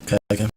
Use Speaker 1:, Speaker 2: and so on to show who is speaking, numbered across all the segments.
Speaker 1: Okay, okay.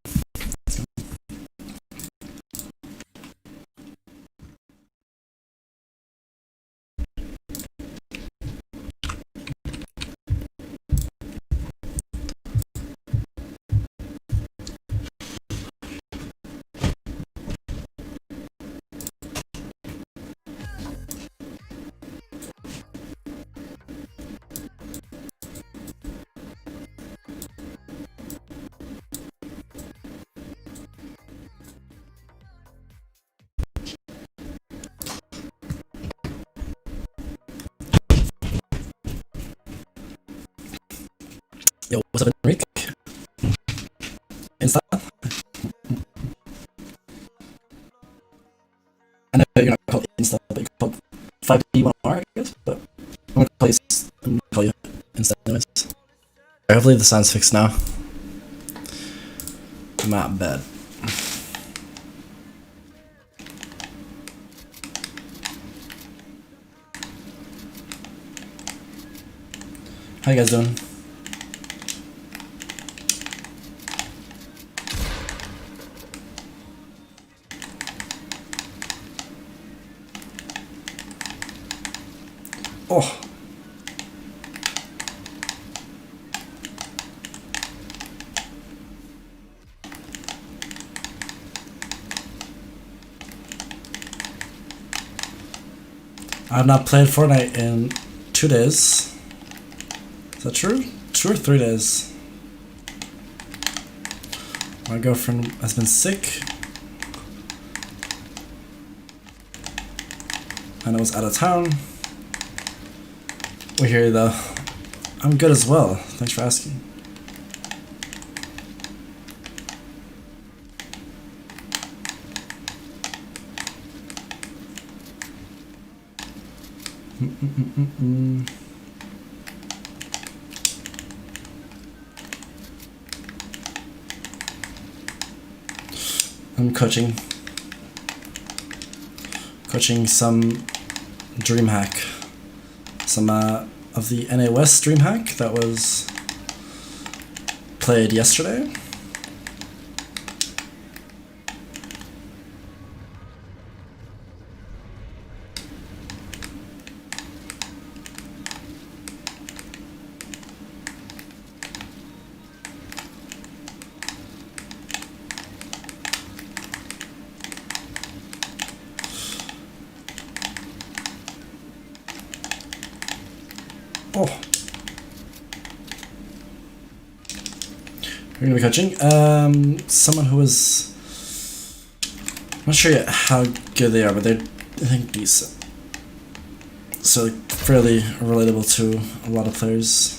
Speaker 1: Yo, what's up, Enrique? Insta? I know you're not called Insta, but you're called 5D1R, I guess, but I'm gonna call you Insta anyways. Hopefully the sound's fixed now. Not bad. How you guys doing? Oh. I've not played Fortnite in 2 days. Is that true? 2 or 3 days. My girlfriend has been sick. And I was out of town. We're here though. I'm good as well. Thanks for asking. I'm coaching some Dreamhack, some of the NAW Dreamhack that was played yesterday. Oh. We're gonna be coaching someone who is, I'm not sure yet how good they are, but they're, I think, decent. So fairly relatable to a lot of players.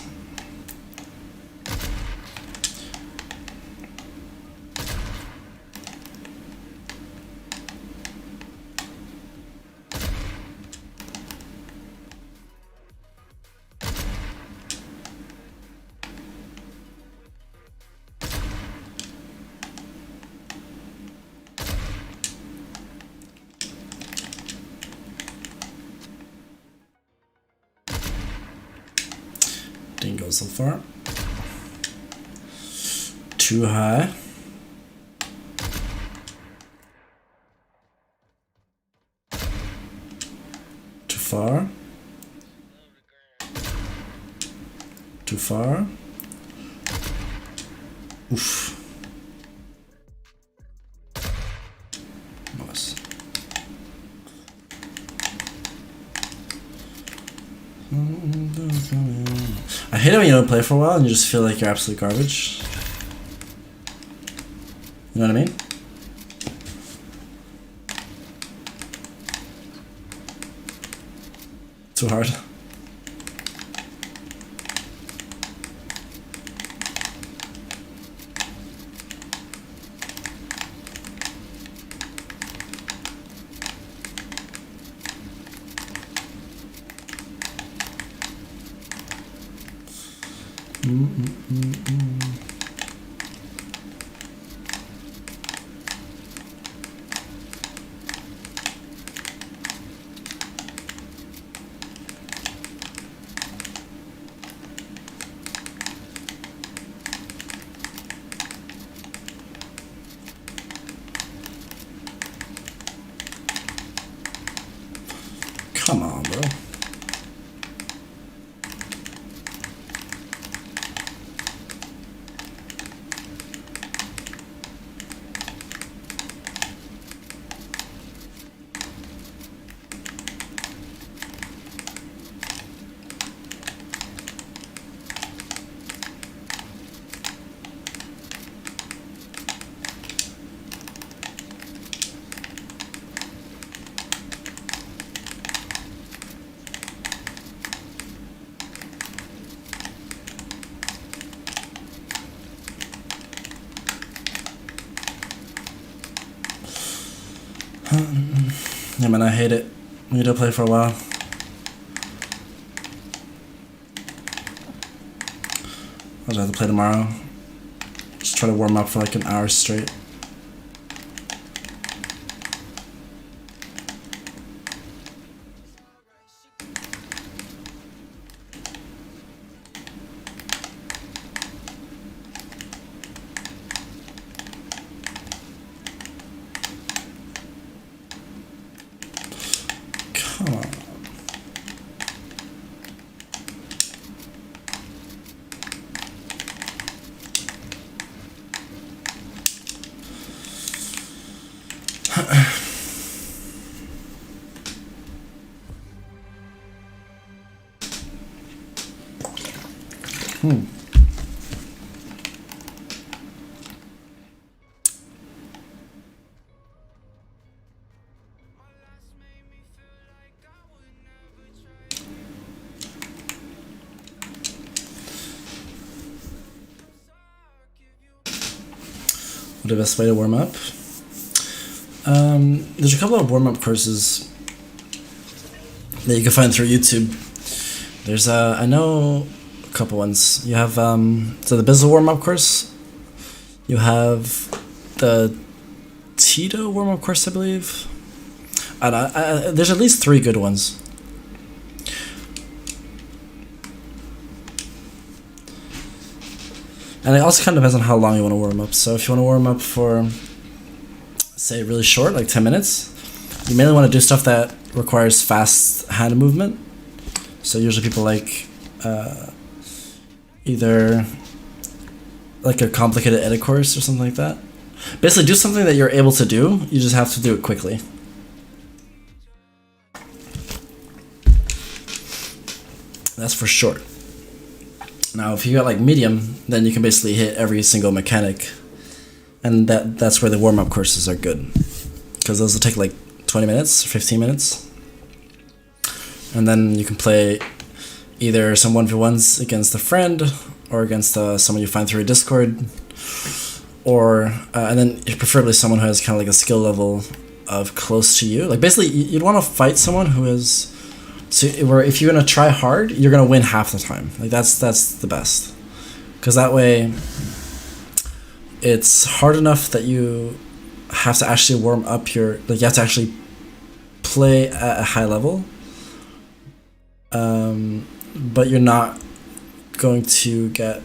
Speaker 1: Didn't go so far. Too high. Too far. Too far. Oof. Nice. I hate it when you don't play for a while and you just feel like you're absolute garbage. You know what I mean? Too hard. Yeah, man, I hate it. We need to play for a while. I'll just have to play tomorrow. Just try to warm up for like an hour straight. Come on. The best way to warm up? There's a couple of warm-up courses that you can find through YouTube. There's I know a couple ones. You have so the Bizzle warm-up course. You have the Tito warm-up course, I believe. There's at least 3 good ones. And it also kind of depends on how long you want to warm up. So if you want to warm up for, say, really short, like 10 minutes, you mainly want to do stuff that requires fast hand movement. So usually people like either like a complicated edit course or something like that. Basically, do something that you're able to do. You just have to do it quickly. That's for short. Now, if you got like medium, then you can basically hit every single mechanic, and that's where the warm-up courses are good, because those will take like 20 minutes, 15 minutes, and then you can play either some 1v1s against a friend or against someone you find through a Discord, or and then preferably someone who has kind of like a skill level of close to you. Like basically, you'd want to fight someone who is. So where if you're gonna try hard, you're gonna win half the time. Like that's the best, because that way, it's hard enough that you have to actually warm up your you have to actually play at a high level. But you're not going to get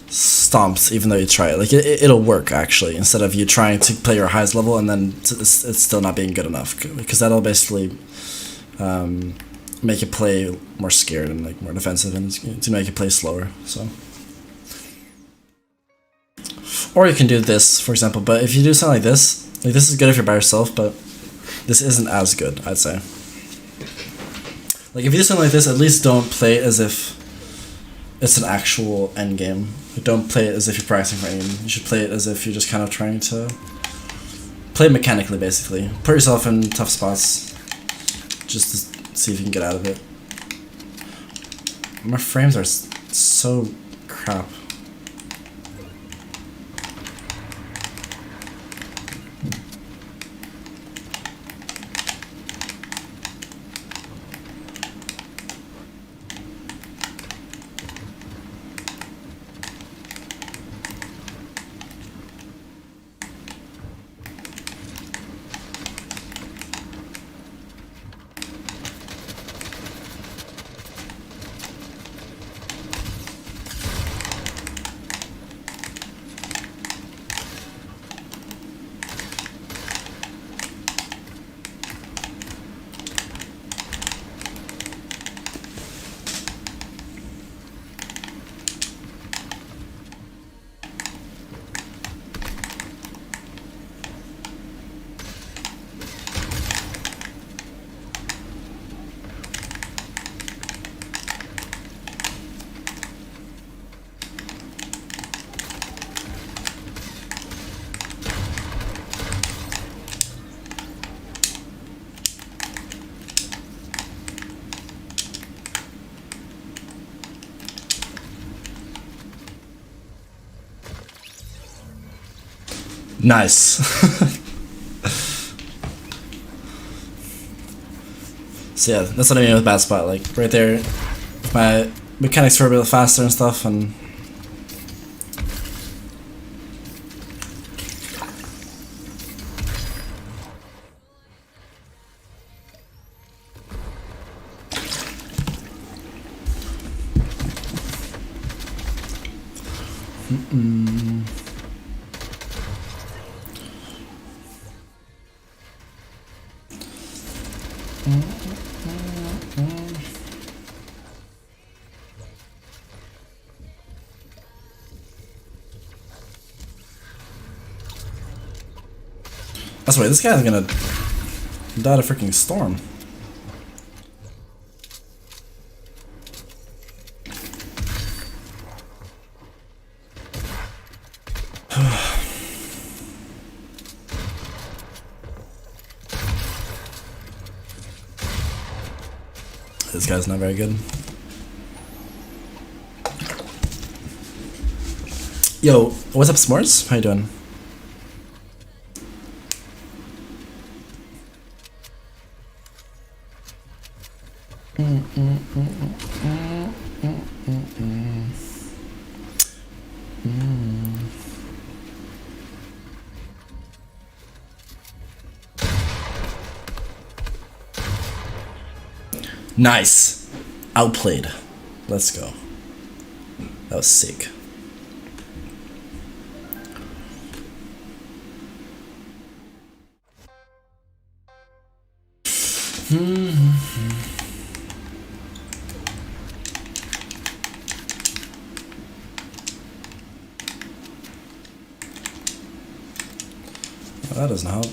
Speaker 1: stomped even though you try it. Like it'll work actually, instead of you trying to play your highest level and then it's still not being good enough, because that'll basically. Make you play more scared and like more defensive, and to make you play slower. So, or you can do this, for example. But if you do something like this is good if you're by yourself, but this isn't as good, I'd say. Like if you do something like this, at least don't play it as if it's an actual end game. Don't play it as if you're practicing for aim. You should play it as if you're just kind of trying to play mechanically, basically. Put yourself in tough spots. Just to see if you can get out of it. My frames are so crap. Nice. So yeah, that's what I mean with bad spot. Like right there, my mechanics were a bit faster and stuff, and that's why this guy's gonna die in a freaking storm. This guy's not very good. Yo, what's up, S'mores? How you doing? Nice. Outplayed. Let's go. That was sick. Well, that doesn't help.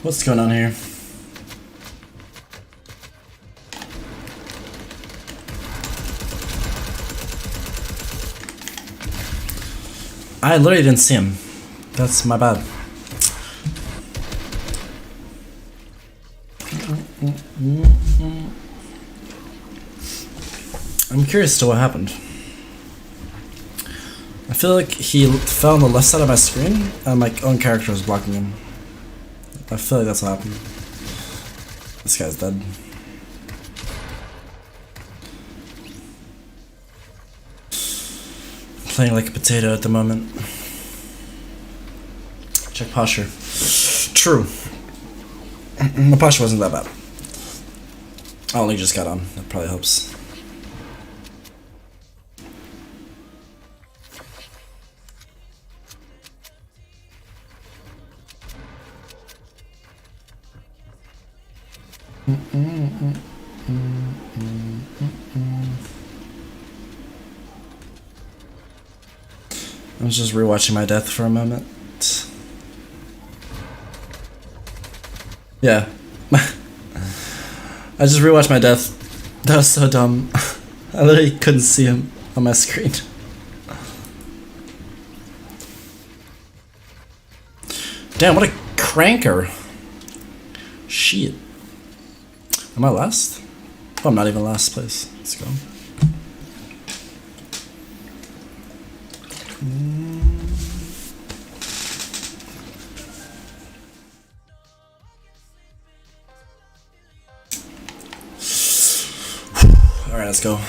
Speaker 1: What's going on here? I literally didn't see him. That's my bad. I'm curious to what happened. I feel like he fell on the left side of my screen and my own character was blocking him. I feel like that's what happened. This guy's dead. Playing like a potato at the moment. Check posture. True. My posture wasn't that bad. I only just got on. That probably helps. I was just rewatching my death for a moment. Yeah. I just rewatched my death. That was so dumb. I literally couldn't see him on my screen. Damn, what a cranker. Shit. Am I last? Oh, I'm not even last place. Let's go. Alright, let's go.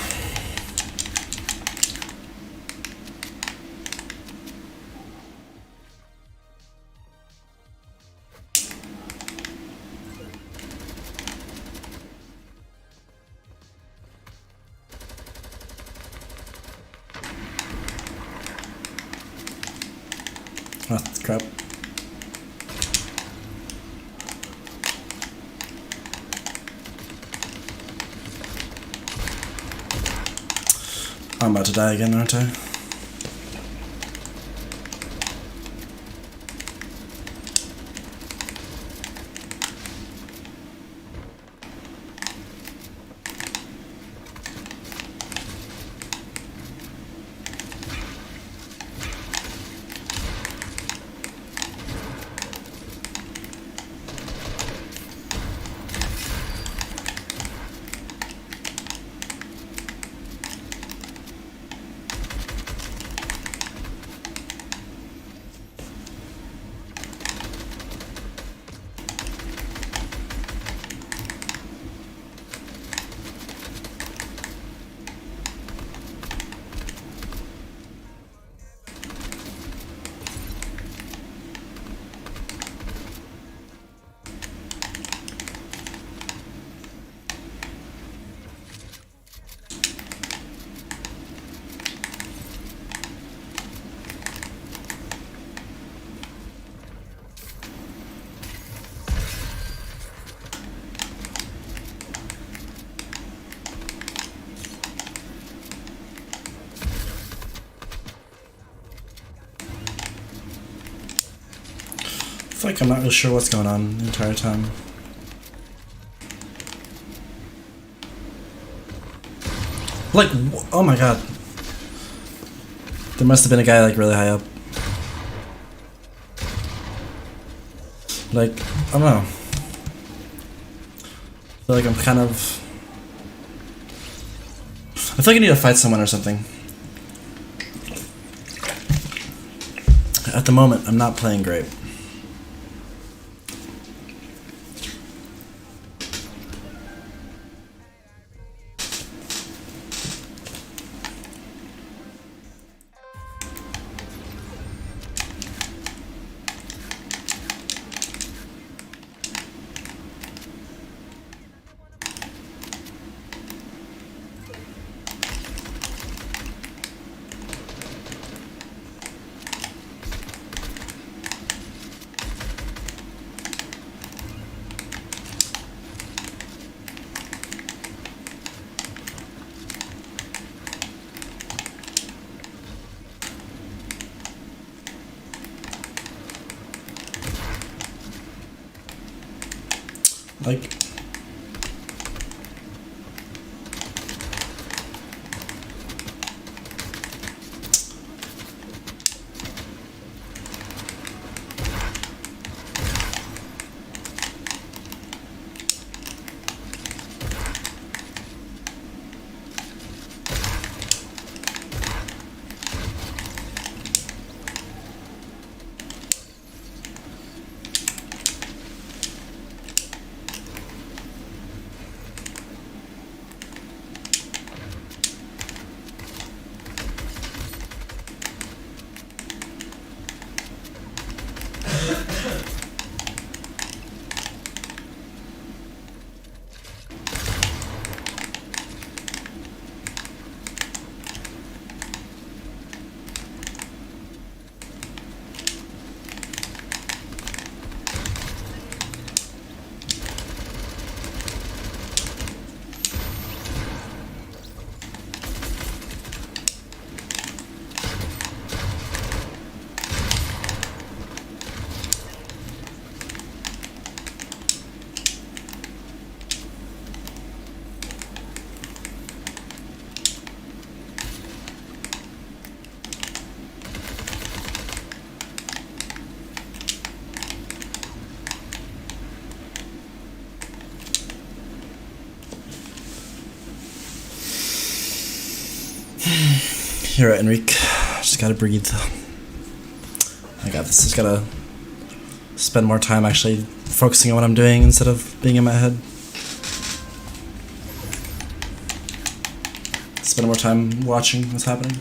Speaker 1: Oh, crap. I'm about to die again, aren't I? feel like I'm not really sure what's going on the entire time. Like, oh my god. There must have been a guy like really high up. Like, I don't know. I feel like I'm kind of... I feel like I need to fight someone or something. At the moment, I'm not playing great. Like... You're right, Enrique. Just gotta breathe. I got this. Just gotta spend more time actually focusing on what I'm doing instead of being in my head. Spend more time watching what's happening.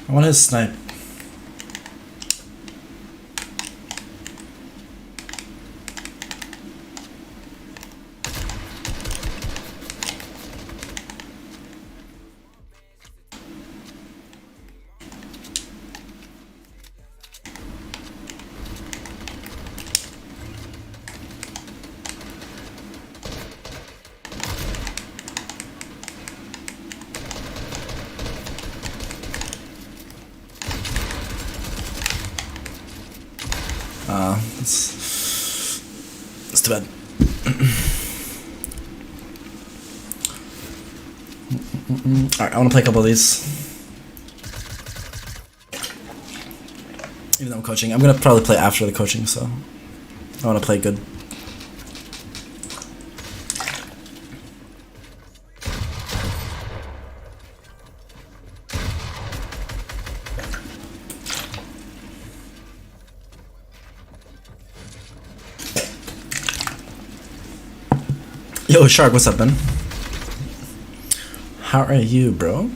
Speaker 1: I want his snipe. It's too bad. Alright, I want to play a couple of these. Even though I'm coaching. I'm going to probably play after the coaching, so I want to play good. Yo, Shark, what's up, man? How are you, bro?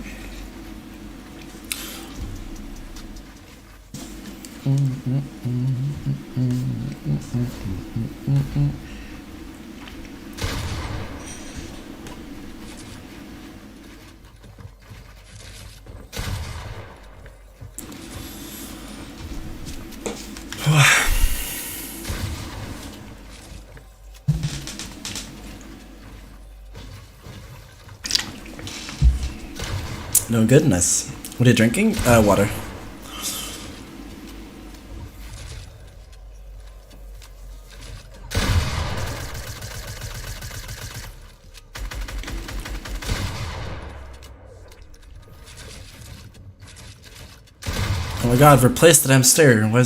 Speaker 1: No goodness. What are you drinking? Water. Oh my god, replace the damn stair. Alright,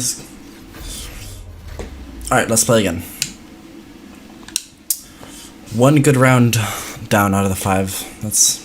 Speaker 1: let's play again. One good round down out of the 5. That's...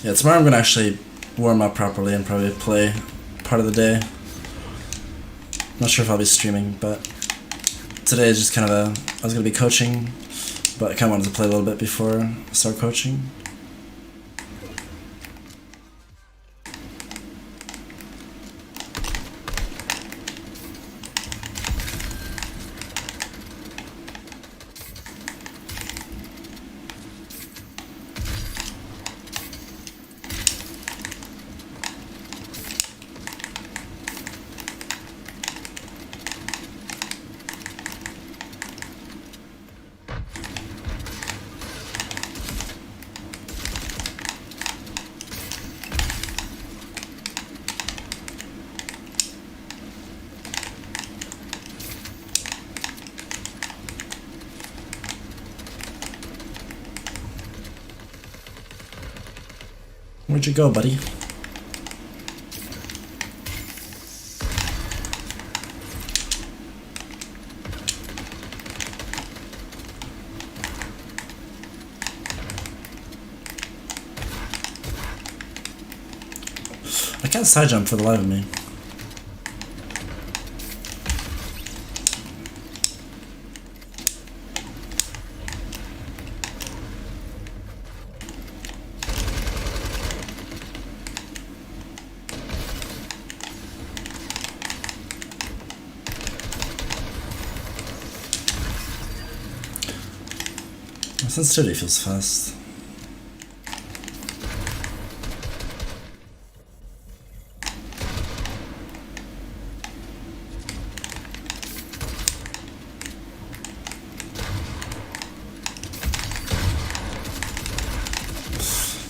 Speaker 1: Yeah, tomorrow I'm gonna actually warm up properly and probably play part of the day. Not sure if I'll be streaming, but today is just kind of I was gonna be coaching, but I kind of wanted to play a little bit before I start coaching. Where'd you go, buddy? I can't side jump for the life of me. My sensitivity feels fast.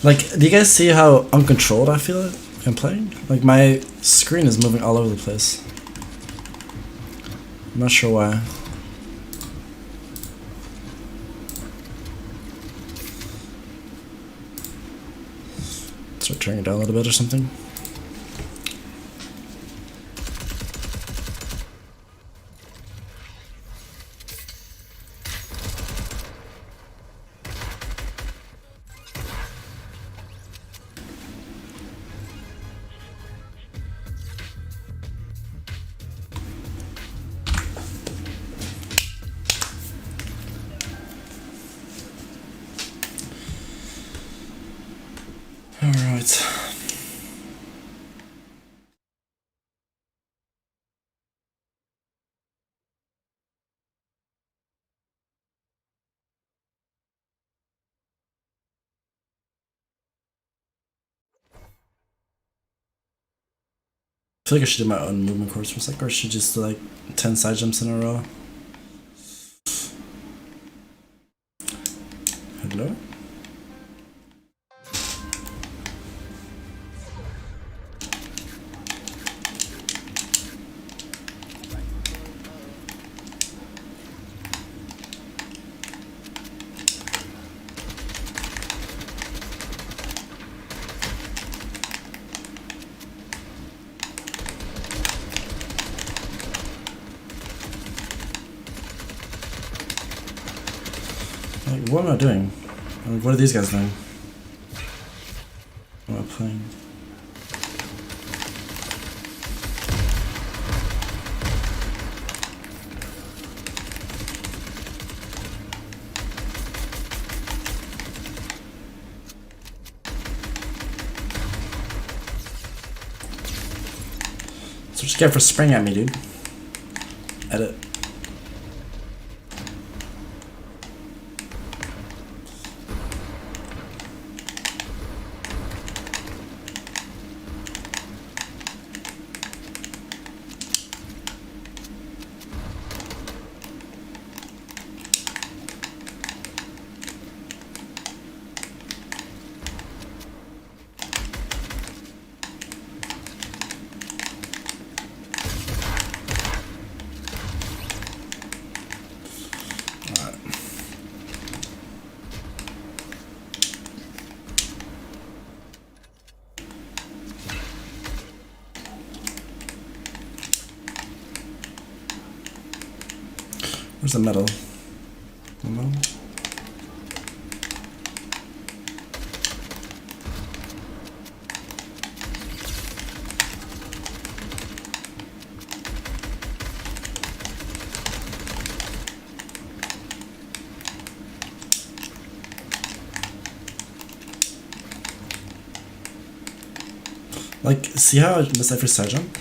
Speaker 1: Like, do you guys see how uncontrolled I feel it I'm playing? Like, my screen is moving all over the place. I'm not sure why. Start turning it down a little bit or something. All right. feel like I should do my own movement course for a sec, or I should just do like 10 side jumps in a row. Hello? Like, what am I doing? Like, what are these guys doing? What am I playing? So just get for spring at me, dude. Edit. Where's the metal? The metal? Like, see how I missed that first side jump?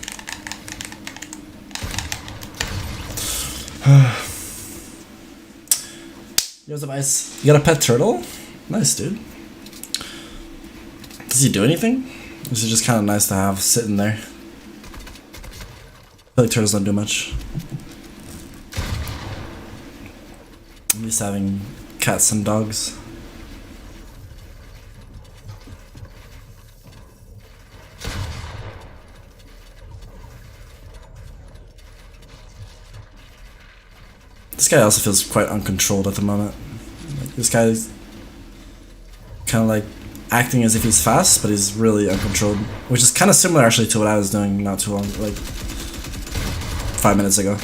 Speaker 1: Here's a nice. You got a pet turtle? Nice, dude. Does he do anything? Or is it just kind of nice to have sitting there? I feel like turtles don't do much. I'm used to having cats and dogs. This guy also feels quite uncontrolled at the moment. Like, this guy's kind of like acting as if he's fast, but he's really uncontrolled. Which is kind of similar actually to what I was doing not too long, like 5 minutes ago.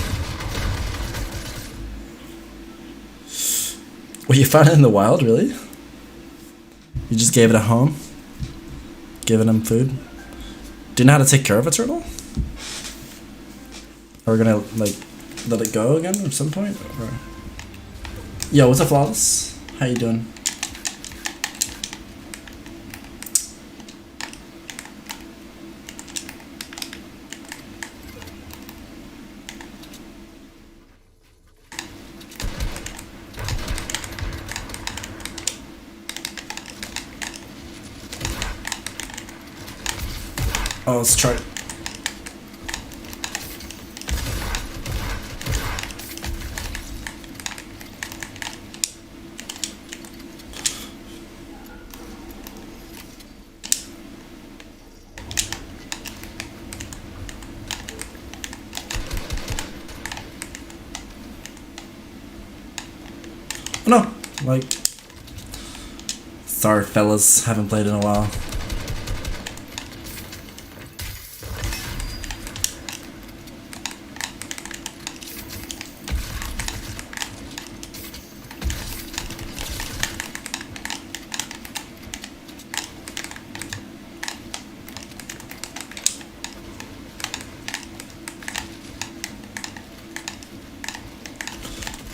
Speaker 1: Well, you found it in the wild, really? You just gave it a home? Giving him food? Do you know how to take care of a turtle? Are we gonna like let it go again at some point? Or... Yo, what's up, Flawless? How you doing? Oh, let's try it. No, like, sorry fellas, haven't played in a while.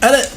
Speaker 1: Edit!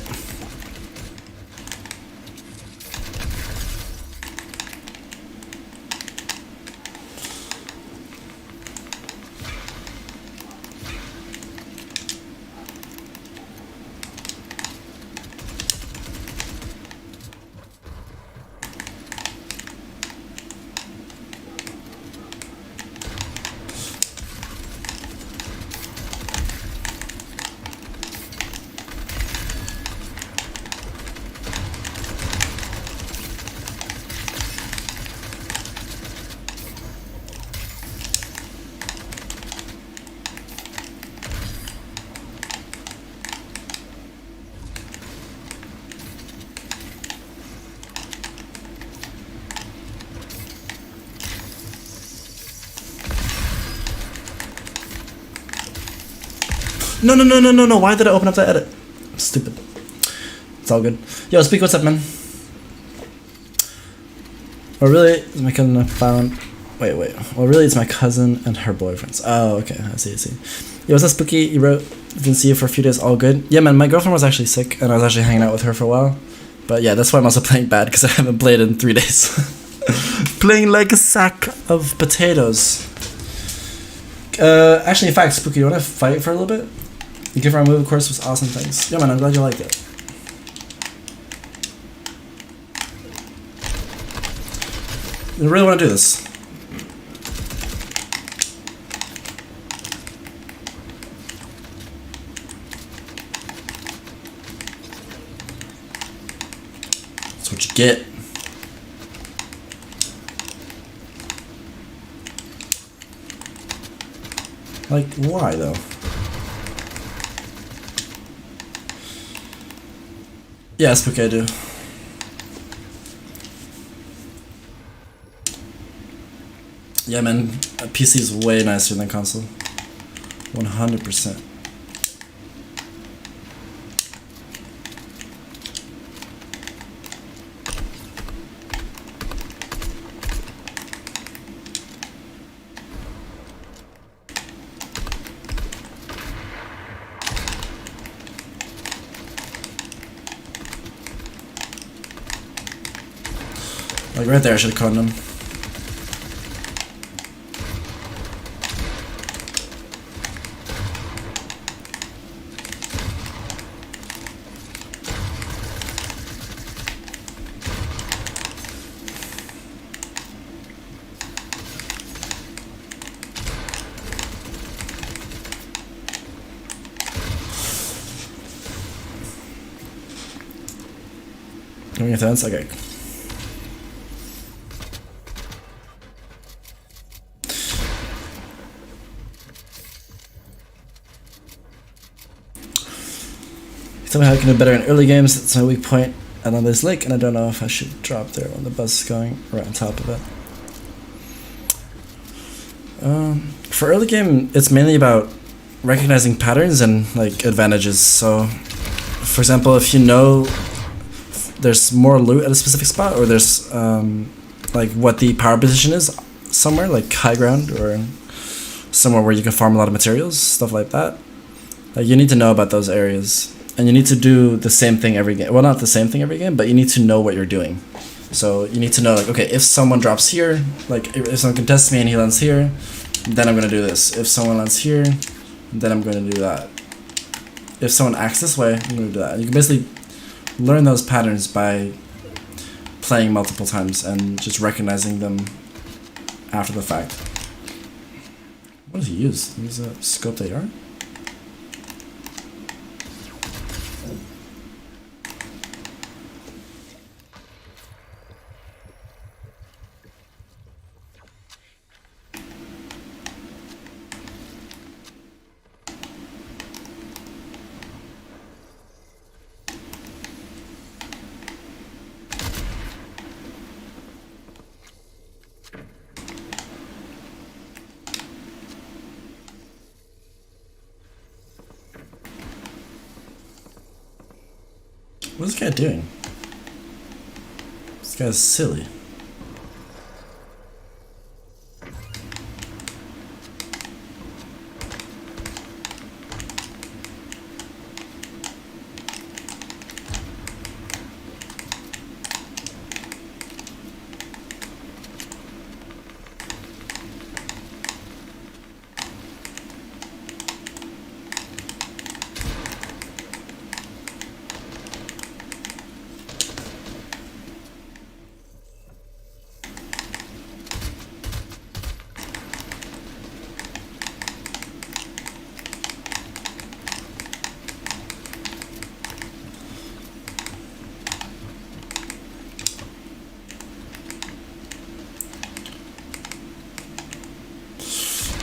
Speaker 1: No, no, no, no, no, no. Why did I open up that edit? Stupid. It's all good. Yo, speak, what's up, man? Well, really, it's my cousin I found. Wait. Well, really, it's my cousin and her boyfriends. Oh, okay. I see. Yo, what's up, Spooky? You wrote, didn't see you for a few days. All good? Yeah, man, my girlfriend was actually sick, and I was actually hanging out with her for a while. But yeah, that's why I'm also playing bad, because I haven't played in 3 days. Playing like a sack of potatoes. Actually, in fact, Spooky, you want to fight for a little bit? The gift our move course was awesome, thanks. Yeah, man, I'm glad you liked it. I really want to do this. That's what you get. Like, why though? Yeah, Spooky, I do. Yeah, man, a PC is way nicer than console. 100%. Like right there, I should have caught him. Give me your thoughts? Okay. Tell me how I can do better in early games. That's my weak point. And on this lake, and I don't know if I should drop there when the bus is going right on top of it. For early game, it's mainly about recognizing patterns and like advantages. So, for example, if you know there's more loot at a specific spot, or there's like what the power position is somewhere, like high ground, or somewhere where you can farm a lot of materials, stuff like that. Like you need to know about those areas. And you need to do the same thing every game. Well, not the same thing every game, but you need to know what you're doing. So you need to know, like, okay, if someone drops here, like, if someone contests me and he lands here, then I'm going to do this. If someone lands here, then I'm going to do that. If someone acts this way, I'm going to do that. And you can basically learn those patterns by playing multiple times and just recognizing them after the fact. What does he use? He uses a scoped AR? What is this guy doing? This guy's silly.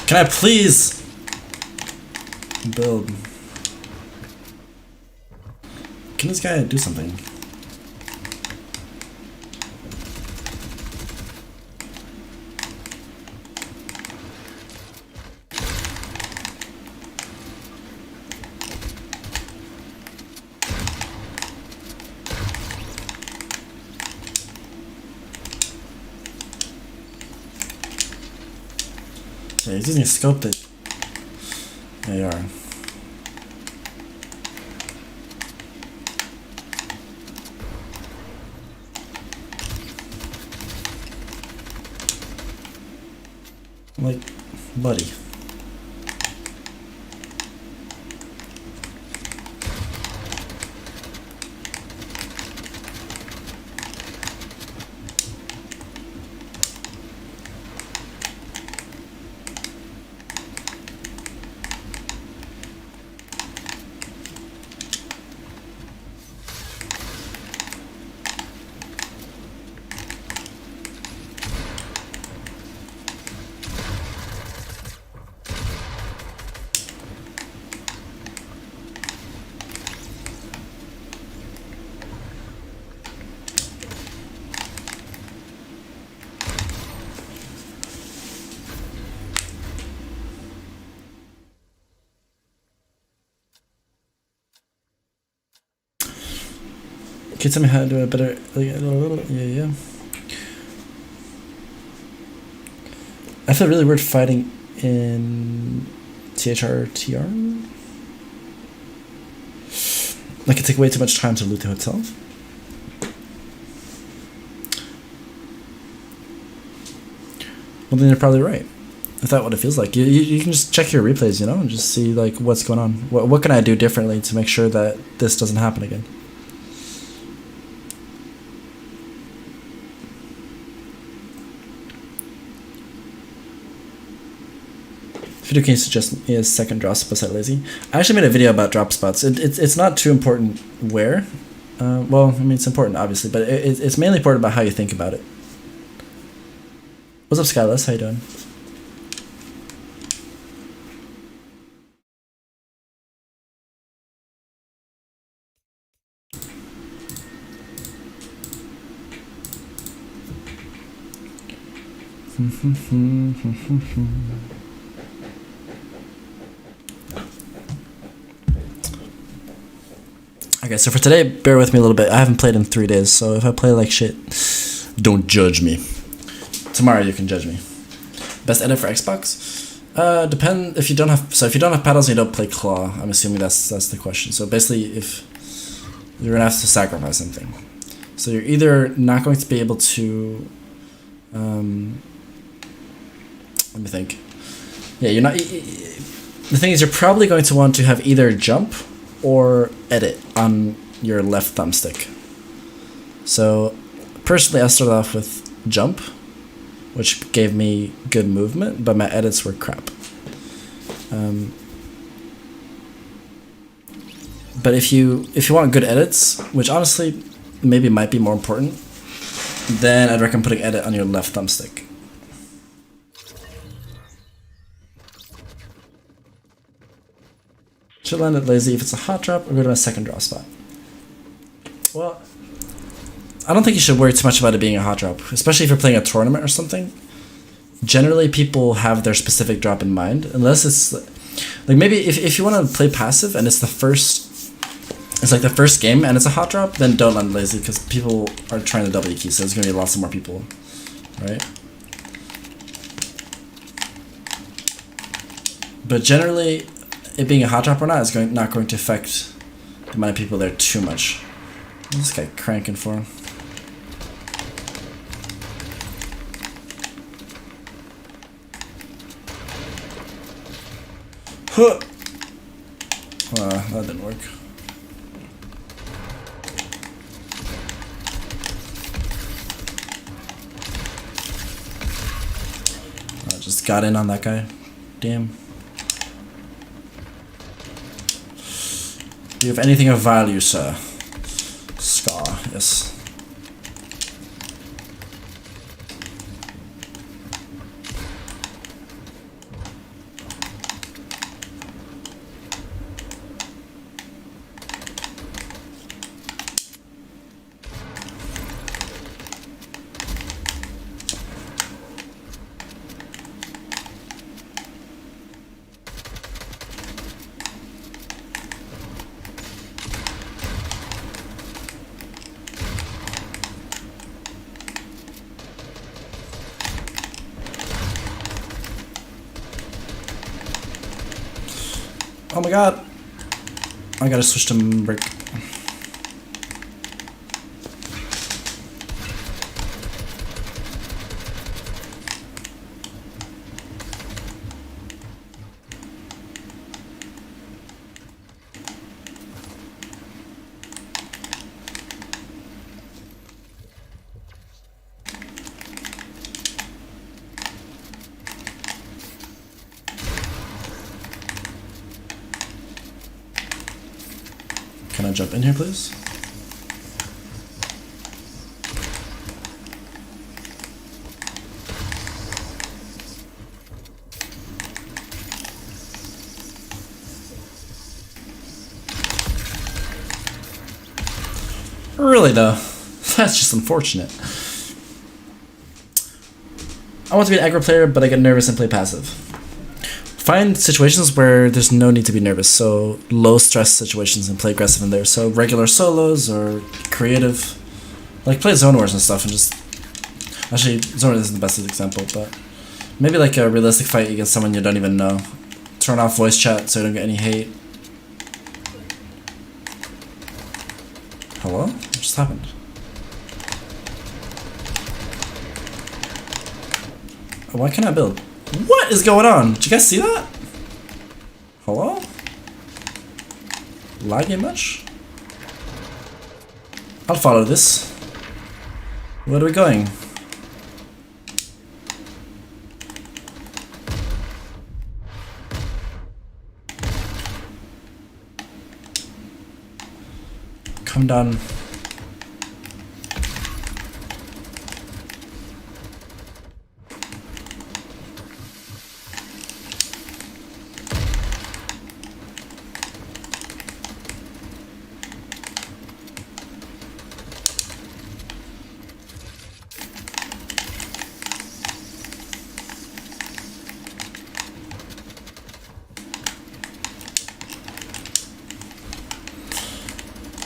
Speaker 1: Can I please build? Can this guy do something? Yeah, he's using a scope that AR. Like, buddy. Can you tell me how to do a better? Yeah. I feel really weird fighting in THRTR. Like it take way too much time to loot the hotel. Well, then you're probably right. If that's what it feels like, you can just check your replays, you know, and just see like what's going on. What can I do differently to make sure that this doesn't happen again? Video can you suggest me a second drop spot site lazy? I actually made a video about drop spots. It's not too important where. Well, I mean it's important obviously, but it's mainly important about how you think about it. What's up, Skyless? How you doing? Okay, so for today, bear with me a little bit. I haven't played in 3 days, so if I play like shit, don't judge me. Tomorrow you can judge me. Best edit for Xbox? Depend if you don't have. So if you don't have paddles and you don't play claw, I'm assuming that's the question. So basically, if you're gonna have to sacrifice something, so you're either not going to be able to. Let me think. Yeah, you're not. The thing is, you're probably going to want to have either jump or edit on your left thumbstick. So personally I started off with jump, which gave me good movement, but my edits were crap. But if you want good edits, which honestly maybe might be more important, then I'd recommend putting edit on your left thumbstick. Should land it lazy if it's a hot drop or go to a second draw spot. Well, I don't think you should worry too much about it being a hot drop, especially if you're playing a tournament or something. Generally, people have their specific drop in mind, unless it's like maybe if you want to play passive and it's like the first game and it's a hot drop, then don't land lazy because people are trying to W key, so there's gonna be lots of more people, right? But generally, it being a hot drop or not is not going to affect the amount of people there too much. What's this guy cranking for him? Huh. That didn't work. I just got in on that guy. Damn. Do you have anything of value, sir? Scar, yes. Oh my god! I gotta switch to brick. Can I jump in here, please? Really though, that's just unfortunate. I want to be an aggro player, but I get nervous and play passive. Find situations where there's no need to be nervous, so low stress situations and play aggressive in there. So regular solos or creative, like play zone wars and stuff, and just actually zone wars isn't the best example, but maybe like a realistic fight against someone you don't even know. Turn off voice chat so you don't get any hate. Hello? What just happened? Oh, why can't I build? What is going on? Did you guys see that? Hello? Lagging much? I'll follow this. Where are we going? Come down.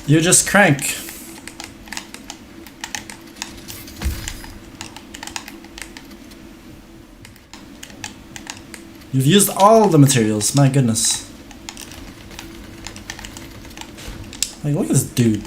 Speaker 1: You just crank. You've used all the materials, my goodness. Like, look at this dude.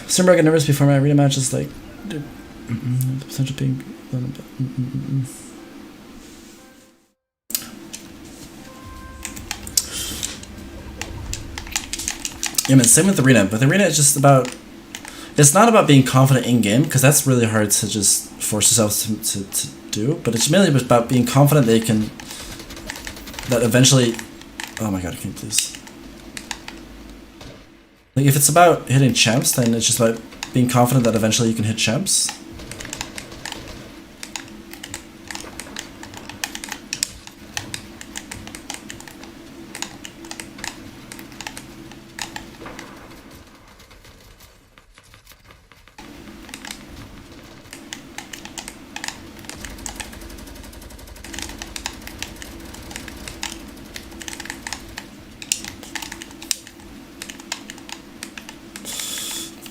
Speaker 1: Simmer, I get nervous before my arena match is like the potential being. Yeah, man, same with arena. But arena is just about. It's not about being confident in game, because that's really hard to just force yourself to do. But it's mainly about being confident that you can. That eventually. Oh my god! Can you please? Like, if it's about hitting champs, then it's just about being confident that eventually you can hit champs.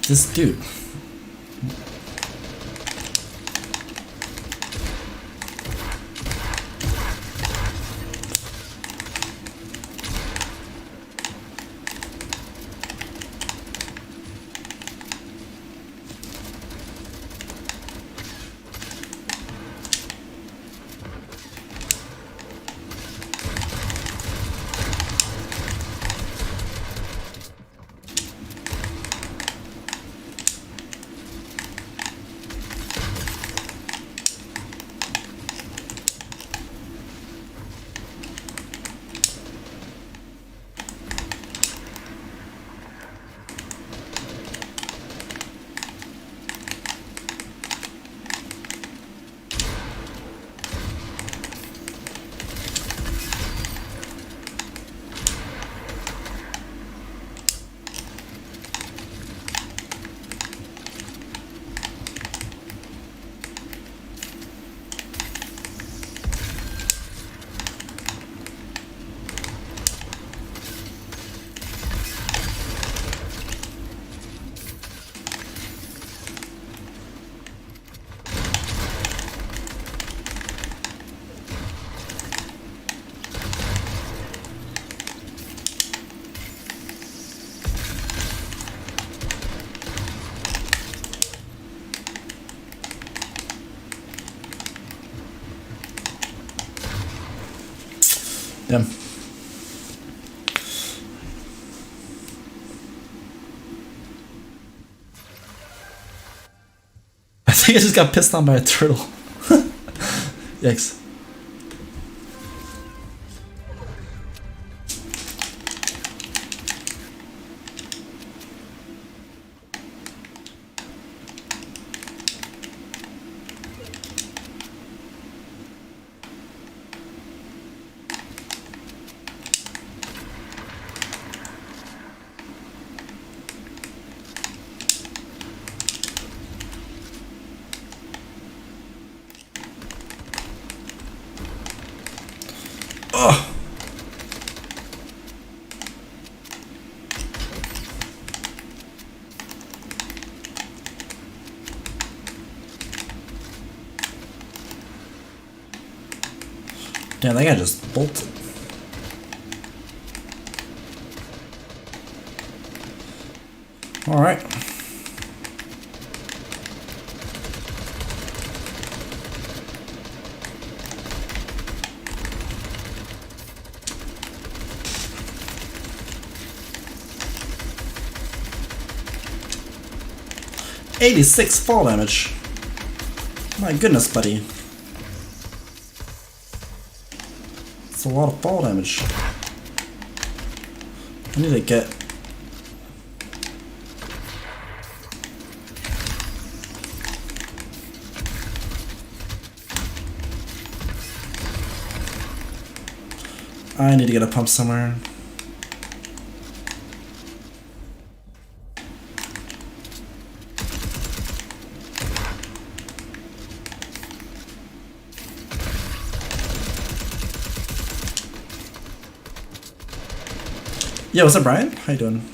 Speaker 1: This dude. Damn. I think I just got pissed on by a turtle. Yikes. Oh. Damn, that guy just bolted. All right. $86 fall damage. My goodness, buddy. It's a lot of fall damage. I need to get... I need to get a pump somewhere. Yo, what's up, Brian? How you doing?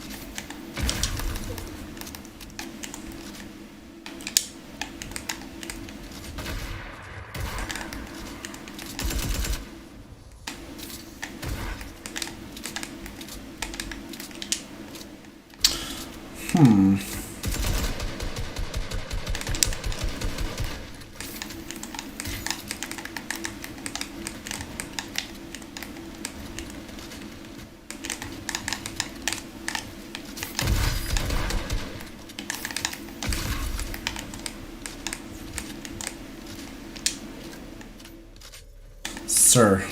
Speaker 1: Sir.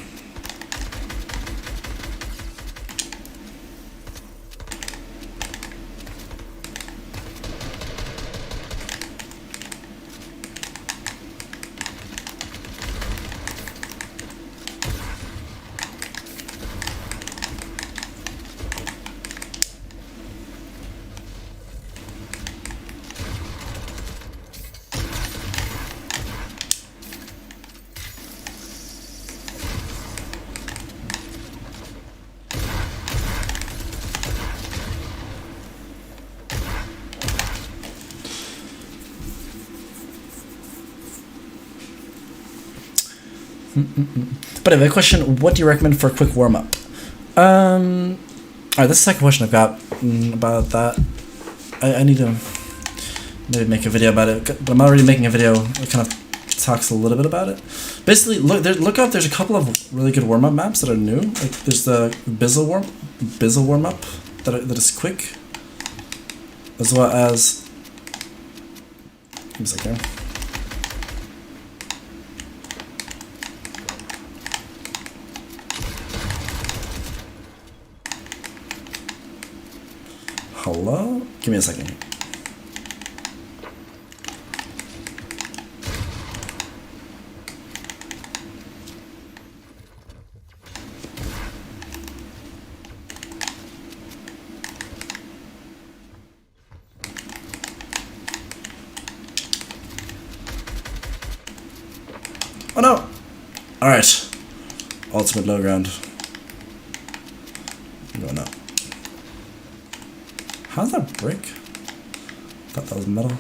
Speaker 1: But anyway, question, what do you recommend for a quick warm-up? Alright, that's the second question I've got about that. I need to maybe make a video about it, but I'm already making a video that kind of talks a little bit about it. Basically, look up, there's a couple of really good warm-up maps that are new. Like, there's the Bizzle warm-up that is quick, as well as... Give me a second. Hello? Give me a second. Oh no! Alright. Ultimate low ground. I'm going up. How's that brick? Thought that was metal.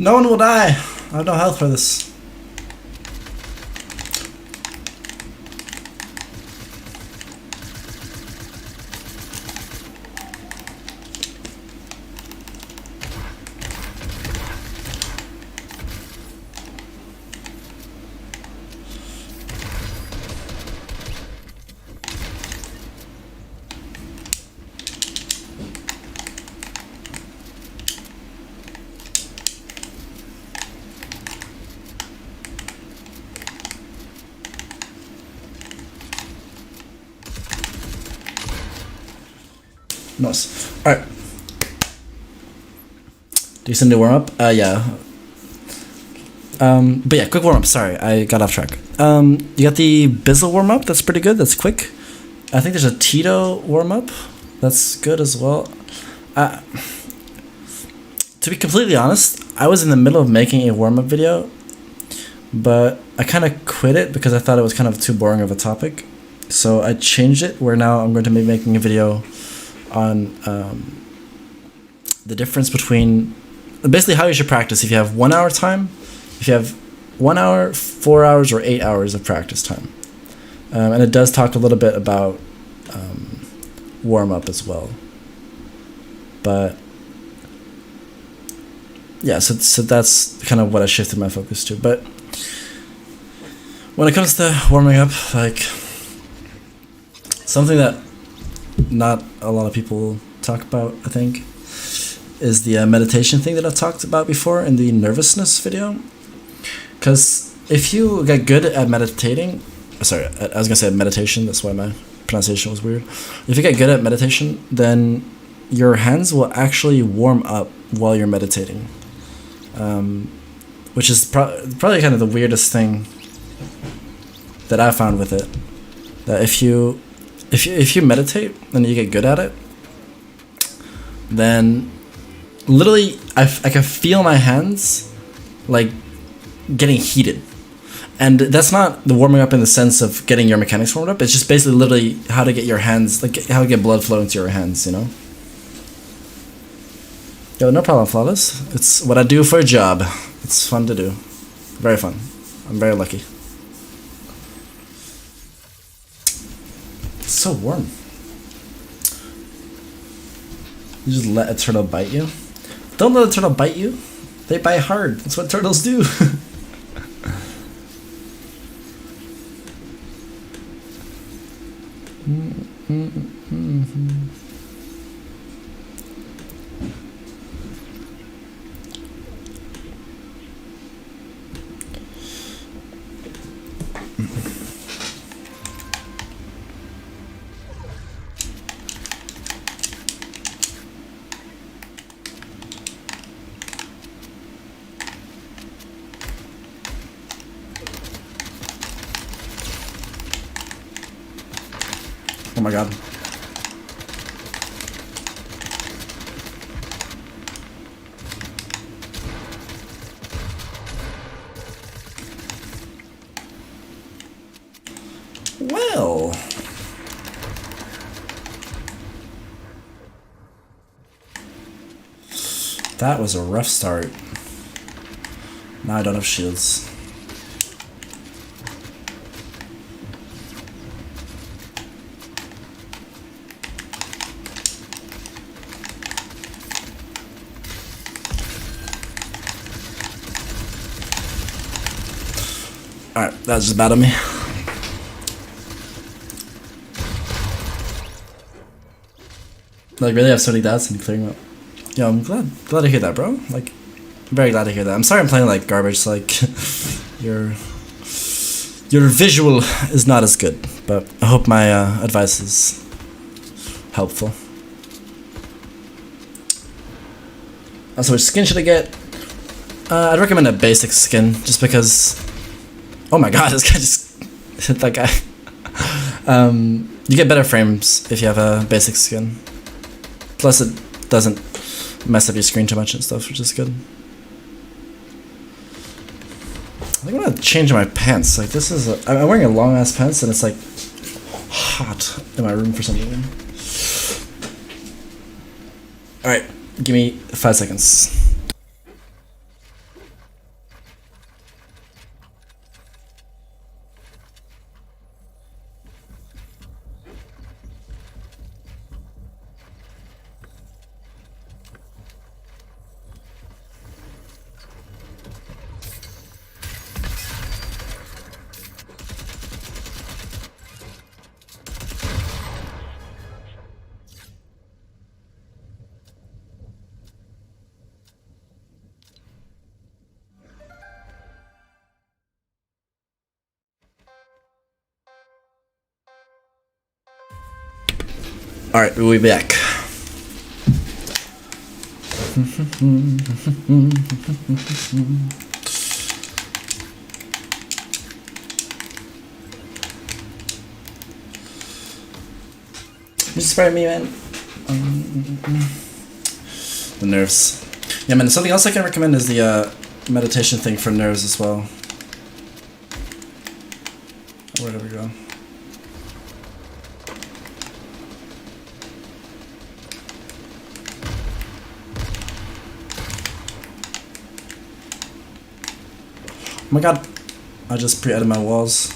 Speaker 1: No one will die. I have no health for this. Nice. Alright. Decent to warm up? Yeah. But yeah, quick warm up. Sorry, I got off track. You got the Bizzle warm up. That's pretty good. That's quick. I think there's a Tito warm up. That's good as well. To be completely honest, I was in the middle of making a warm up video, but I kind of quit it because I thought it was kind of too boring of a topic. So I changed it where now I'm going to be making a video on the difference between basically how you should practice if you have 1 hour time, if you have 1 hour, 4 hours, or 8 hours of practice time. And it does talk a little bit about warm up as well. But yeah, so that's kind of what I shifted my focus to. But when it comes to warming up, like something that not a lot of people talk about, I think, is the meditation thing that I've talked about before in the nervousness video. Because if you get good at meditating, sorry, I was gonna say meditation, that's why my pronunciation was weird. If you get good at meditation, then your hands will actually warm up while you're meditating, which is probably kind of the weirdest thing that I found with it. That if you meditate and you get good at it, then literally I can feel my hands like getting heated. And that's not the warming up in the sense of getting your mechanics warmed up. It's just basically literally how to get your hands, like how to get blood flow into your hands, you know? Yo, no problem, Flawless. It's what I do for a job. It's fun to do. Very fun. I'm very lucky. It's so warm. You just let a turtle bite you? Don't let a turtle bite you. They bite hard. That's what turtles do. Oh my god. Well. That was a rough start. Now I don't have shields. Alright, that's just bad on me. Like, really have so many doubts and clearing them up. Yo, I'm glad to hear that, bro. Like, very glad to hear that. I'm sorry I'm playing like garbage, like, your visual is not as good, but I hope my advice is helpful. Also, which skin should I get? I'd recommend a basic skin, just because... Oh my god, this guy just hit that guy. You get better frames if you have a basic skin. Plus it doesn't mess up your screen too much and stuff, which is good. I think I'm gonna change my pants. Like, this is I'm wearing a long ass pants and it's like hot in my room for some reason. Alright, give me 5 seconds. Alright, we'll be back. Inspire me, man. The nerves. Yeah, man, something else I can recommend is the meditation thing for nerves as well. Where do we go? Oh my god, I just pre-added my walls.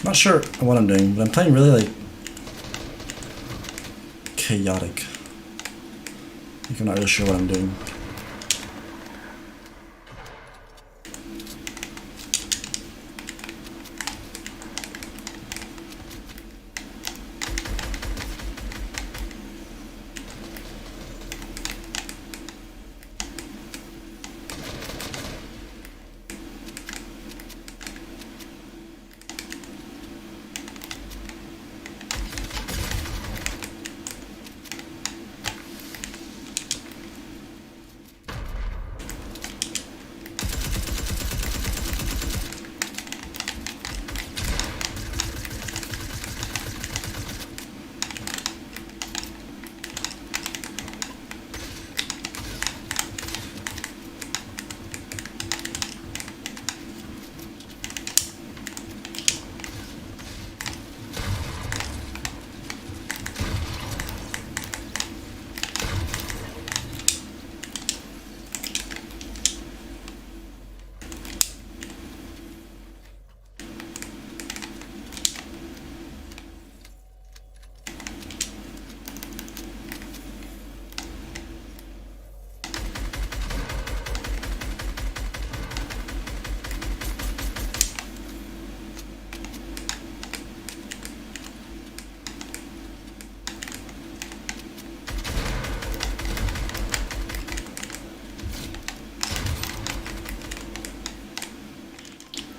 Speaker 1: Not sure what I'm doing, but I'm playing really like chaotic. Like I'm not really sure what I'm doing.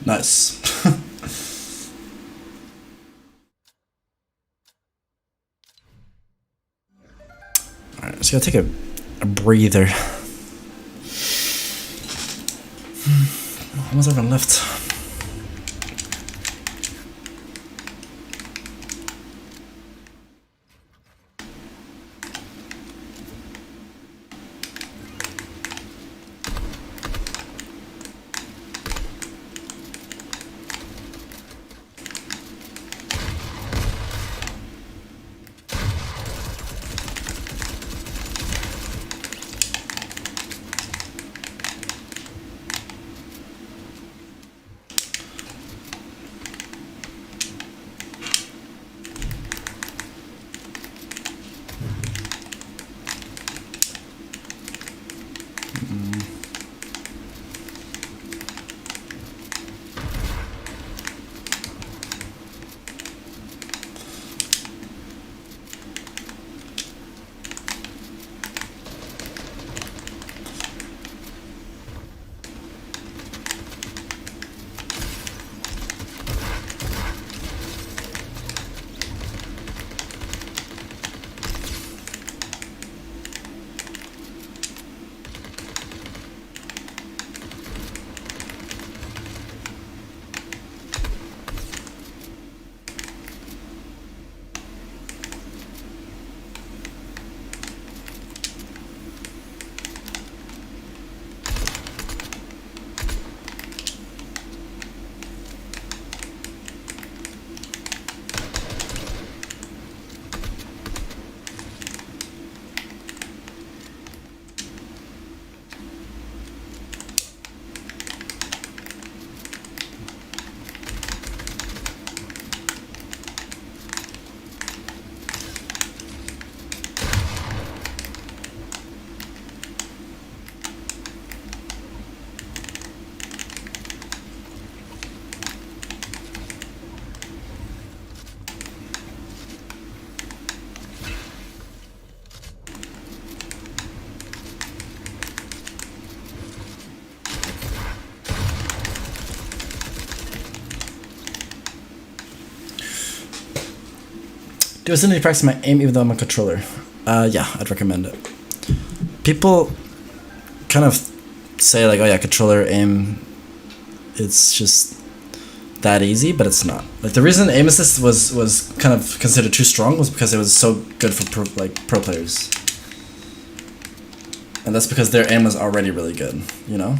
Speaker 1: Nice. Alright, just gotta take a breather. Almost everyone left. Do I still need to practice my aim even though I'm a controller? Yeah, I'd recommend it. People kind of say like, oh yeah, controller aim, it's just that easy, but it's not. Like the reason aim assist was kind of considered too strong was because it was so good for pro players. And that's because their aim was already really good, you know?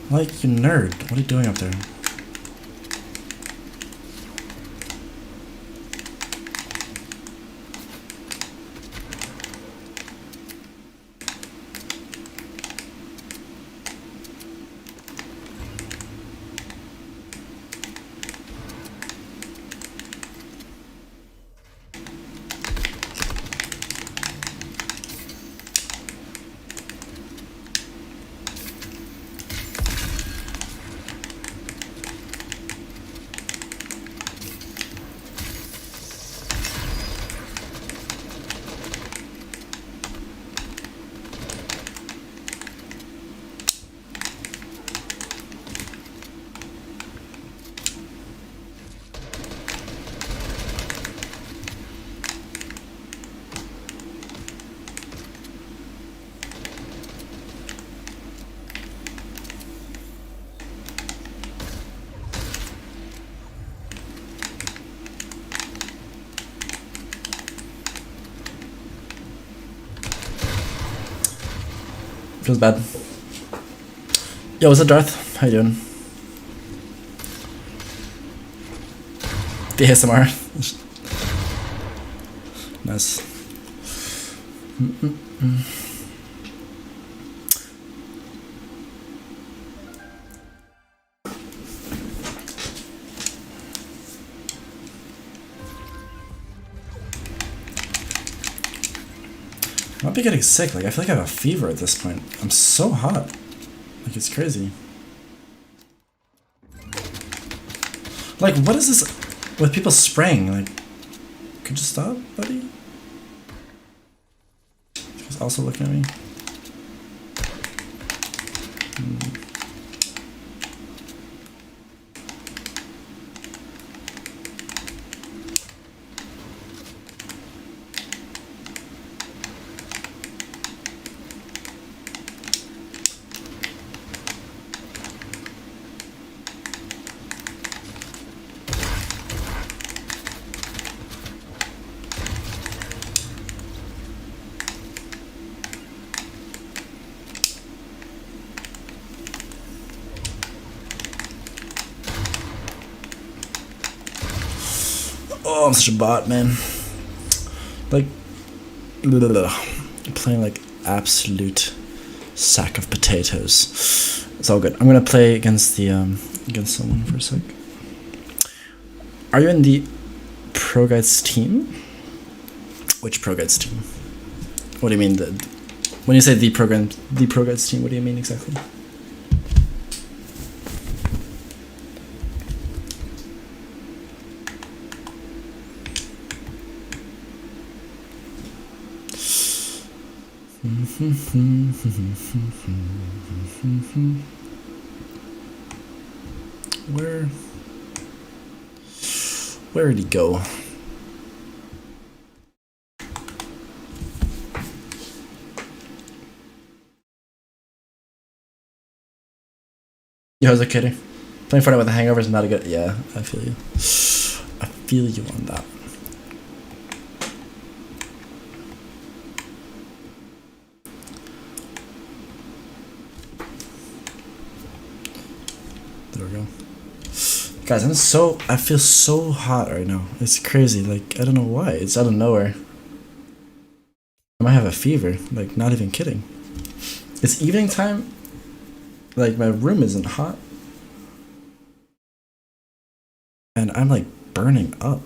Speaker 1: Like, you nerd. What are you doing up there? Feels bad. Yo, what's up, Darth? How you doing? The ASMR. Nice. I might be getting sick. Like, I feel like I have a fever at this point. I'm so hot. Like, it's crazy. Like, what is this with people spraying? Like, could you stop, buddy? He's also looking at me. Oh, I'm such a bot, man. Like, I'm playing like absolute sack of potatoes. It's all good. I'm gonna play against the against someone for a sec. Are you in the Pro Guides team? Which Pro Guides team? What do you mean? When you say the Pro Guides team, what do you mean exactly? Where did he go? Yo, how's it, kidding? Playing Fortnite with a hangover is not a good. Yeah, I feel you. I feel you on that. There we go. Guys, I feel so hot right now. It's crazy. Like, I don't know why. It's out of nowhere. might have a fever. Like, not even kidding. It's evening time. Like, my room isn't hot. And I'm like burning up.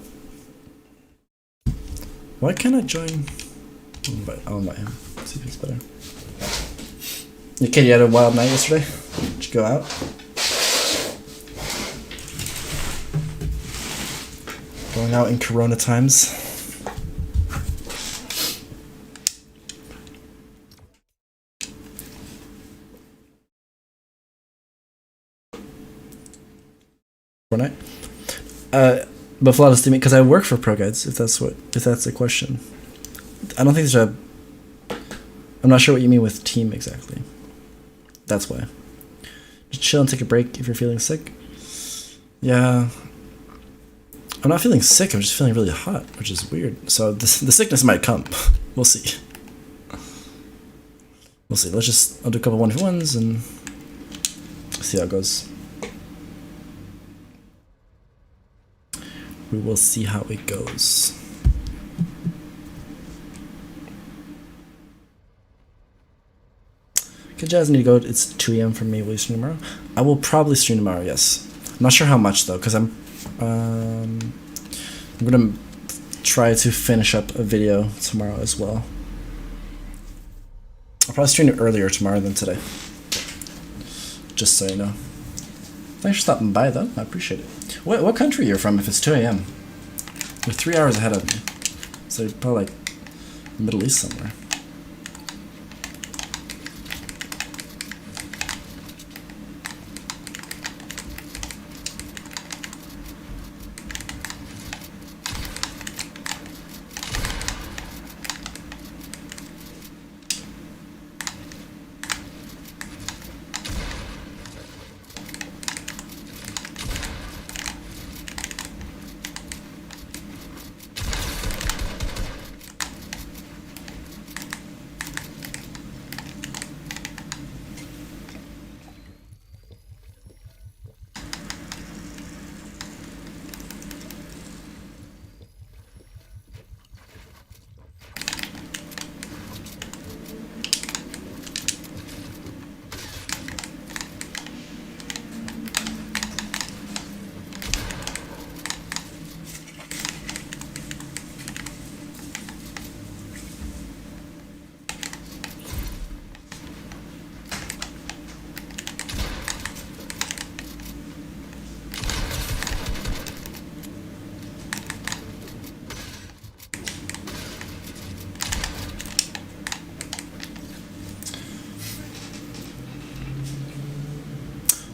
Speaker 1: Why can't I join? I'll invite him. See if it's better. You kid, you had a wild night yesterday? Did you go out? Going out in Corona times. Night. But flawless teaming, because I work for Pro Guides. If that's the question, I don't think there's a. I'm not sure what you mean with team exactly. That's why. Just chill and take a break if you're feeling sick. Yeah. I'm not feeling sick. I'm just feeling really hot, which is weird. So the sickness might come. We'll see. We'll see. I'll do a couple 1v1s and see how it goes. We will see how it goes. Okay, Jazz, need to go. It's 2 a.m. for me. Will you stream tomorrow? I will probably stream tomorrow, yes. I'm not sure how much, though, because I'm going to try to finish up a video tomorrow as well. I'll probably stream it earlier tomorrow than today. Just so you know. Thanks for stopping by, though. I appreciate it. What country you're from if it's 2 a.m.? You're 3 hours ahead of me. So you're probably like Middle East somewhere.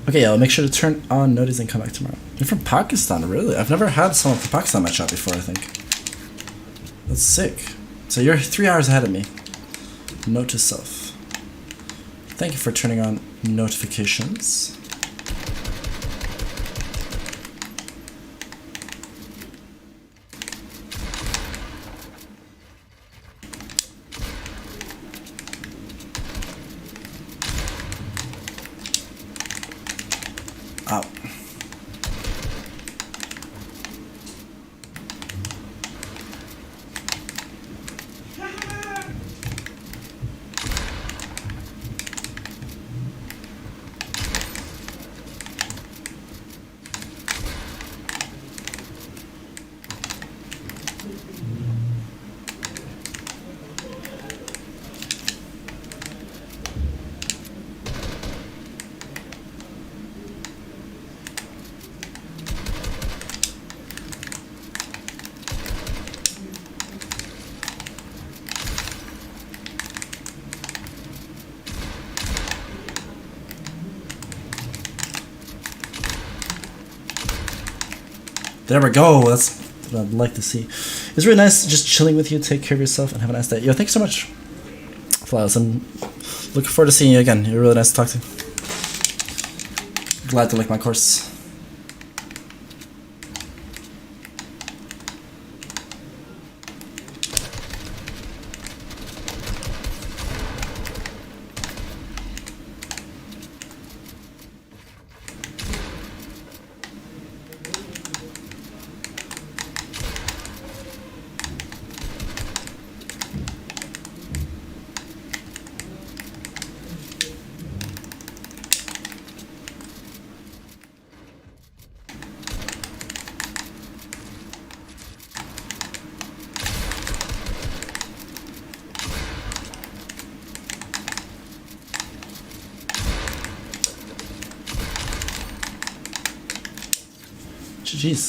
Speaker 1: Okay, yeah, I'll make sure to turn on notice and come back tomorrow. You're from Pakistan, really? I've never had someone from Pakistan in my chat before, I think. That's sick. So you're 3 hours ahead of me. Note to self. Thank you for turning on notifications. Ow. There we go. That's what I'd like to see. It's really nice just chilling with you. Take care of yourself and have a nice day. Yo, thanks so much, Flowers. I'm looking forward to seeing you again. You're really nice to talk to. Glad to like my course. Jeez.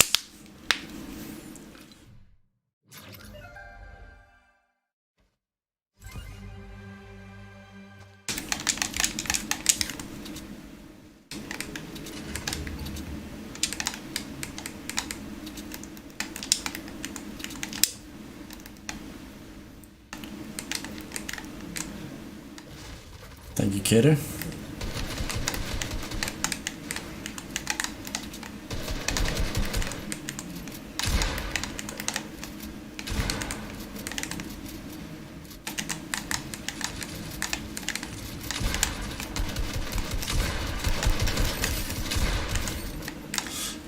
Speaker 1: Thank you, Cater.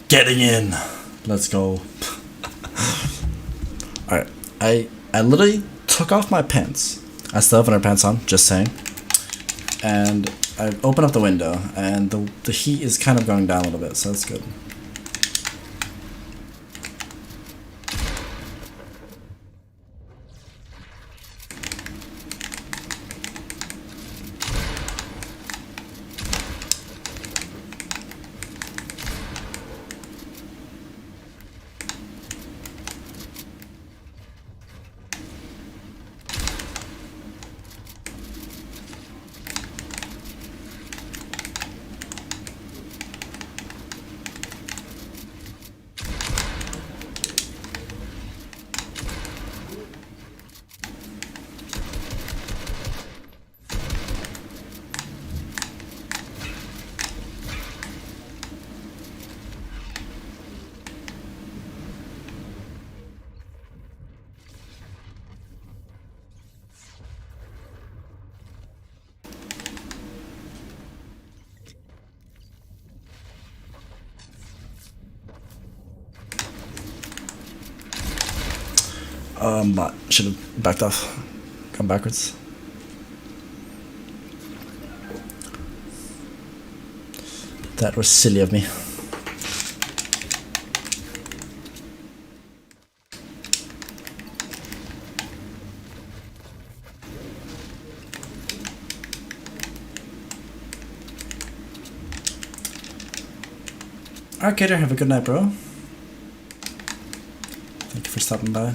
Speaker 1: Getting in. Let's go. Alright. I literally took off my pants. I still have underpants on, just saying. And I open up the window, and the heat is kind of going down a little bit, so that's good. But should have backed off. Come backwards. That was silly of me. Arcader, have a good night, bro. Thank you for stopping by.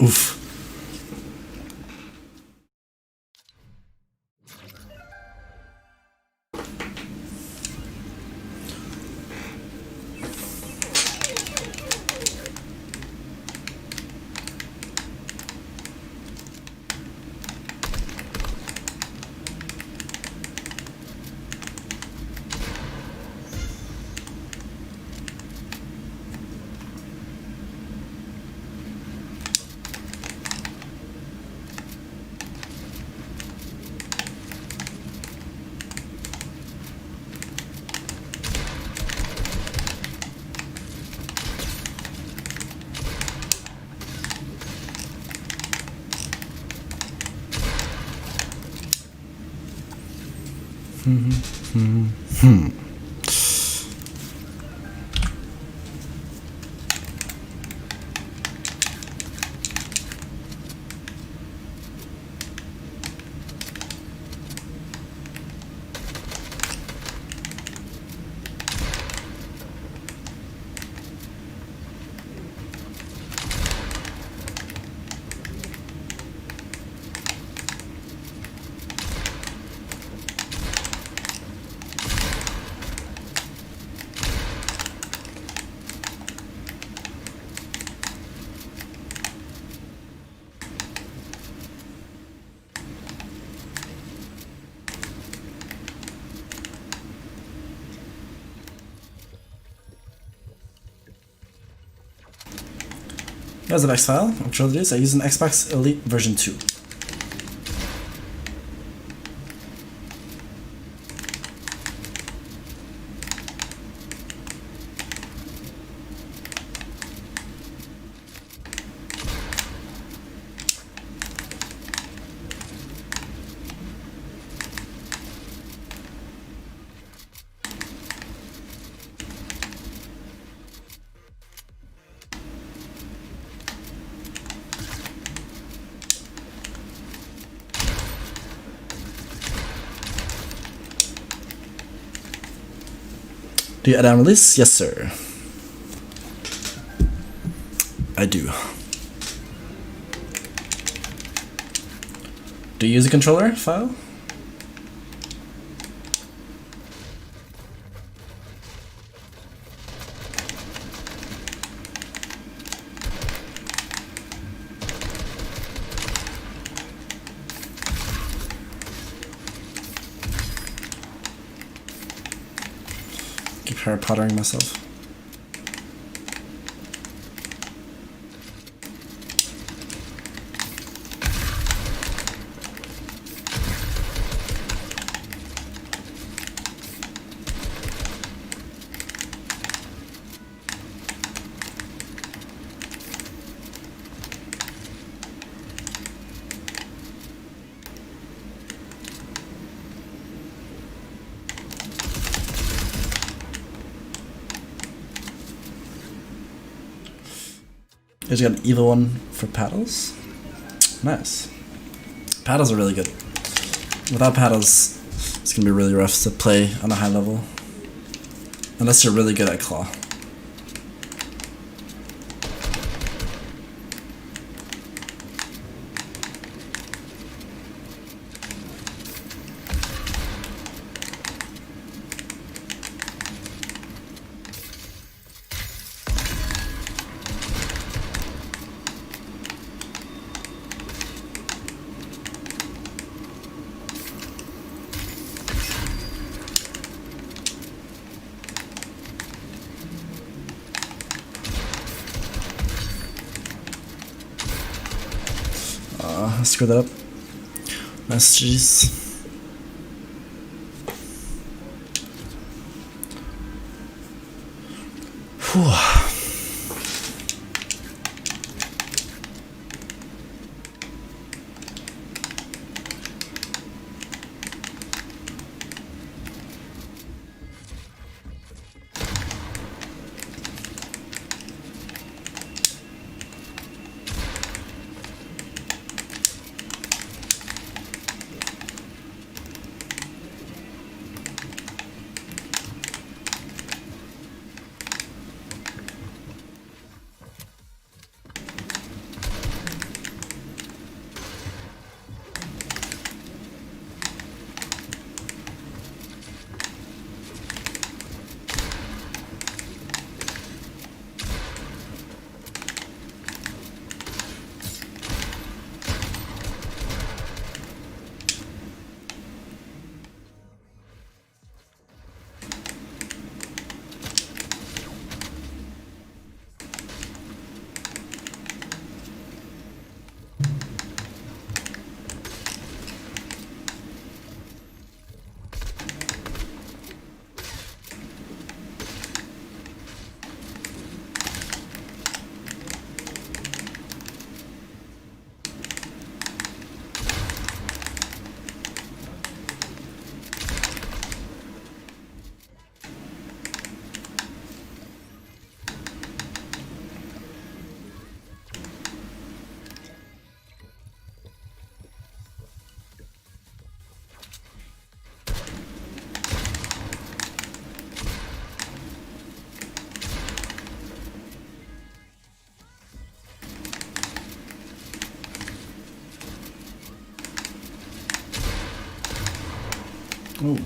Speaker 1: Oof. Here's the next file. I'm sure it is. I use an Xbox Elite version 2. Do you add on release? Yes, sir. I do. Do you use a controller file? Keep Harry Pottering myself. You got an evil one for paddles? Nice. Paddles are really good. Without paddles, it's gonna be really rough to play on a high level. Unless you're really good at claw. I screwed that up. Nice, jeez. Whew. Ooh.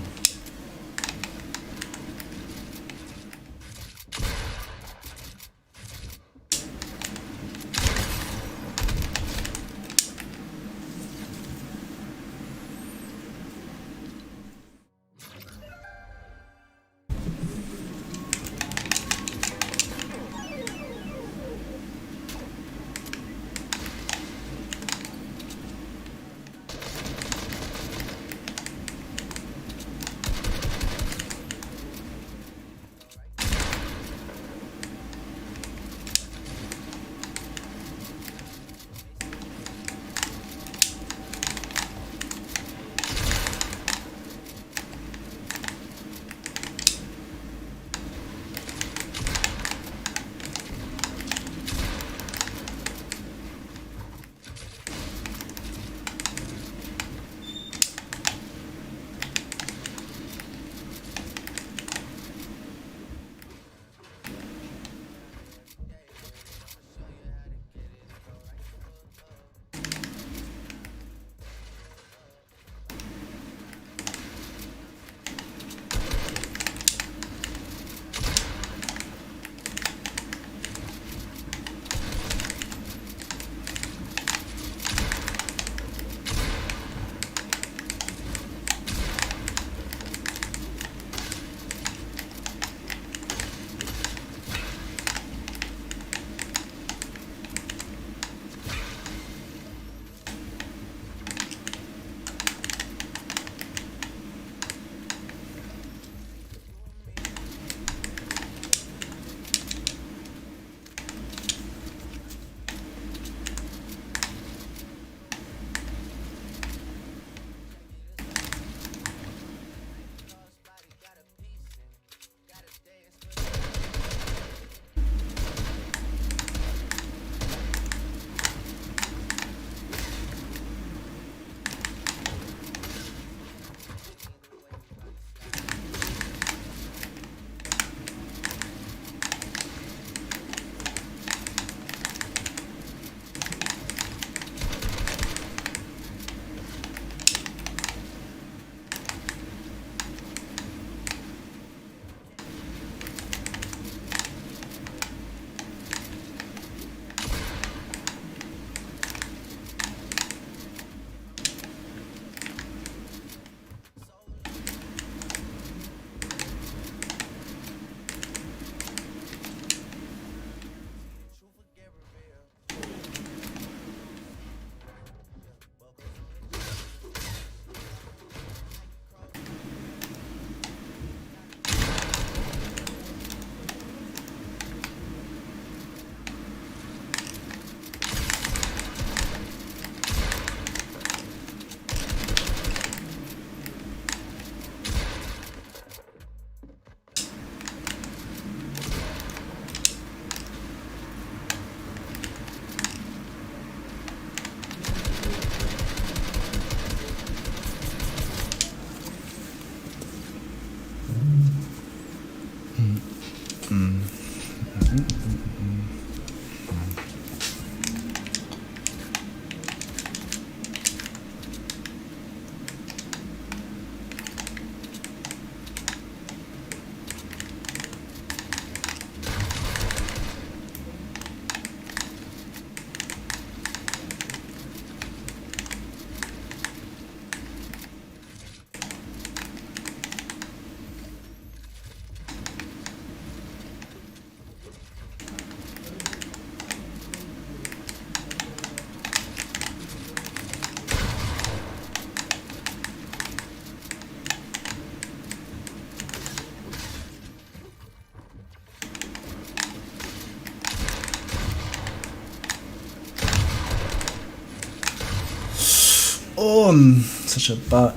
Speaker 1: Oh, I'm such a butt.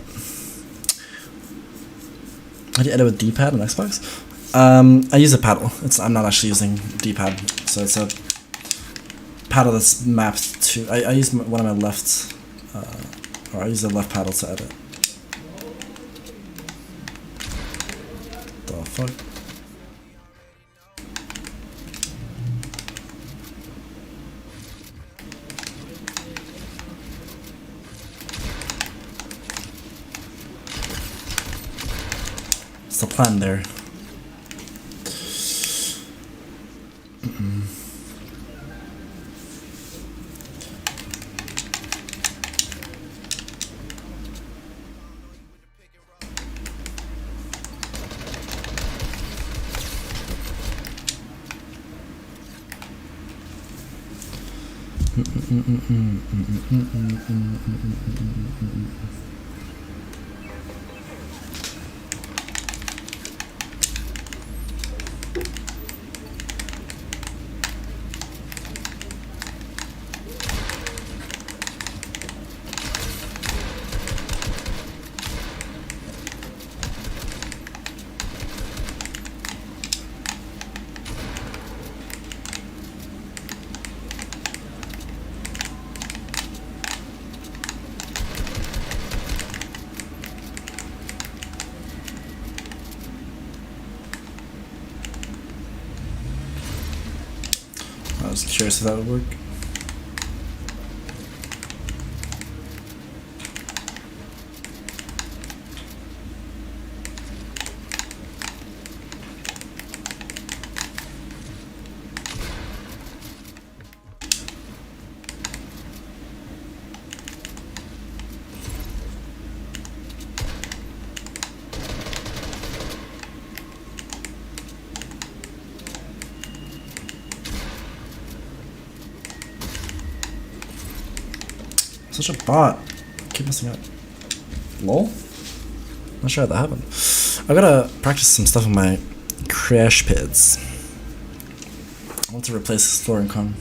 Speaker 1: How do you edit with D-pad on Xbox? I use a paddle. I'm not actually using D-pad, so it's a paddle that's mapped to. I use one of my left, or I use the left paddle to edit. The fuck? the plan there. I was curious if that would work. Such a bot. Keep messing up. Lol? Not sure how that happened. I gotta practice some stuff on my crash pads. I want to replace this floor income.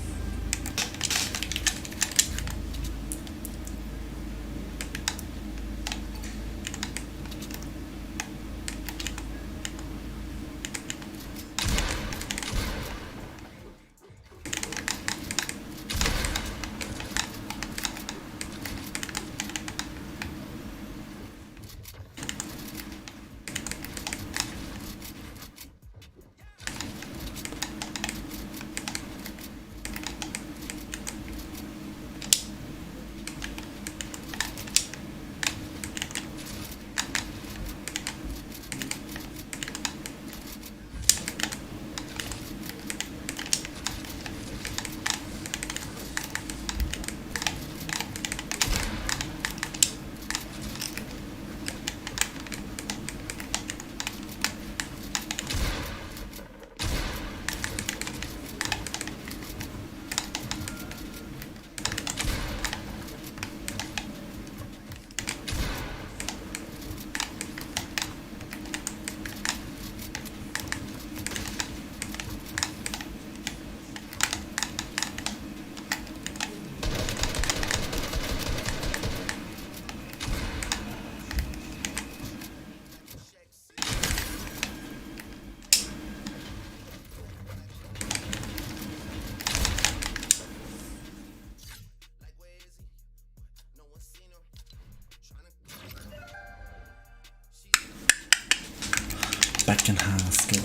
Speaker 1: Back in high school.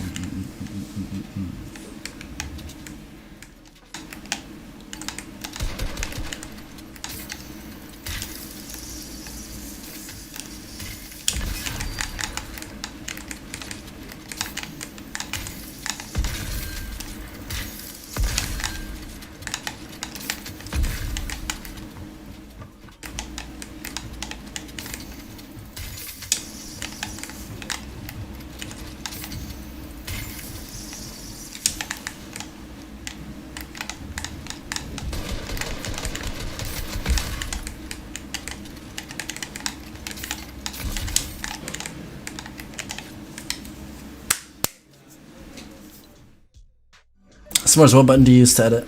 Speaker 1: S'mores, what button do you use to edit?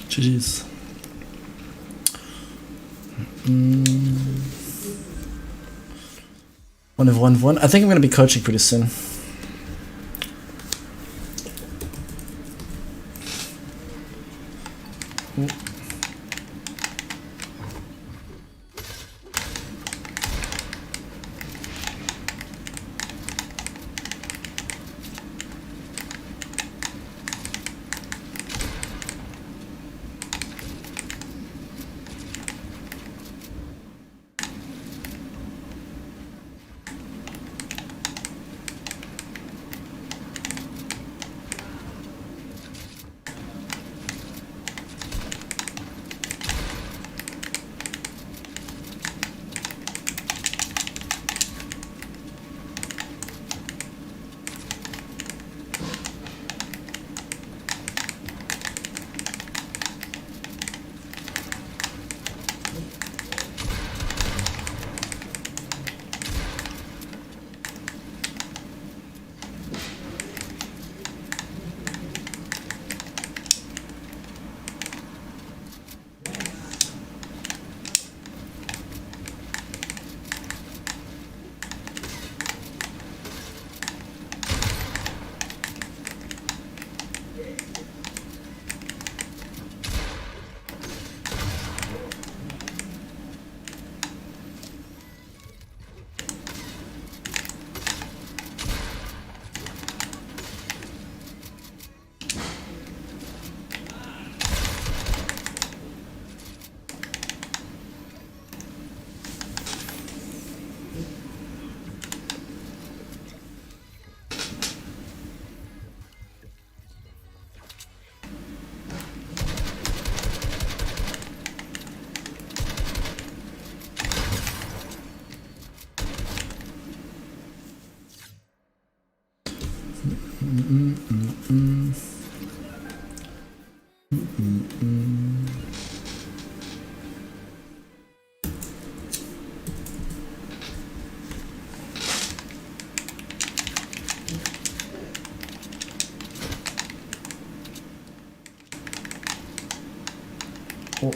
Speaker 1: GG's. One. I think I'm gonna be coaching pretty soon. Oh.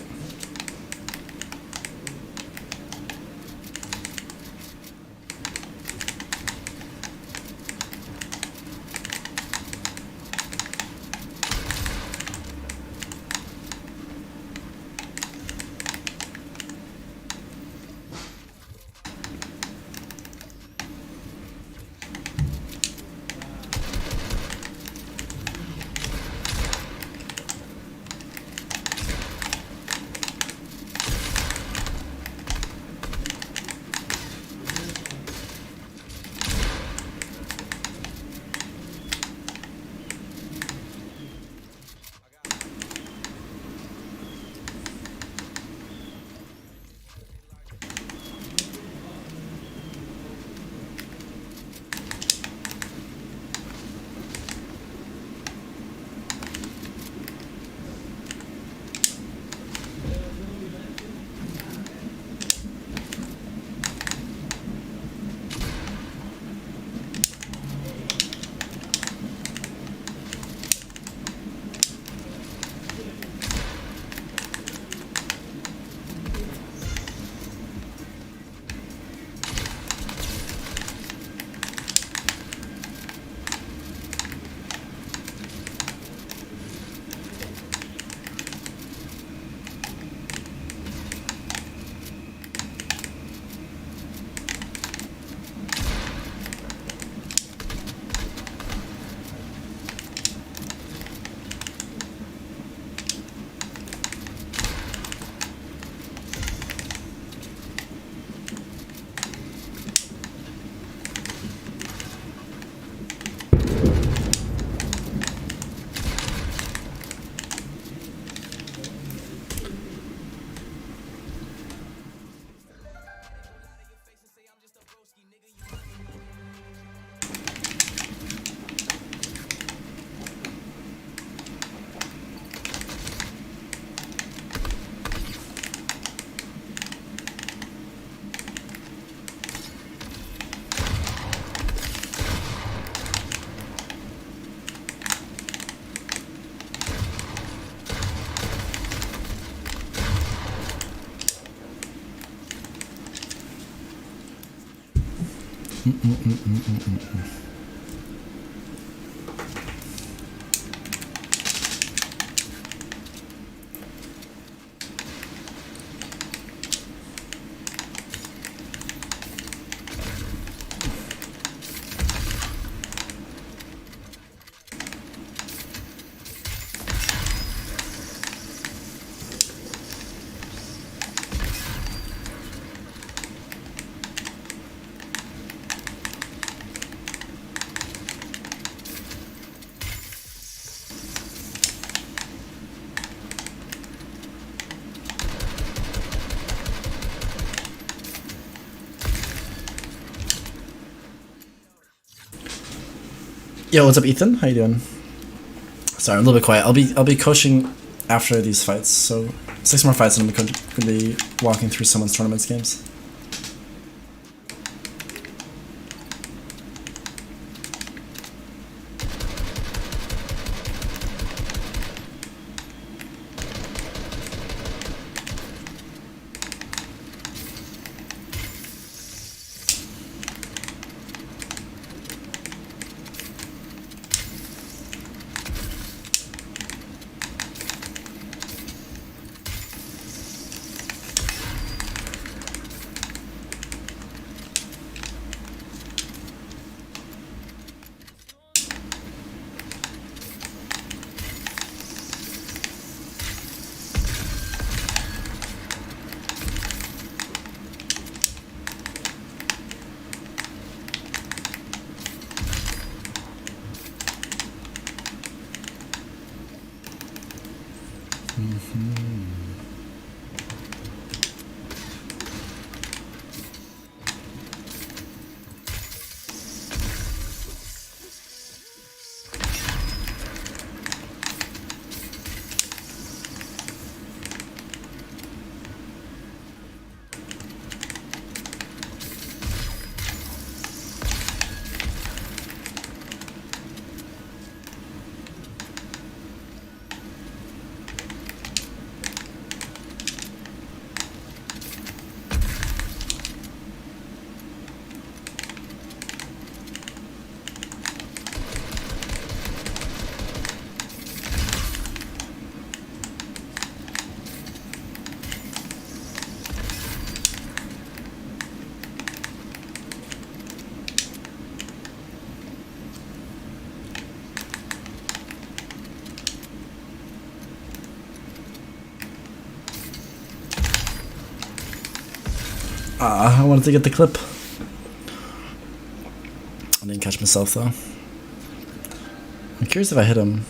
Speaker 1: Yo, what's up, Ethan? How you doing? Sorry, I'm a little bit quiet. I'll be coaching after these fights, so 6 more fights and I'm gonna be walking through someone's tournaments games. I wanted to get the clip. I didn't catch myself though. I'm curious if I hit him.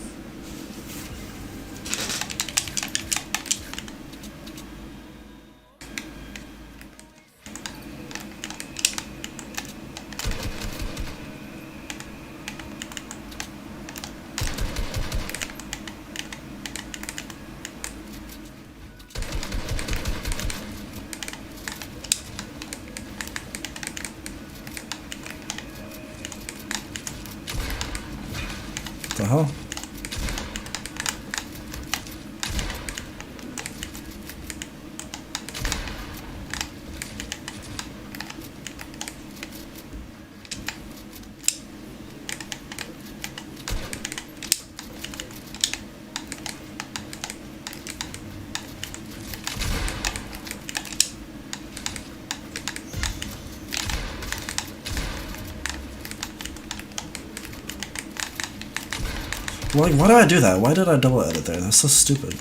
Speaker 1: The hell? Why did I do that? Why did I double edit there? That's so stupid.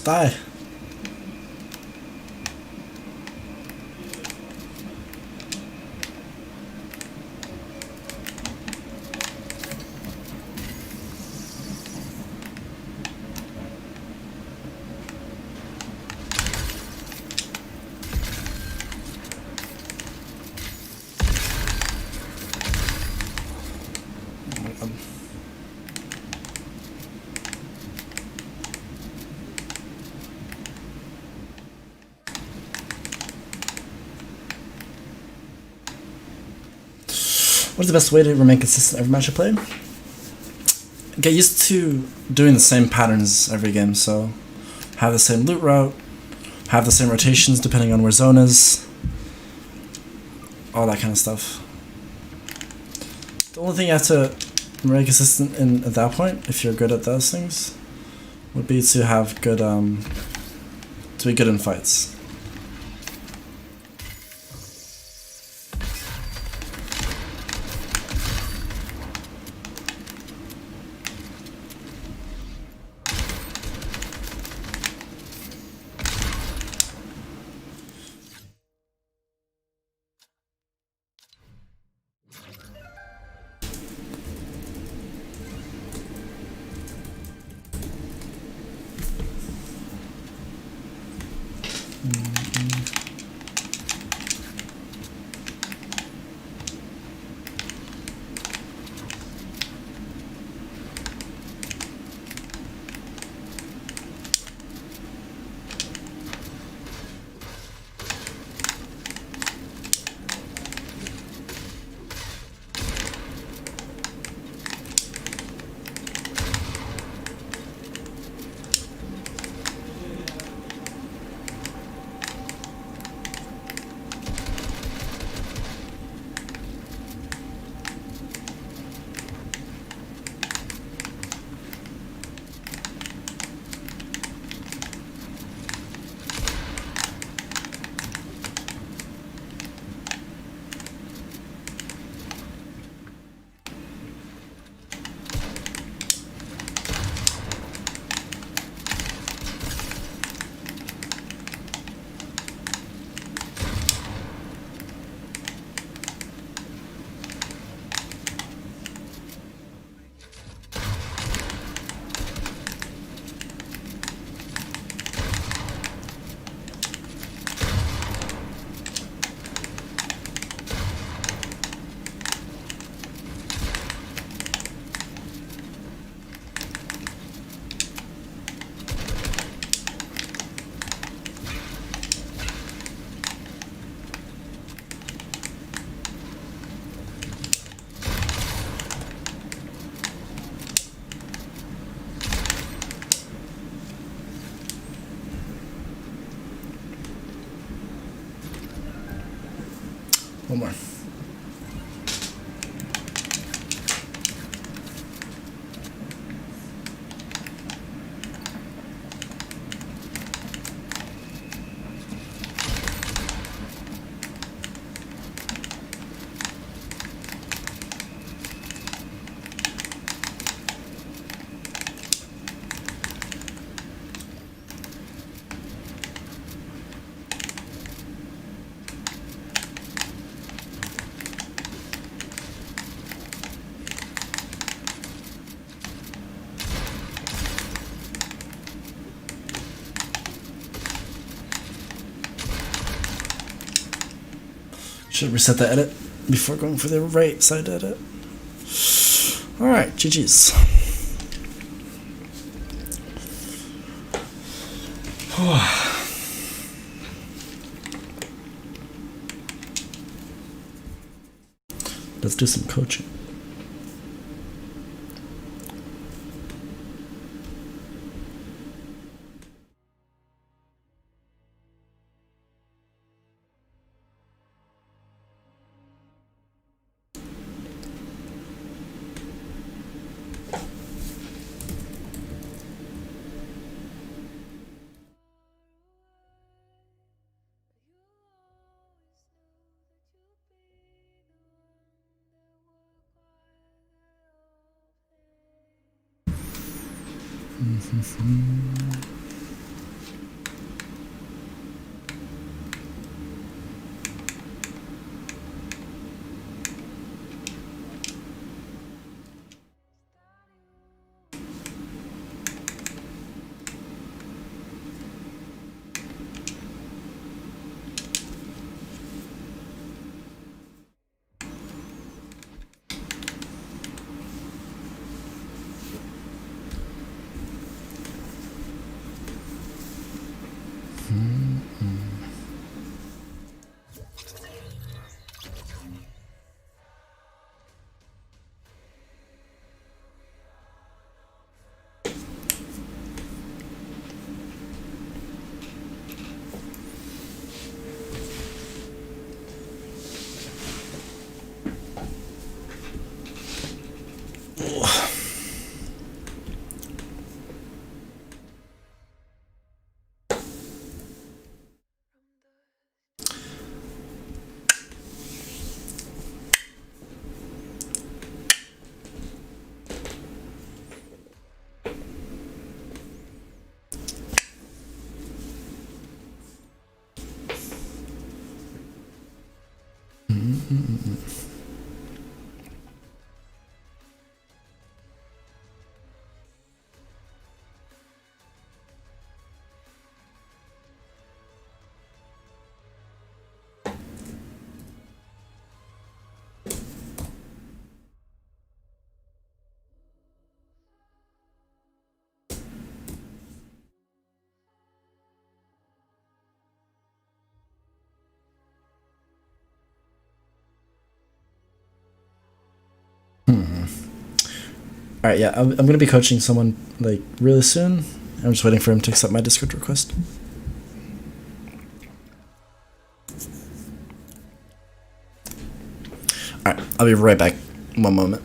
Speaker 1: Die. What is the best way to remain consistent every match I play? Get used to doing the same patterns every game, so have the same loot route, have the same rotations depending on where zone is, all that kind of stuff. The only thing you have to remain consistent in at that point, if you're good at those things, would be to have good to be good in fights. One more. Should reset the edit before going for the right side edit. Alright, GG's. Let's do some coaching. All right, yeah, I'm gonna be coaching someone like really soon. I'm just waiting for him to accept my Discord request. All right, I'll be right back. One moment.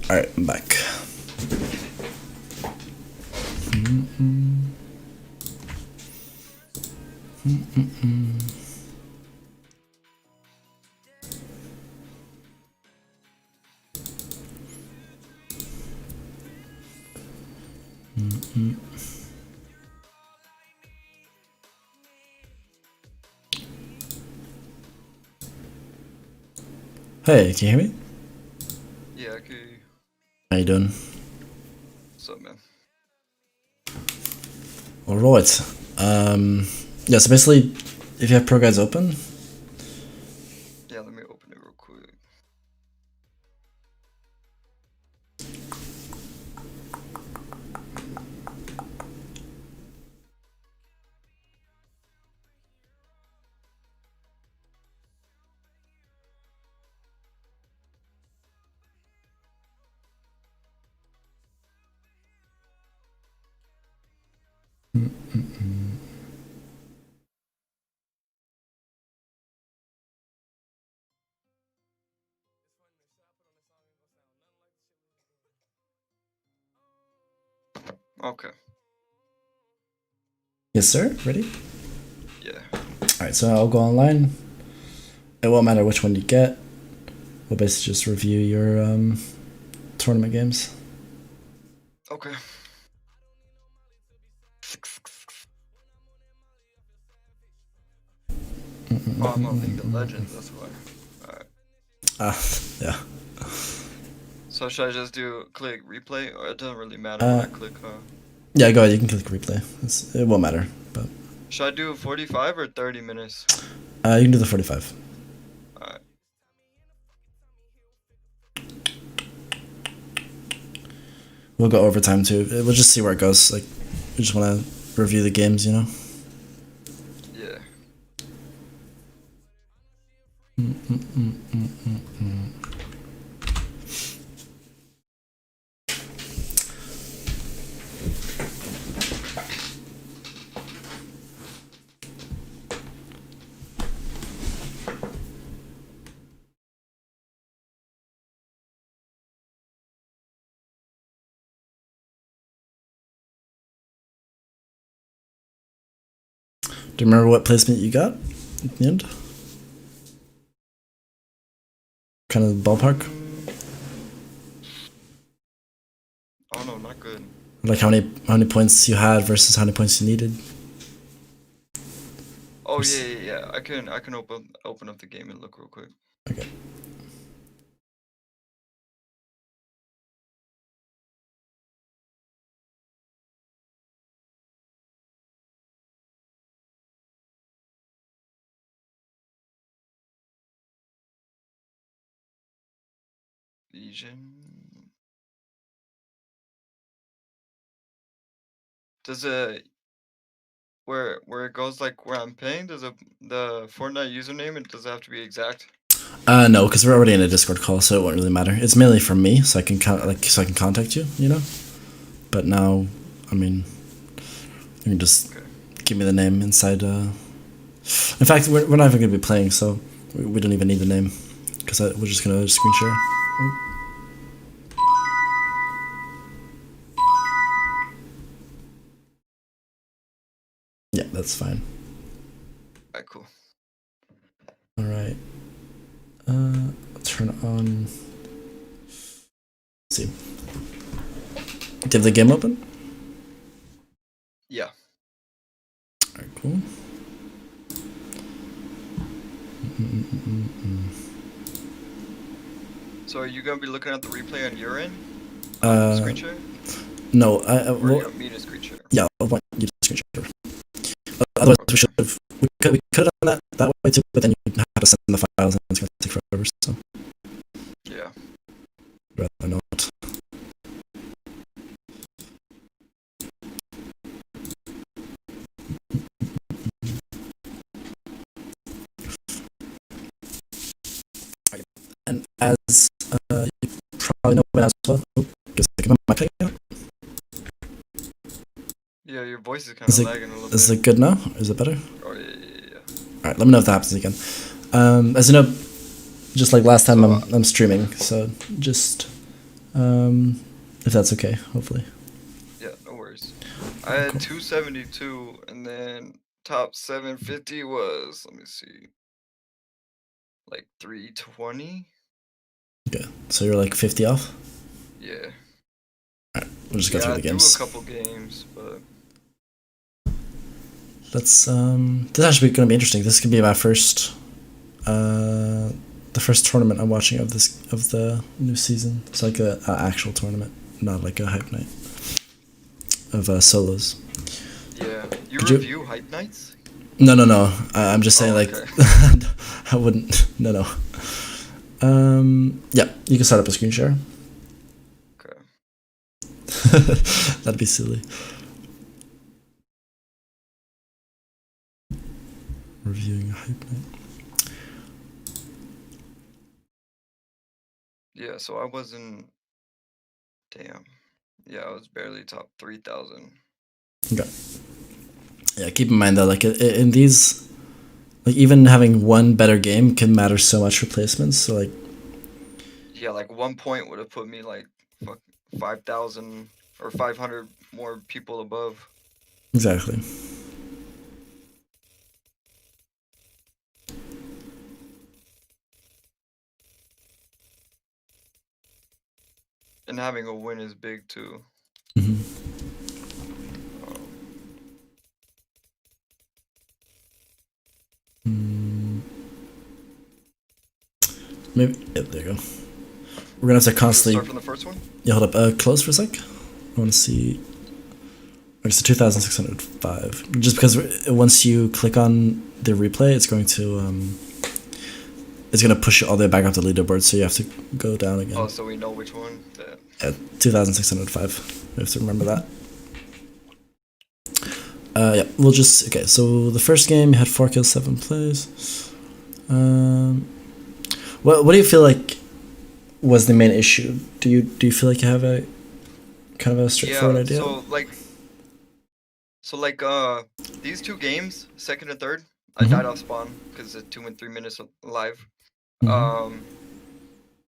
Speaker 1: All right, I'm back. Hey, can you hear me?
Speaker 2: Yeah, I can hear you.
Speaker 1: How you doing?
Speaker 2: What's up, man?
Speaker 1: All right. Yeah. So basically, if you have Pro Guides open,
Speaker 2: Yeah, let me open it real quick. Okay.
Speaker 1: Yes, sir. Ready?
Speaker 2: Yeah.
Speaker 1: Alright, so I'll go online. It won't matter which one you get. We'll basically just review your tournament games.
Speaker 2: Okay. Oh, I'm on League of Legends, that's why. Alright.
Speaker 1: Yeah.
Speaker 2: So should I just click replay, or it doesn't really matter when I click?
Speaker 1: Yeah, go ahead. You can click replay. It won't matter, but.
Speaker 2: Should I do 45 or 30 minutes?
Speaker 1: You can do the 45.
Speaker 2: Alright.
Speaker 1: We'll go overtime too. We'll just see where it goes. Like, we just want to review the games, you know.
Speaker 2: Yeah.
Speaker 1: Do you remember what placement you got at the end? Kind of ballpark.
Speaker 2: Oh no, not good.
Speaker 1: Like how many points you had versus how many points you needed.
Speaker 2: Oh yeah. I can open up the game and look real quick.
Speaker 1: Okay.
Speaker 2: Legion. Does it where it goes like where I'm paying? Does the Fortnite username? It does it have to be exact?
Speaker 1: No, because we're already in a Discord call, so it won't really matter. It's mainly for me, so I can contact you, you know. But now, I mean, you can just give me the name inside. In fact, we're not even gonna be playing, so we don't even need the name, because we're just gonna screen share. Yeah, that's fine.
Speaker 2: Alright, cool.
Speaker 1: All right. Turn on. Let's see. Do you have the game open?
Speaker 2: Yeah.
Speaker 1: All right, cool.
Speaker 2: So are you gonna be looking at the replay on your end? Screen share?
Speaker 1: No,
Speaker 2: Or you want me to screen share?
Speaker 1: yeah, I want you to screen share. Otherwise, we could have done that way too, but then you have to send the files and it's gonna take forever. So
Speaker 2: yeah,
Speaker 1: rather not. And as you probably know by now as well,
Speaker 2: yeah, your voice is kind of lagging a little bit.
Speaker 1: Is it good now? Is it better?
Speaker 2: Oh yeah.
Speaker 1: All right, let me know if that happens again. As you know, just like last time, I'm streaming, so just if that's okay, hopefully.
Speaker 2: Yeah, no worries. I had 272, and then top 750 was, let me see, like 320.
Speaker 1: Okay, so you're like 50 off.
Speaker 2: Yeah.
Speaker 1: All right, we'll just go through the games.
Speaker 2: I do a couple games, but
Speaker 1: let's. This actually gonna be interesting. This could be my first, the first tournament I'm watching of the new season. It's like a actual tournament, not like a hype night of solos.
Speaker 2: Yeah, you review hype nights?
Speaker 1: No. I'm just saying, okay. Like, I wouldn't. No. Yeah, you can start up a screen share.
Speaker 2: Okay.
Speaker 1: That'd be silly. Reviewing a hype night.
Speaker 2: Yeah, so I wasn't. Damn. Yeah, I was barely top 3,000.
Speaker 1: Okay. Yeah, keep in mind though, like in these, like even having one better game can matter so much for placements. So like.
Speaker 2: Yeah, like 1 point would have put me like 5,000 or 500 more people above.
Speaker 1: Exactly.
Speaker 2: And having a win is big too.
Speaker 1: Mhm.
Speaker 2: Um,
Speaker 1: Mm, maybe. Yep, there you go. We're gonna have to
Speaker 2: you want to
Speaker 1: constantly.
Speaker 2: start from the first one?
Speaker 1: Yeah, hold up. Close for a sec. I want to see. Okay, so 2,605. Just because once you click on the replay, it's going to push you all the way back up the leaderboard, so you have to go down again.
Speaker 2: Oh, so we know which one.
Speaker 1: Yeah, 2,605. We have to remember that. Yeah, we'll just okay. So the first game you had 4 kills, 7 plays. What do you feel like was the main issue? Do you feel like you have a kind of a straightforward
Speaker 2: Yeah.
Speaker 1: idea?
Speaker 2: So like these two games, second and third, I
Speaker 1: Mhm.
Speaker 2: died off spawn because it's 2 and 3 minutes live.
Speaker 1: Mhm.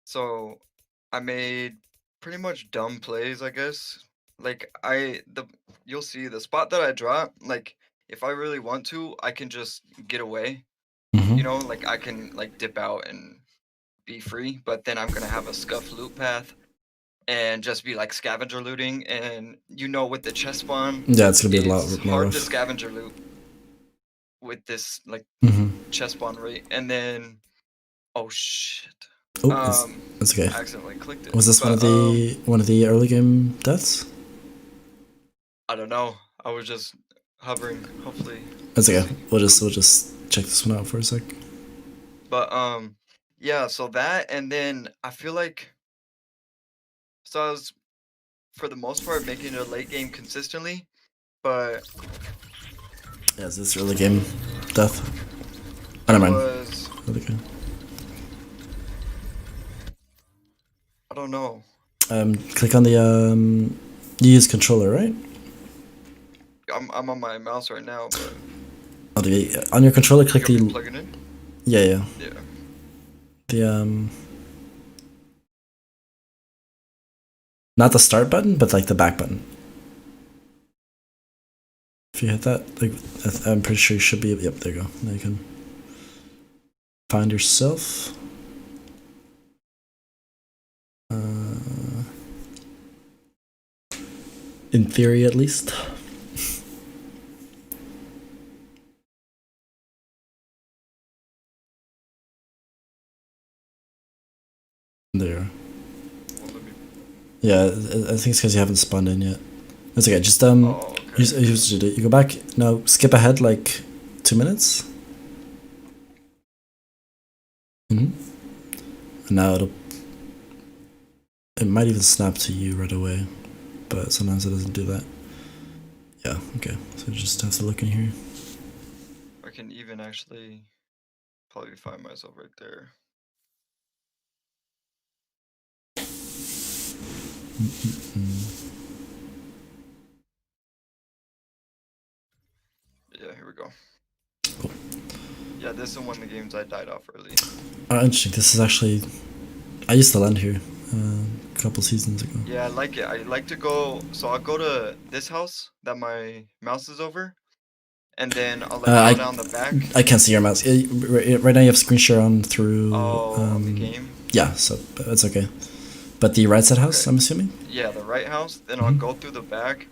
Speaker 2: So I made pretty much dumb plays, I guess. Like you'll see the spot that I drop, like if I really want to, I can just get away. You
Speaker 1: Mhm.
Speaker 2: know, like I can like dip out and be free, but then I'm gonna have a scuff loot path and just be like scavenger looting, and you know with the chest spawn,
Speaker 1: Yeah, it's gonna be a
Speaker 2: it's
Speaker 1: lot more
Speaker 2: hard to
Speaker 1: rough.
Speaker 2: scavenger loot with this like
Speaker 1: Mhm.
Speaker 2: chest spawn rate. And then oh shit.
Speaker 1: Oh,
Speaker 2: Um
Speaker 1: it's okay.
Speaker 2: I accidentally clicked it.
Speaker 1: Was this
Speaker 2: But
Speaker 1: one of the early game deaths?
Speaker 2: I don't know. I was just hovering. Hopefully,
Speaker 1: That's
Speaker 2: we'll
Speaker 1: okay.
Speaker 2: see.
Speaker 1: We'll just check this one out for a sec.
Speaker 2: But yeah. So that, and then I feel like I was for the most part making it a late game consistently, but
Speaker 1: Yeah, is this early game death? Oh,
Speaker 2: it
Speaker 1: never mind.
Speaker 2: was
Speaker 1: Early game.
Speaker 2: I don't know.
Speaker 1: Click on the you use controller, right?
Speaker 2: I'm on my mouse right now, but
Speaker 1: Oh, on your controller,
Speaker 2: you
Speaker 1: click
Speaker 2: got me
Speaker 1: the
Speaker 2: plugging in.
Speaker 1: yeah.
Speaker 2: Yeah.
Speaker 1: The not the start button, but like the back button. If you hit that, like I'm pretty sure you should be. Yep, there you go. Now you can find yourself. In theory, at least. There.
Speaker 2: Well, let me.
Speaker 1: Yeah, I think it's because you haven't spawned in yet. That's okay. Just
Speaker 2: Oh, okay.
Speaker 1: you go back now. Skip ahead like 2 minutes. And now it might even snap to you right away, but sometimes it doesn't do that. Yeah. Okay. So you just have to look in here.
Speaker 2: I can even actually probably find myself right there. Yeah, here we go.
Speaker 1: Cool.
Speaker 2: Yeah, this is one of the games I died off early.
Speaker 1: Oh, interesting. This is actually I used to land here a couple seasons ago.
Speaker 2: Yeah, I like it. I like to go. So I'll go to this house that my mouse is over, and then I'll like go down the back.
Speaker 1: I can't see your mouse. Right now you have screen share on through.
Speaker 2: Oh, on the game.
Speaker 1: Yeah, so it's okay. But the right side house,
Speaker 2: Okay.
Speaker 1: I'm assuming.
Speaker 2: Yeah, the right house. Then I'll go through the back,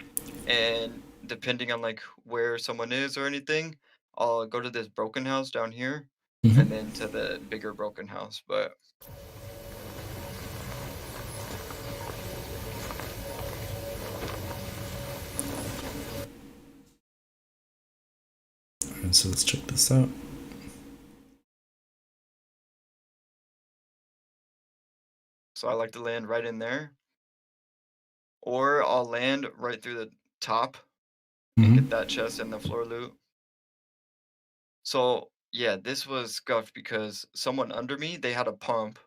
Speaker 2: and depending on like where someone is or anything, I'll go to this broken house down here, and then to the bigger broken house. But
Speaker 1: Alright, so let's check this out.
Speaker 2: so I like to land right in there, or I'll land right through the top and get that chest and the floor loot. So yeah, this was scuffed because someone under me, they had a pump.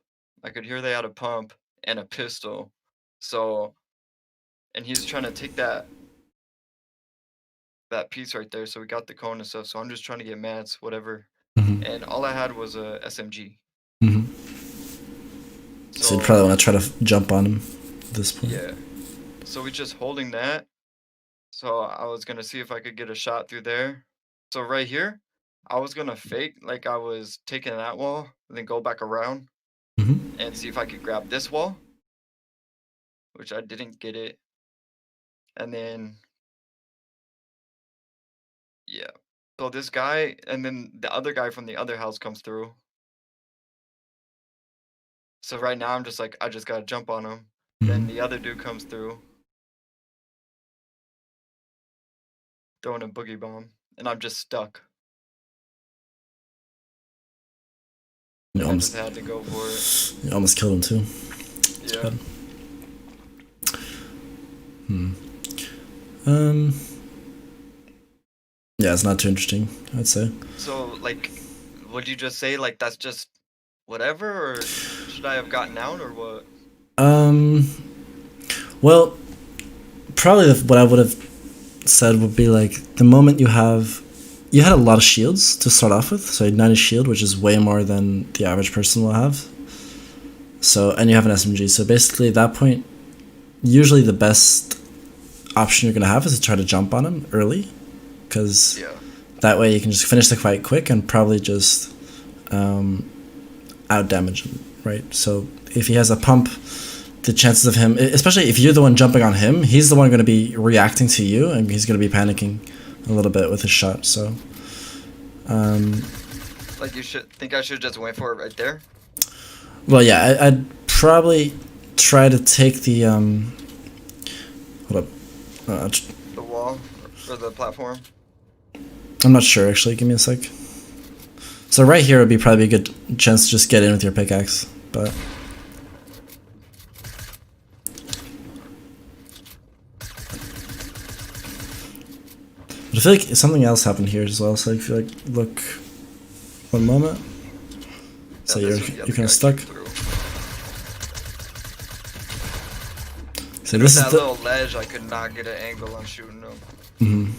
Speaker 2: I could hear they had a pump and a pistol. So, and he's trying to take that piece right there. So we got the cone and stuff. So I'm just trying to get mats, whatever. And all I had was a SMG.
Speaker 1: So you'd probably
Speaker 2: So
Speaker 1: want to try to jump on him at this point.
Speaker 2: yeah. So we just holding that. So I was gonna see if I could get a shot through there. So right here, I was gonna fake like I was taking that wall, and then go back around and see if I could grab this wall. which I didn't get it. And then yeah. So this guy and then the other guy from the other house comes through. So right now I'm just like I just gotta jump on him. Then the other dude comes through, throwing a boogie bomb, and I'm just stuck.
Speaker 1: You
Speaker 2: And I just
Speaker 1: almost,
Speaker 2: had to go for it.
Speaker 1: you almost killed him too. It's
Speaker 2: Yeah.
Speaker 1: bad. Um. Yeah, it's not too interesting, I'd say.
Speaker 2: So like, would you just say like that's just whatever, or should I have gotten out or what?
Speaker 1: Well, probably what I would have said would be like the moment you had a lot of shields to start off with, so you had 90 shield, which is way more than the average person will have. So, and you have an SMG, so basically at that point, usually the best option you're gonna have is to try to jump on him early, because
Speaker 2: Yeah.
Speaker 1: that way you can just finish the fight quick and probably just out damage him, right? So if he has a pump, the chances of him, especially if you're the one jumping on him, he's the one going to be reacting to you, and he's going to be panicking a little bit with his shot. So,
Speaker 2: Like you should think I should just wait for it right there.
Speaker 1: well, yeah, I'd probably try to take the hold up,
Speaker 2: The wall or the platform.
Speaker 1: I'm not sure actually. Give me a sec. So right here would be probably a good chance to just get in with your pickaxe, but. But I feel like something else happened here as well. So if you like look, one moment. So
Speaker 2: Yeah,
Speaker 1: you're
Speaker 2: this- yeah,
Speaker 1: you're
Speaker 2: the
Speaker 1: kind
Speaker 2: guy
Speaker 1: of stuck.
Speaker 2: came through.
Speaker 1: So
Speaker 2: There's
Speaker 1: this is
Speaker 2: that
Speaker 1: the.
Speaker 2: little ledge. I could not get an angle on shooting him.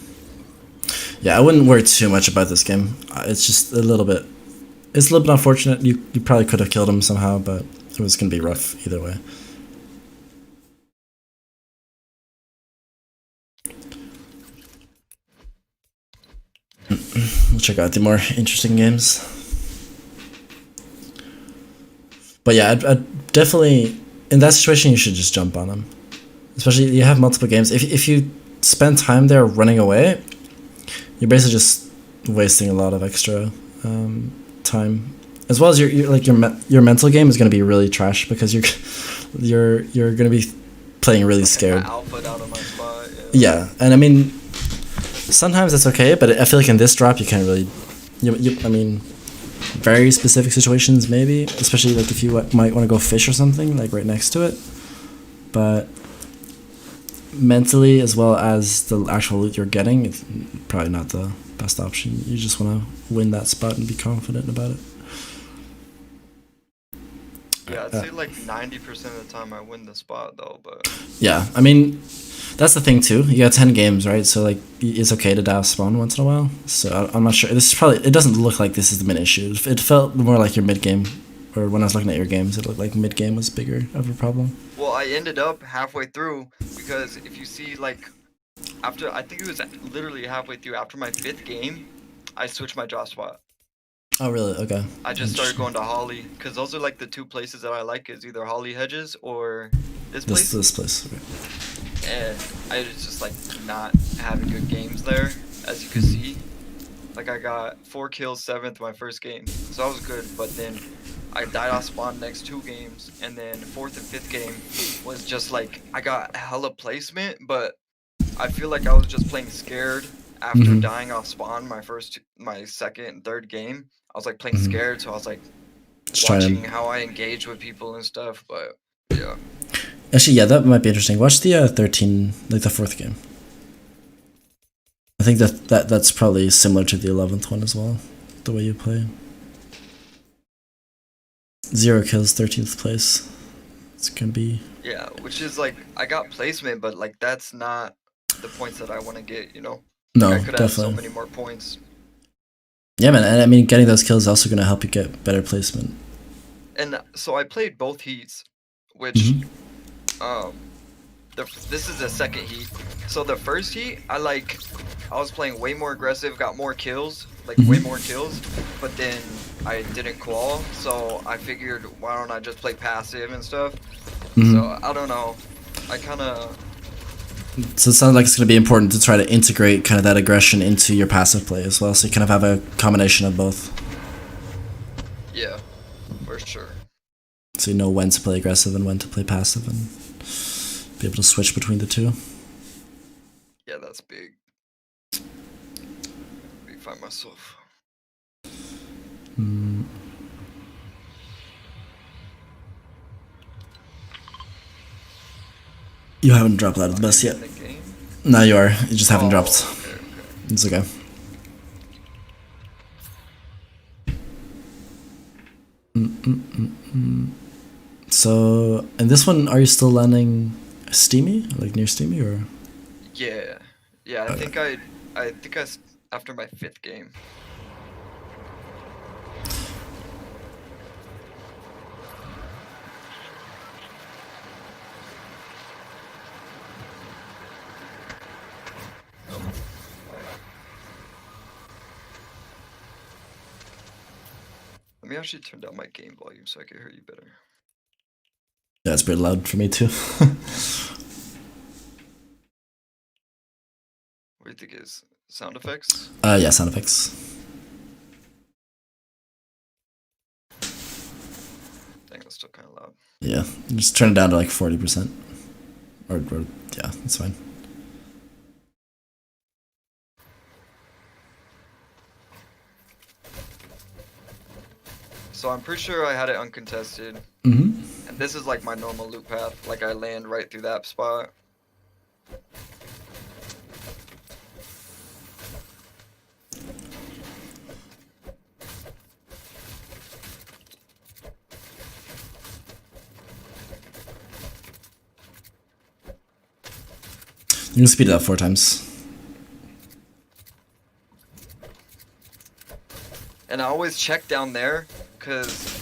Speaker 1: Yeah, I wouldn't worry too much about this game. It's just a little bit. It's a little bit unfortunate. You probably could have killed him somehow, but it was gonna be rough either way. We'll check out the more interesting games. But yeah, I'd definitely in that situation you should just jump on him. Especially you have multiple games. If you spend time there running away, you're basically just wasting a lot of extra time. As well as your mental game is going to be really trash because you're going to be playing really scared.
Speaker 2: My output out of my spot.
Speaker 1: Yeah, and I mean, sometimes that's okay, but I feel like in this drop you can't really. I mean, very specific situations maybe, especially like if you might want to go fish or something like right next to it, but mentally as well as the actual loot you're getting, it's probably not the best option. You just want to win that spot and be confident about it.
Speaker 2: Yeah, I'd say like 90% of the time I win the spot though, but
Speaker 1: Yeah, I mean, that's the thing too. You got 10 games, right? So like, it's okay to die off spawn once in a while. So I'm not sure. This is probably. It doesn't look like this is the main issue. It felt more like your mid game, or when I was looking at your games, it looked like mid game was bigger of a problem.
Speaker 2: well, I ended up halfway through because if you see like after I think it was literally halfway through after my 5th game, I switched my drop spot.
Speaker 1: Oh really? Okay.
Speaker 2: I just started going to Holly because those are like the 2 places that I like is either Holly Hedges or this place.
Speaker 1: This place. Okay.
Speaker 2: And I was just like not having good games there, as you can see. Like I got 4 kills 7th my first game, so I was good. But then I died off spawn next 2 games, and then 4th and 5th game was just like I got hella placement, but I feel like I was just playing scared after dying off spawn my 2nd and 3rd game. I was like playing scared, so I was like
Speaker 1: Just trying
Speaker 2: watching
Speaker 1: to.
Speaker 2: how I engage with people and stuff. But yeah.
Speaker 1: Actually, yeah, that might be interesting. Watch the 13, like the 4th game. I think that's probably similar to the 11th one as well, the way you play. 0 kills, 13th place. It's gonna be.
Speaker 2: Yeah, which is like I got placement, but like that's not the points that I want to get, you know?
Speaker 1: No,
Speaker 2: Like, I could have so
Speaker 1: definitely.
Speaker 2: many more points.
Speaker 1: Yeah, man, and I mean, getting those kills is also gonna help you get better placement.
Speaker 2: And so I played both heats, which um this is the 2nd heat. So the 1st heat, I was playing way more aggressive, got more kills, like way more kills, but then I didn't qual, so I figured why don't I just play passive and stuff. So I don't know. I kind of
Speaker 1: So it sounds like it's going to be important to try to integrate kind of that aggression into your passive play as well, so you kind of have a combination of both.
Speaker 2: yeah, for sure.
Speaker 1: So you know when to play aggressive and when to play passive, and be able to switch between the two.
Speaker 2: Yeah, that's big. Let me find myself.
Speaker 1: You haven't dropped out of the bus
Speaker 2: You
Speaker 1: yet.
Speaker 2: in the game?
Speaker 1: No, you are. You just haven't dropped.
Speaker 2: Okay, okay.
Speaker 1: It's okay. So, in this one, are you still landing Steamy? Like near Steamy, or?
Speaker 2: Yeah, yeah. I think after my 5th game. Let me actually turn down my game volume so I can hear you better.
Speaker 1: Yeah, it's pretty loud for me too.
Speaker 2: What do you think is sound effects?
Speaker 1: Yeah, sound effects.
Speaker 2: Dang, that's still kind of loud.
Speaker 1: Yeah, just turn it down to like 40%. Or yeah, that's fine.
Speaker 2: So I'm pretty sure I had it uncontested.
Speaker 1: Mm-hmm.
Speaker 2: And this is like my normal loop path. Like I land right through that spot.
Speaker 1: You can speed it up 4 times.
Speaker 2: And I always check down there, because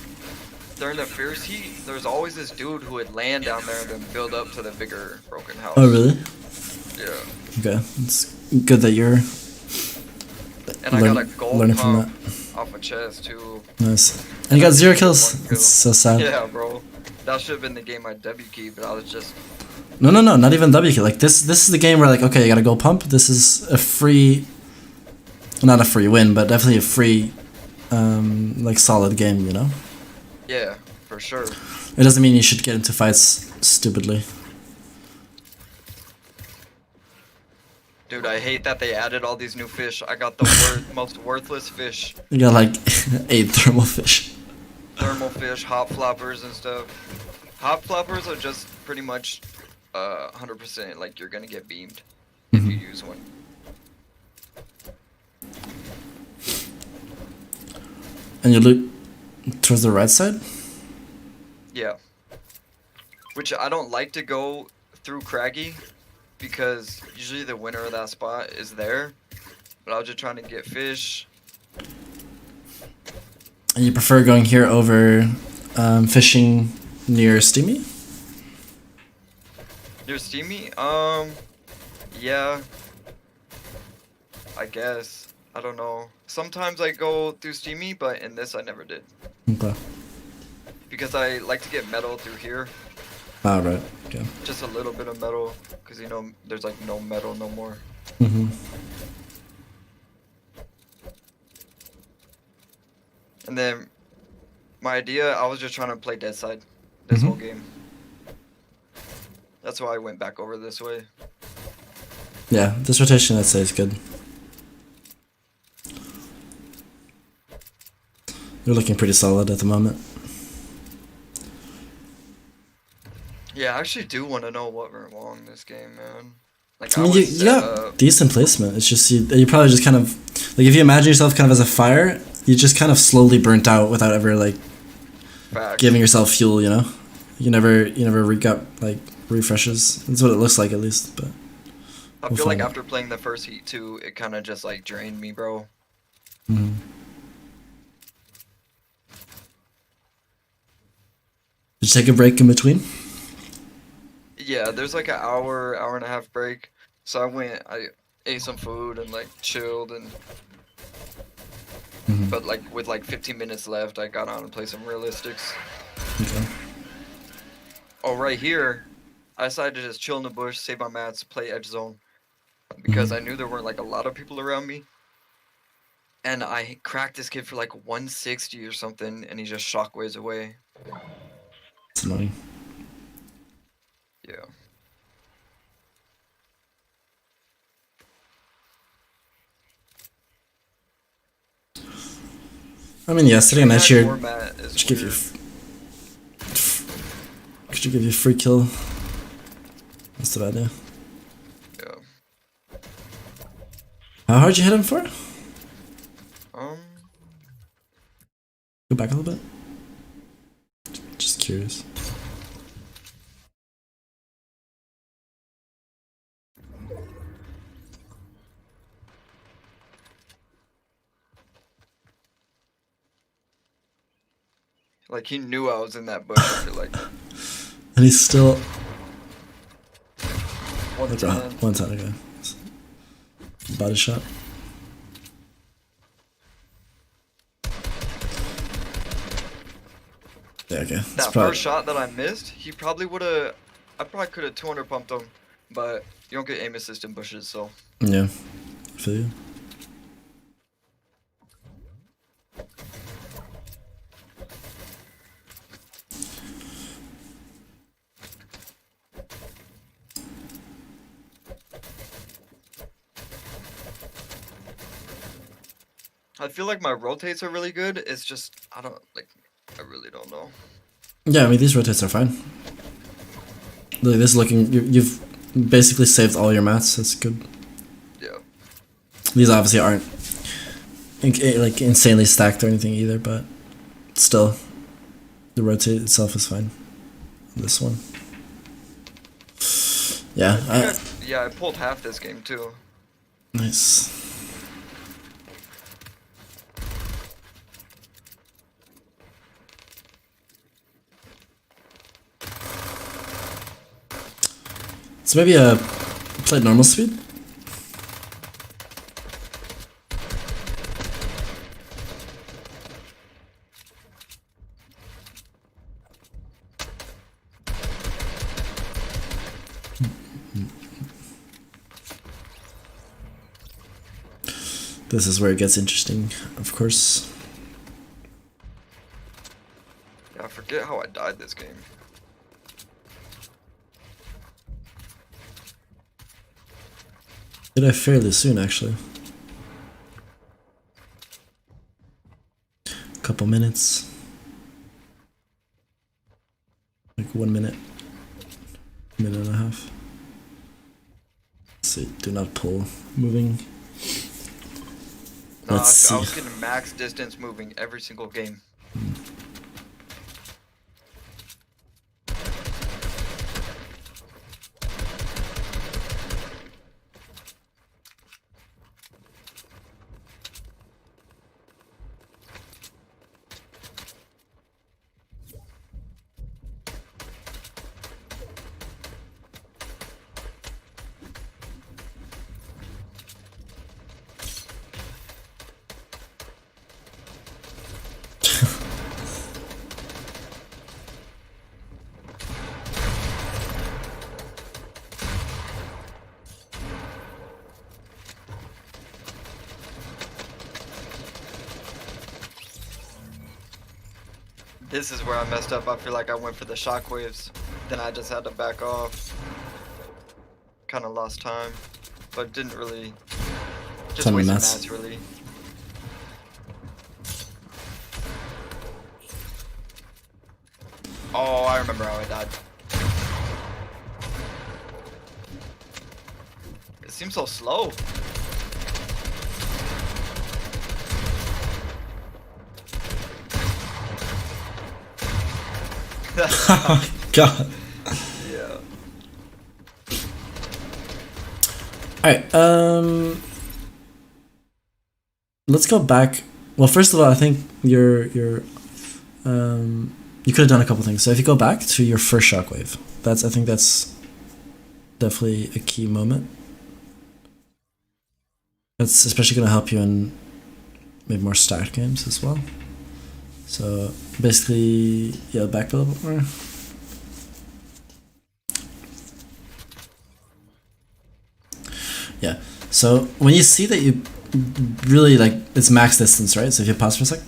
Speaker 2: during the fierce heat, there's always this dude who would land down there and then build up to the bigger broken house.
Speaker 1: Oh, really?
Speaker 2: Yeah.
Speaker 1: Okay, it's good that you're
Speaker 2: And I got a gold
Speaker 1: learning from
Speaker 2: pump off a chest too.
Speaker 1: Nice. And you got 0 kills.
Speaker 2: 1 kill.
Speaker 1: It's so sad.
Speaker 2: Yeah, bro. That should have been the game I W key, but I was just.
Speaker 1: No, not even W kill. Like this is the game where like, okay, you gotta go pump. This is a free, not a free win, but definitely a free, like solid game. You know.
Speaker 2: Yeah, for sure.
Speaker 1: It doesn't mean you should get into fights stupidly.
Speaker 2: Dude, I hate that they added all these new fish. I got the most worthless fish.
Speaker 1: You got like 8 thermal fish.
Speaker 2: Thermal fish, hop floppers and stuff. Hop floppers are just pretty much 100% like you're gonna get beamed if you use one.
Speaker 1: And you loot towards the right side?
Speaker 2: Yeah. Which I don't like to go through Craggy because usually the winner of that spot is there. But I was just trying to get fish.
Speaker 1: And you prefer going here over fishing near Steamy?
Speaker 2: Near Steamy? Yeah. I guess. I don't know. Sometimes I go through Steamy, but in this I never did.
Speaker 1: Okay.
Speaker 2: Because I like to get metal through here.
Speaker 1: Oh, right. Okay.
Speaker 2: Just a little bit of metal. Because, you know, there's like no metal no more.
Speaker 1: Mm-hmm.
Speaker 2: And then my idea, I was just trying to play dead side this whole game. That's why I went back over this way.
Speaker 1: Yeah, this rotation I'd say is good. You're looking pretty solid at the moment.
Speaker 2: Yeah, I actually do want to know what went wrong this game, man. Like
Speaker 1: I mean, you got decent placement. It's just you probably just kind of like if you imagine yourself kind of as a fire, you just kind of slowly burnt out without ever like giving yourself fuel. You know, you never got like refreshes. That's what it looks like at least. But
Speaker 2: I feel like after playing the first heat too, it kind of just like drained me, bro.
Speaker 1: Mm-hmm. Did you take a break in between?
Speaker 2: Yeah, there's like an hour and a half break. So I ate some food and like chilled and. But like with like 15 minutes left, I got on and played some realistics.
Speaker 1: Okay.
Speaker 2: Oh, right here, I decided to just chill in the bush, save my mats, play edge zone because I knew there weren't like a lot of people around me. And I cracked this kid for like 160 or something, and he just shockwaves away.
Speaker 1: It's annoying.
Speaker 2: Yeah.
Speaker 1: I mean, yeah, sitting on edge here
Speaker 2: Format is
Speaker 1: should give you
Speaker 2: weird.
Speaker 1: should give you a free kill. That's the idea.
Speaker 2: Yeah.
Speaker 1: How hard you hit him for?
Speaker 2: Go
Speaker 1: back a little bit. Just curious.
Speaker 2: Like he knew I was in that bush. I feel like.
Speaker 1: And he's still
Speaker 2: 110.
Speaker 1: 110 again. Body shot. Yeah, okay.
Speaker 2: That first shot that I missed, he probably would have. I probably could have 200 pumped him, but you don't get aim assist in bushes, so.
Speaker 1: Yeah, I feel you.
Speaker 2: I feel like my rotates are really good. It's just I really don't know.
Speaker 1: Yeah, I mean these rotates are fine. Look, this is looking. You've basically saved all your mats. That's good.
Speaker 2: Yeah.
Speaker 1: These obviously aren't like insanely stacked or anything either, but still, the rotate itself is fine. This one. Yeah.
Speaker 2: I pulled half this game too.
Speaker 1: Nice. So maybe play normal speed. This is where it gets interesting, of course.
Speaker 2: Yeah, I forget how I died this game.
Speaker 1: Did I fairly soon, actually. Couple minutes. Like 1 minute. Minute and a half. Let's see, do not pull. Moving. Let's see.
Speaker 2: I was getting max distance moving every single game. This is where I messed up. I feel like I went for the shockwaves. Then I just had to back off. Kind of lost time. But didn't really... Just wasted mats, really. Oh, I remember how I died. It seems so slow.
Speaker 1: God.
Speaker 2: Yeah.
Speaker 1: Alright, let's go back. Well, first of all, I think you could have done a couple things. So if you go back to your first shockwave, I think that's definitely a key moment. That's especially going to help you in maybe more stacked games as well. So basically, yeah, back a little bit more. Yeah. So when you see that you really like it's max distance, right? So if you pause for a sec,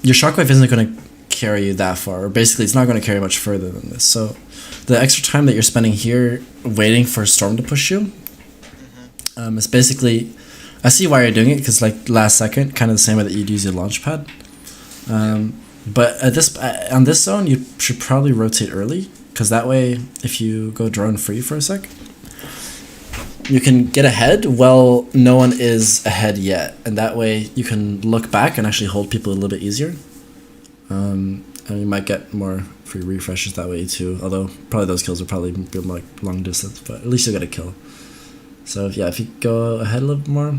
Speaker 1: your shockwave isn't going to carry you that far. Or basically, it's not going to carry much further than this. So the extra time that you're spending here waiting for a storm to push you, is basically. I see why you're doing it because like last second, kind of the same way that you'd use your launch pad. But at this on this zone, you should probably rotate early because that way, if you go drone free for a sec, you can get ahead while no one is ahead yet, and that way you can look back and actually hold people a little bit easier. And you might get more free refreshes that way too. Although probably those kills will probably be like long distance, but at least you'll get a kill. So yeah, if you go ahead a little bit more,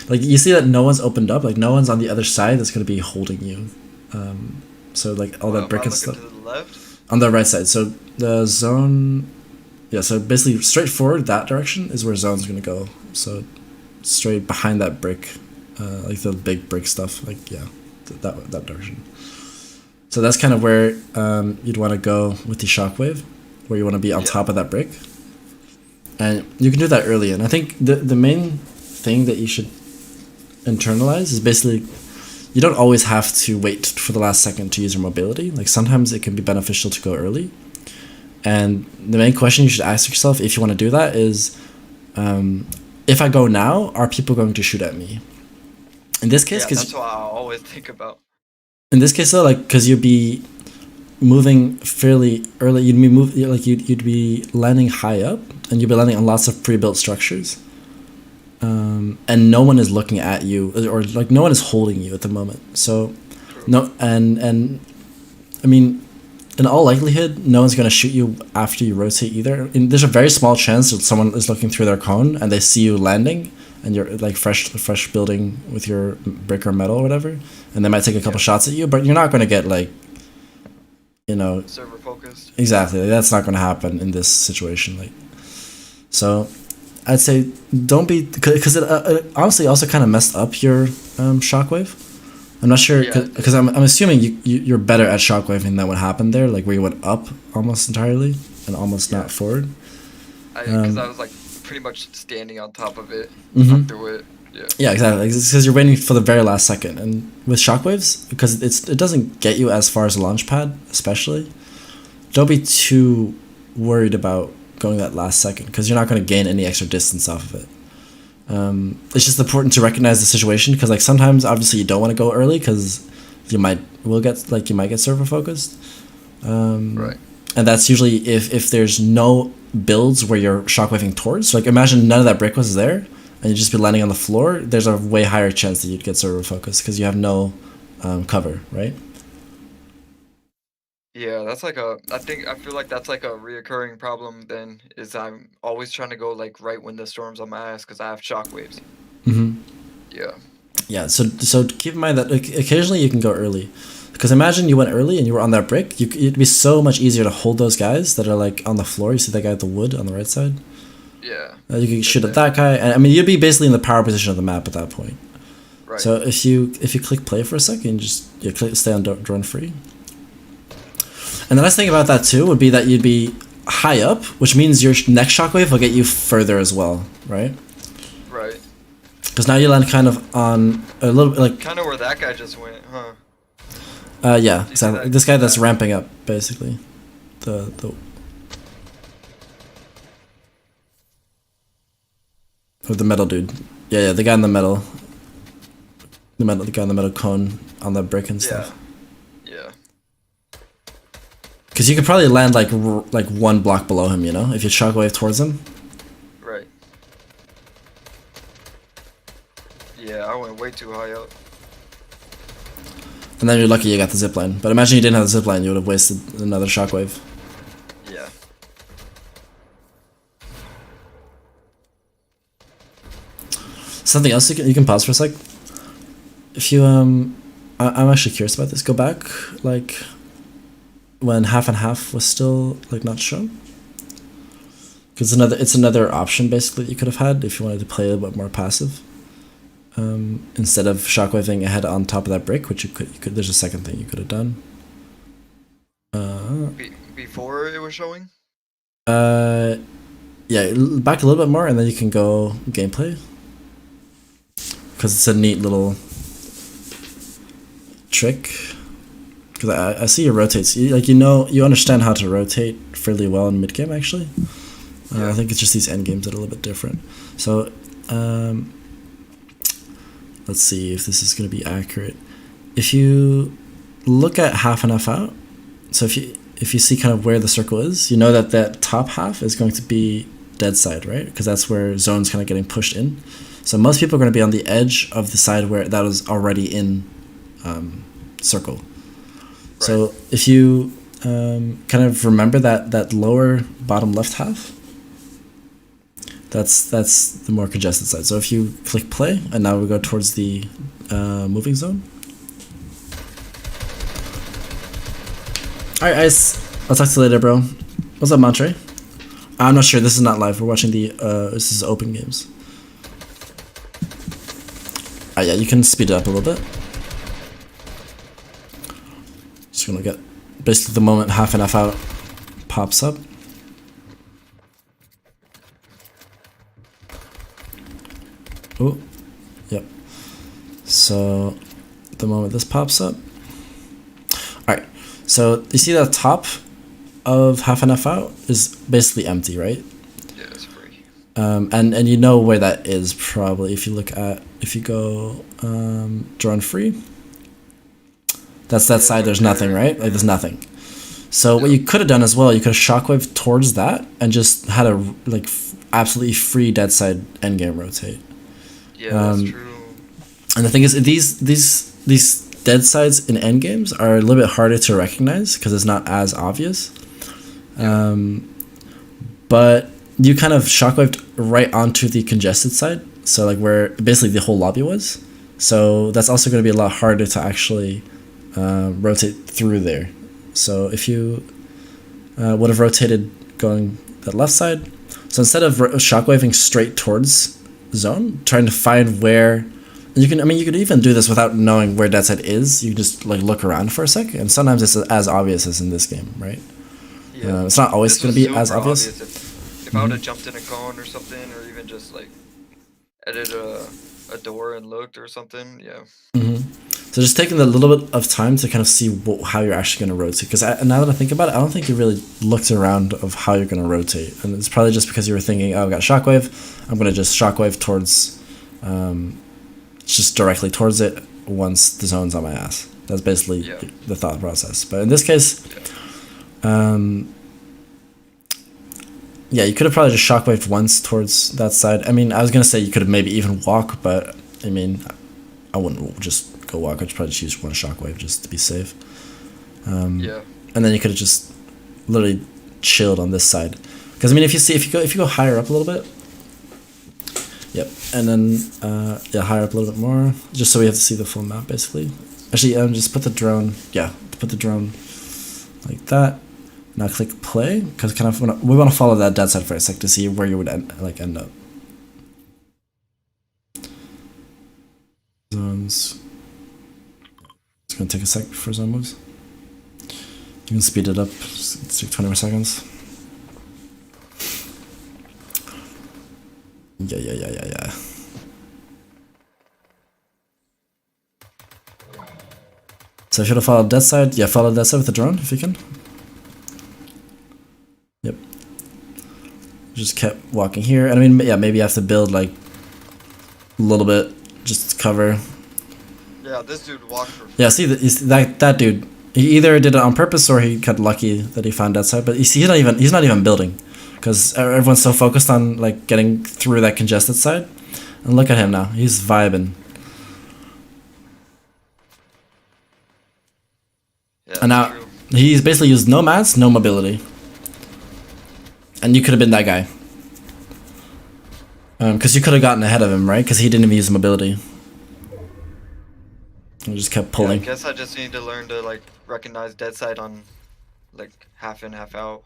Speaker 1: like you see that no one's opened up, like no one's on the other side that's going to be holding you. So like all that brick and stuff.
Speaker 2: To the left?
Speaker 1: On the right side. So the zone, yeah. So basically, straight forward that direction is where zone's going to go. So straight behind that brick, like the big brick stuff. Like yeah, that direction. So that's kind of where you'd want to go with the shockwave, where you want to be on top of that brick. And you can do that early, and I think the main thing that you should internalize is basically you don't always have to wait for the last second to use your mobility. Like sometimes it can be beneficial to go early. And the main question you should ask yourself if you want to do that is, if I go now, are people going to shoot at me? In this case,
Speaker 2: yeah, that's what I always think about.
Speaker 1: In this case, though, like because you'd be moving fairly early, you'd be landing high up, and you'd be landing on lots of pre-built structures, and no one is looking at you, or like no one is holding you at the moment. So, no, and I mean, in all likelihood, no one's gonna shoot you after you rotate either. There's a very small chance that someone is looking through their cone and they see you landing, and you're like fresh building with your brick or metal or whatever, and they might take a couple shots at you, but you're not gonna get like, you know,
Speaker 2: server focused.
Speaker 1: Exactly, that's not gonna happen in this situation. Like, so I'd say don't be, because it honestly also kind of messed up your shockwave. I'm not sure because I'm assuming you're better at shockwaving than what happened there, like where you went up almost entirely and almost not forward.
Speaker 2: Because I was like pretty much standing on top of it through it. Yeah. Yeah,
Speaker 1: exactly. Because you're waiting for the very last second, and with shockwaves, because it doesn't get you as far as a launch pad, especially. Don't be too worried about going that last second, because you're not going to gain any extra distance off of it. It's just important to recognize the situation, because like sometimes obviously you don't want to go early because you might get server focused.
Speaker 2: Right.
Speaker 1: And that's usually if there's no builds where you're shockwaving towards. So like imagine none of that brick was there, and you'd just be landing on the floor. There's a way higher chance that you'd get server focused because you have no cover, right?
Speaker 2: Yeah, that's like I feel like that's like a reoccurring problem then, is I'm always trying to go like right when the storm's on my ass because I have shockwaves. Yeah.
Speaker 1: Yeah, so keep in mind that occasionally you can go early. Because imagine you went early and you were on that brick, it'd be so much easier to hold those guys that are like on the floor. You see that guy at the wood on the right side?
Speaker 2: Yeah.
Speaker 1: You could shoot at that guy, and I mean you'd be basically in the power position of the map at that point.
Speaker 2: Right.
Speaker 1: So if you click play for a second, stay on drone free. And the nice thing about that too would be that you'd be high up, which means your next shockwave will get you further as well, right?
Speaker 2: Right.
Speaker 1: Because now you land kind of on a little bit like...
Speaker 2: Kind of where that guy just went, huh?
Speaker 1: Yeah, exactly. This guy that's ramping up, basically. Or the metal dude. Yeah, the guy in the metal. The guy in the metal cone on the brick and stuff.
Speaker 2: Yeah.
Speaker 1: Because you could probably land like one block below him, you know, if you shockwave towards him.
Speaker 2: Right. Yeah, I went way too high up.
Speaker 1: And then you're lucky you got the zipline. But imagine you didn't have the zipline, you would have wasted another shockwave.
Speaker 2: Yeah.
Speaker 1: Something else you can pause for a sec. If you I'm actually curious about this. Go back like when half and half was still like not shown. Because it's another option basically that you could have had if you wanted to play a little bit more passive. Instead of shockwaving ahead on top of that brick, which you could there's a second thing you could have done.
Speaker 2: Before it was showing?
Speaker 1: Yeah, back a little bit more, and then you can go gameplay. Because it's a neat little trick. Because I see you rotate. You understand how to rotate fairly well in mid game actually. I think it's just these end games that are a little bit different. So let's see if this is going to be accurate. If you look at half and half out, so if you see kind of where the circle is, you know that that top half is going to be dead side, right? Because that's where zone's kind of getting pushed in. So most people are going to be on the edge of the side where that is already in circle. Right. So if you kind of remember that lower bottom left half, that's the more congested side. So if you click play, and now we go towards the moving zone. Alright, Ice. I'll talk to you later, bro. What's up, Montre? I'm not sure. This is not live. We're watching the this is open games. Yeah, you can speed it up a little bit. Just gonna get basically the moment half and half out pops up. Oh, yep. So the moment this pops up. Alright, so you see that top of half and half out is basically empty, right?
Speaker 2: Yeah, it's free.
Speaker 1: And you know where that is probably if you go drawn free. That's that side. There's nothing, right? Like there's nothing. So what you could have done as well, you could have shockwave towards that and just had a absolutely free dead side endgame rotate.
Speaker 2: Yeah, that's true.
Speaker 1: And the thing is, these dead sides in endgames are a little bit harder to recognize because it's not as obvious. But you kind of shockwaved right onto the congested side, so like where basically the whole lobby was. So that's also going to be a lot harder to actually rotate through there. So if you would have rotated going that left side, so instead of shockwaving straight towards zone, trying to find where you could even do this without knowing where that side is. You can just like look around for a sec, and sometimes it's as obvious as in this game, right? Yeah. It's not always going to be as obvious.
Speaker 2: If I would have jumped in a cone or something, or even just like edited a door and looked or something, yeah.
Speaker 1: So just taking a little bit of time to kind of see how you're actually going to rotate. Because now that I think about it, I don't think you really looked around of how you're going to rotate. And it's probably just because you were thinking, oh, I've got shockwave. I'm going to just shockwave towards, just directly towards it once the zone's on my ass. That's basically the thought process. But in this case, you could have probably just shockwaved once towards that side. I mean, I was going to say you could have maybe even walk, but I mean, I wouldn't just go walk. I'd probably choose one shockwave just to be safe. And then you could have just literally chilled on this side. Because I mean, if you go higher up a little bit, and then higher up a little bit more, just so we have to see the full map basically. Actually, just put the drone. Put the drone like that. Now click play, because we want to follow that dead side for a sec to see where you would end up. Zones. It's gonna take a sec before zone moves. You can speed it up. Let's take 20 more seconds. Yeah. So if you want to follow that side, follow that side with the drone if you can. Yep. Just kept walking here, and I mean, maybe you have to build like a little bit just to cover.
Speaker 2: Yeah, this dude walked for.
Speaker 1: Yeah, see that dude. He either did it on purpose or he got lucky that he found that side. But you see, he's not even building, because everyone's so focused on like getting through that congested side. And look at him now; he's vibing. Yeah, and now he's basically used no mats, no mobility. And you could have been that guy. Because you could have gotten ahead of him, right? Because he didn't even use mobility. And just kept pulling.
Speaker 2: I guess I just need to learn to like recognize dead side on like half in, half out.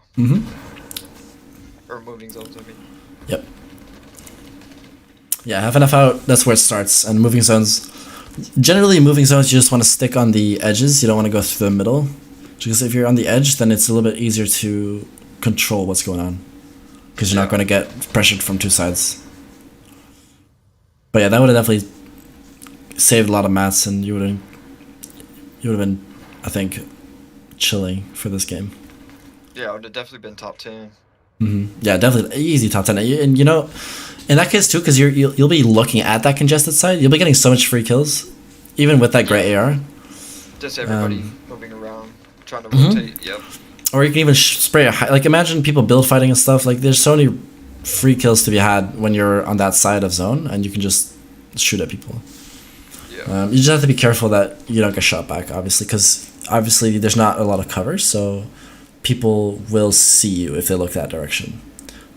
Speaker 2: Or moving zones, I mean. Yep.
Speaker 1: Yeah, half and half out, that's where it starts. And moving zones, generally moving zones, you just want to stick on the edges. You don't want to go through the middle. Because if you're on the edge, then it's a little bit easier to control what's going on. because you're not going to get pressured from two sides. But yeah, that would have definitely saved a lot of mats, and you would have been, I think, chilling for this game.
Speaker 2: Yeah, it would have definitely been top 10.
Speaker 1: Yeah, definitely easy top 10. And you know, in that case too, because you'll be looking at that congested side, you'll be getting so much free kills, even with that great AR.
Speaker 2: Just everybody moving around, trying to rotate. Yep.
Speaker 1: Or you can even spray like imagine people build fighting and stuff. Like there's so many free kills to be had when you're on that side of zone, and you can just shoot at people.
Speaker 2: Yeah.
Speaker 1: You just have to be careful that you don't get shot back, obviously, because obviously there's not a lot of cover, so people will see you if they look that direction.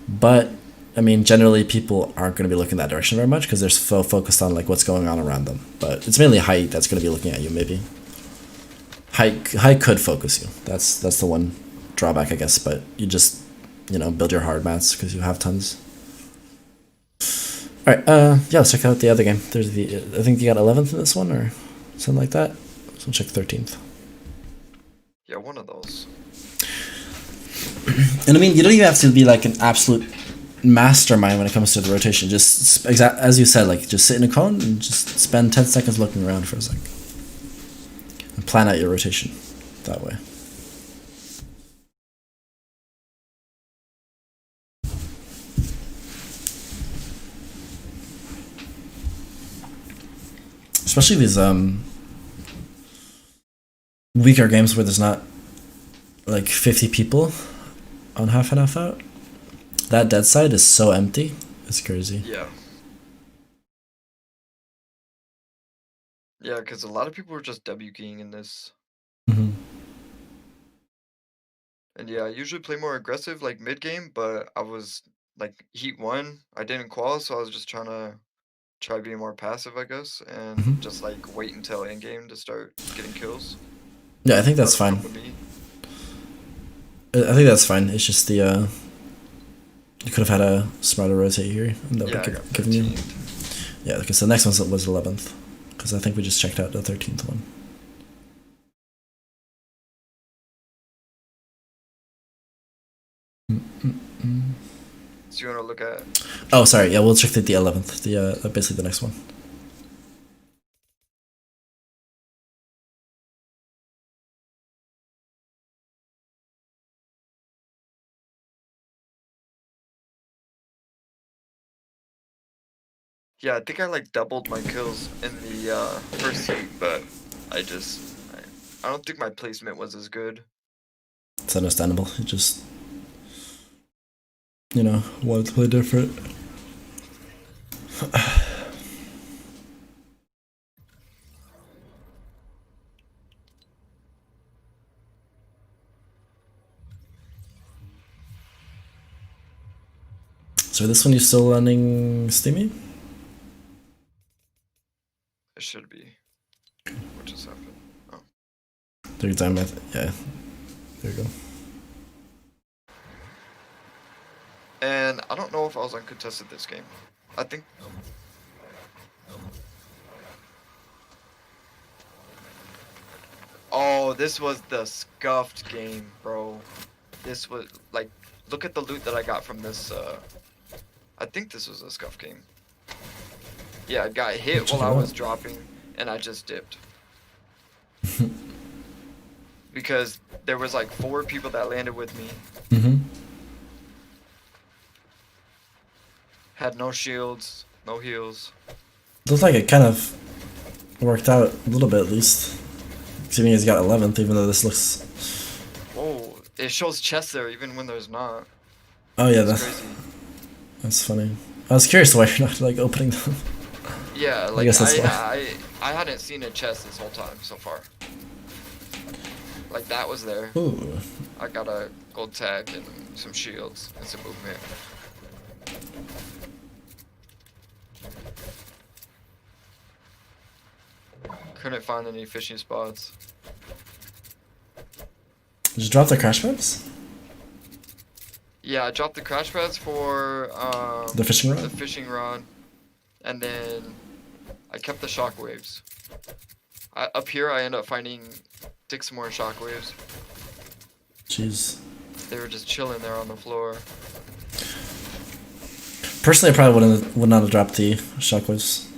Speaker 1: But I mean, generally people aren't going to be looking that direction very much because they're so focused on like what's going on around them. But it's mainly height that's going to be looking at you. Maybe height could focus you. That's the one drawback, I guess. But you just build your hard mats because you have tons. All right, yeah, let's check out the other game. There's I think you got 11th in this one or something like that. So we'll check 13th.
Speaker 2: Yeah, one of those.
Speaker 1: And I mean, you don't even have to be like an absolute mastermind when it comes to the rotation. Just as you said, like just sit in a cone and just spend 10 seconds looking around for a sec. And plan out your rotation that way. Especially these weaker games where there's not like 50 people on half and half out. That dead side is so empty. It's crazy.
Speaker 2: Yeah. Yeah, because a lot of people were just W keying in this.
Speaker 1: Mm-hmm.
Speaker 2: And yeah, I usually play more aggressive like mid game, but I was like heat 1, I didn't qual, so I was just trying to being more passive, I guess, and just like wait until end game to start getting kills.
Speaker 1: Yeah, I think that's fine. I think that's fine. It's just the you could have had a smarter rotate here, and that would have given you. Yeah, because the next one was 11th, because I think we just checked out the 13th one.
Speaker 2: So you want to look at?
Speaker 1: Oh, sorry. Yeah, we'll check the 11th. The basically the next one.
Speaker 2: Yeah, I think I like doubled my kills in the first heat, but I don't think my placement was as good.
Speaker 1: It's understandable. It just wanted to play different. So this one you still running Steamy?
Speaker 2: It should be. What just happened? Oh.
Speaker 1: Third time, yeah. There you go.
Speaker 2: And I don't know if I was uncontested this game. I think. Oh, this was the scuffed game, bro. This was like, look at the loot that I got from this. I think this was a scuff game. Yeah, I got hit while I was dropping, and I just dipped. Because there was like 4 people that landed with me. Had no shields, no heals.
Speaker 1: Looks like it kind of worked out a little bit at least. Considering he's got 11th, even though this looks.
Speaker 2: Whoa, it shows chests there even when there's not.
Speaker 1: Oh yeah,
Speaker 2: that's crazy.
Speaker 1: That's funny. I was curious why you're not like opening them.
Speaker 2: Yeah, like
Speaker 1: I guess that's why.
Speaker 2: I hadn't seen a chest this whole time so far. Like that was there.
Speaker 1: Ooh.
Speaker 2: I got a gold tag and some shields and some movement. Couldn't find any fishing spots.
Speaker 1: Did you drop the crash pads?
Speaker 2: Yeah, I dropped the crash pads for
Speaker 1: the fishing rod.
Speaker 2: The fishing rod, and then I kept the shockwaves. Up here, I ended up finding 6 more shockwaves.
Speaker 1: Jeez.
Speaker 2: They were just chilling there on the floor.
Speaker 1: Personally, I probably would not have dropped the shockwaves.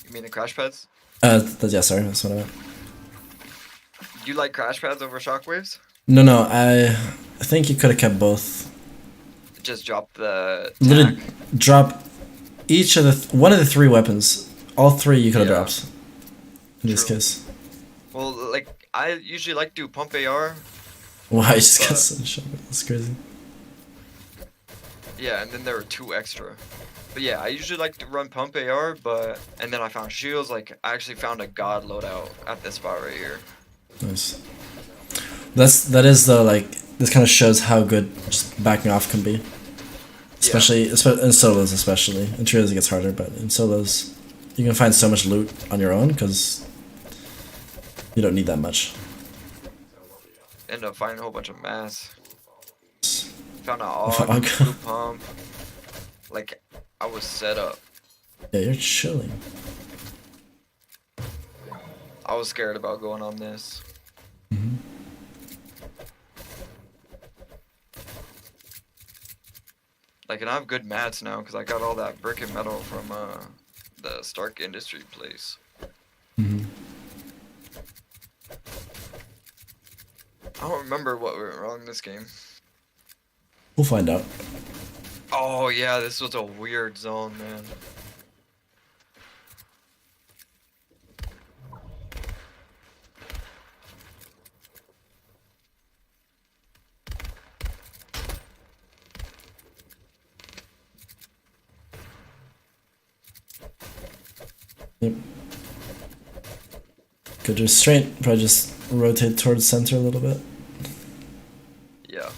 Speaker 2: You mean the crash pads?
Speaker 1: Yeah, sorry, that's what I meant.
Speaker 2: You like crash pads over shockwaves?
Speaker 1: No, I think you could have kept both.
Speaker 2: Just drop the
Speaker 1: Literally,
Speaker 2: tack.
Speaker 1: drop each of the one of the 3 weapons. All 3 you could have dropped. In this
Speaker 2: True.
Speaker 1: case.
Speaker 2: Well, like I usually like to pump AR.
Speaker 1: Why I just got such shot. That's crazy.
Speaker 2: Yeah, and then there were 2 extra. But yeah, I usually like to run pump AR, and then I found shields. Like I actually found a god loadout at this spot right here.
Speaker 1: Nice. That is though, like, this kind of shows how good just backing off can be. Especially in solos, especially in trios it gets harder, but in solos you can find so much loot on your own because you don't need that much.
Speaker 2: End up finding a whole bunch of mass. Found an AUG, blue pump. Like I was set up.
Speaker 1: Yeah, you're chilling.
Speaker 2: I was scared about going on this. Like, and I have good mats now because I got all that brick and metal from the Stark Industry place. I don't remember what went wrong this game.
Speaker 1: We'll find out.
Speaker 2: Oh yeah, this was a weird zone, man.
Speaker 1: Yep. Good restraint, probably just rotate towards center a little bit.
Speaker 2: Yeah.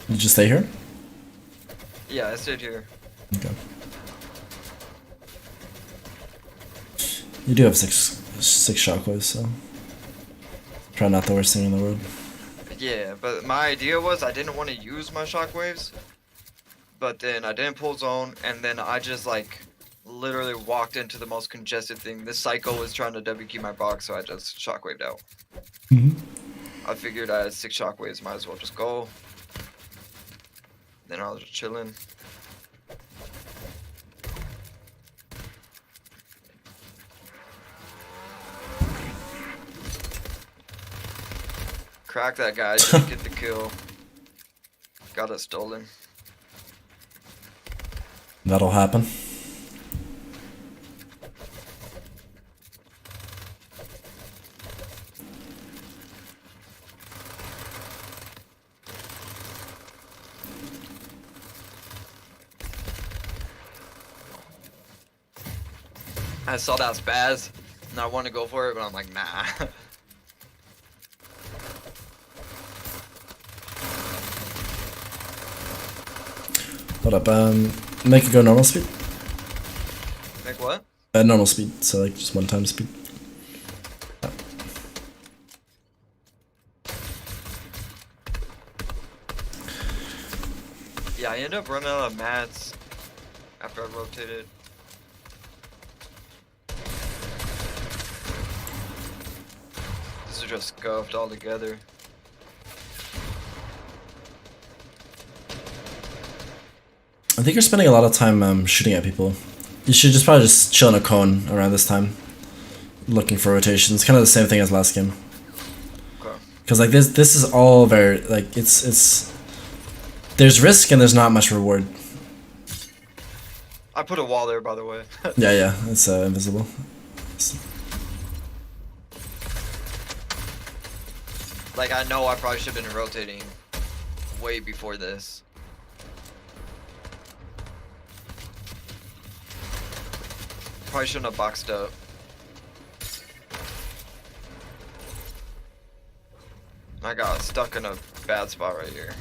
Speaker 1: Did you stay here?
Speaker 2: Yeah, I stayed here.
Speaker 1: Okay. You do have six shockwaves, so probably not the worst thing in the world.
Speaker 2: Yeah, but my idea was I didn't want to use my shockwaves, but then I didn't pull zone, and then I just like literally walked into the most congested thing. This psycho was trying to WQ my box, so I just shockwaved out. I figured I had 6 shockwaves, might as well just go. Then I was just chilling. Crack that guy, didn't get the kill. Got it stolen.
Speaker 1: That'll happen.
Speaker 2: I saw that spaz, and I wanted to go for it, but I'm like, nah.
Speaker 1: Hold up, make it go normal speed.
Speaker 2: Like what?
Speaker 1: Normal speed, so like just 1 time speed.
Speaker 2: Yeah, I ended up running out of mats after I rotated. This is just scuffed all together.
Speaker 1: I think you're spending a lot of time shooting at people. You should just probably just chill in a cone around this time, looking for rotations. Kind of the same thing as last game.
Speaker 2: Okay.
Speaker 1: Because like this is all very like it's there's risk and there's not much reward.
Speaker 2: I put a wall there, by the way.
Speaker 1: Yeah, it's invisible.
Speaker 2: Like, I know I probably should have been rotating way before this. Probably shouldn't have boxed up. I got stuck in a bad spot right here.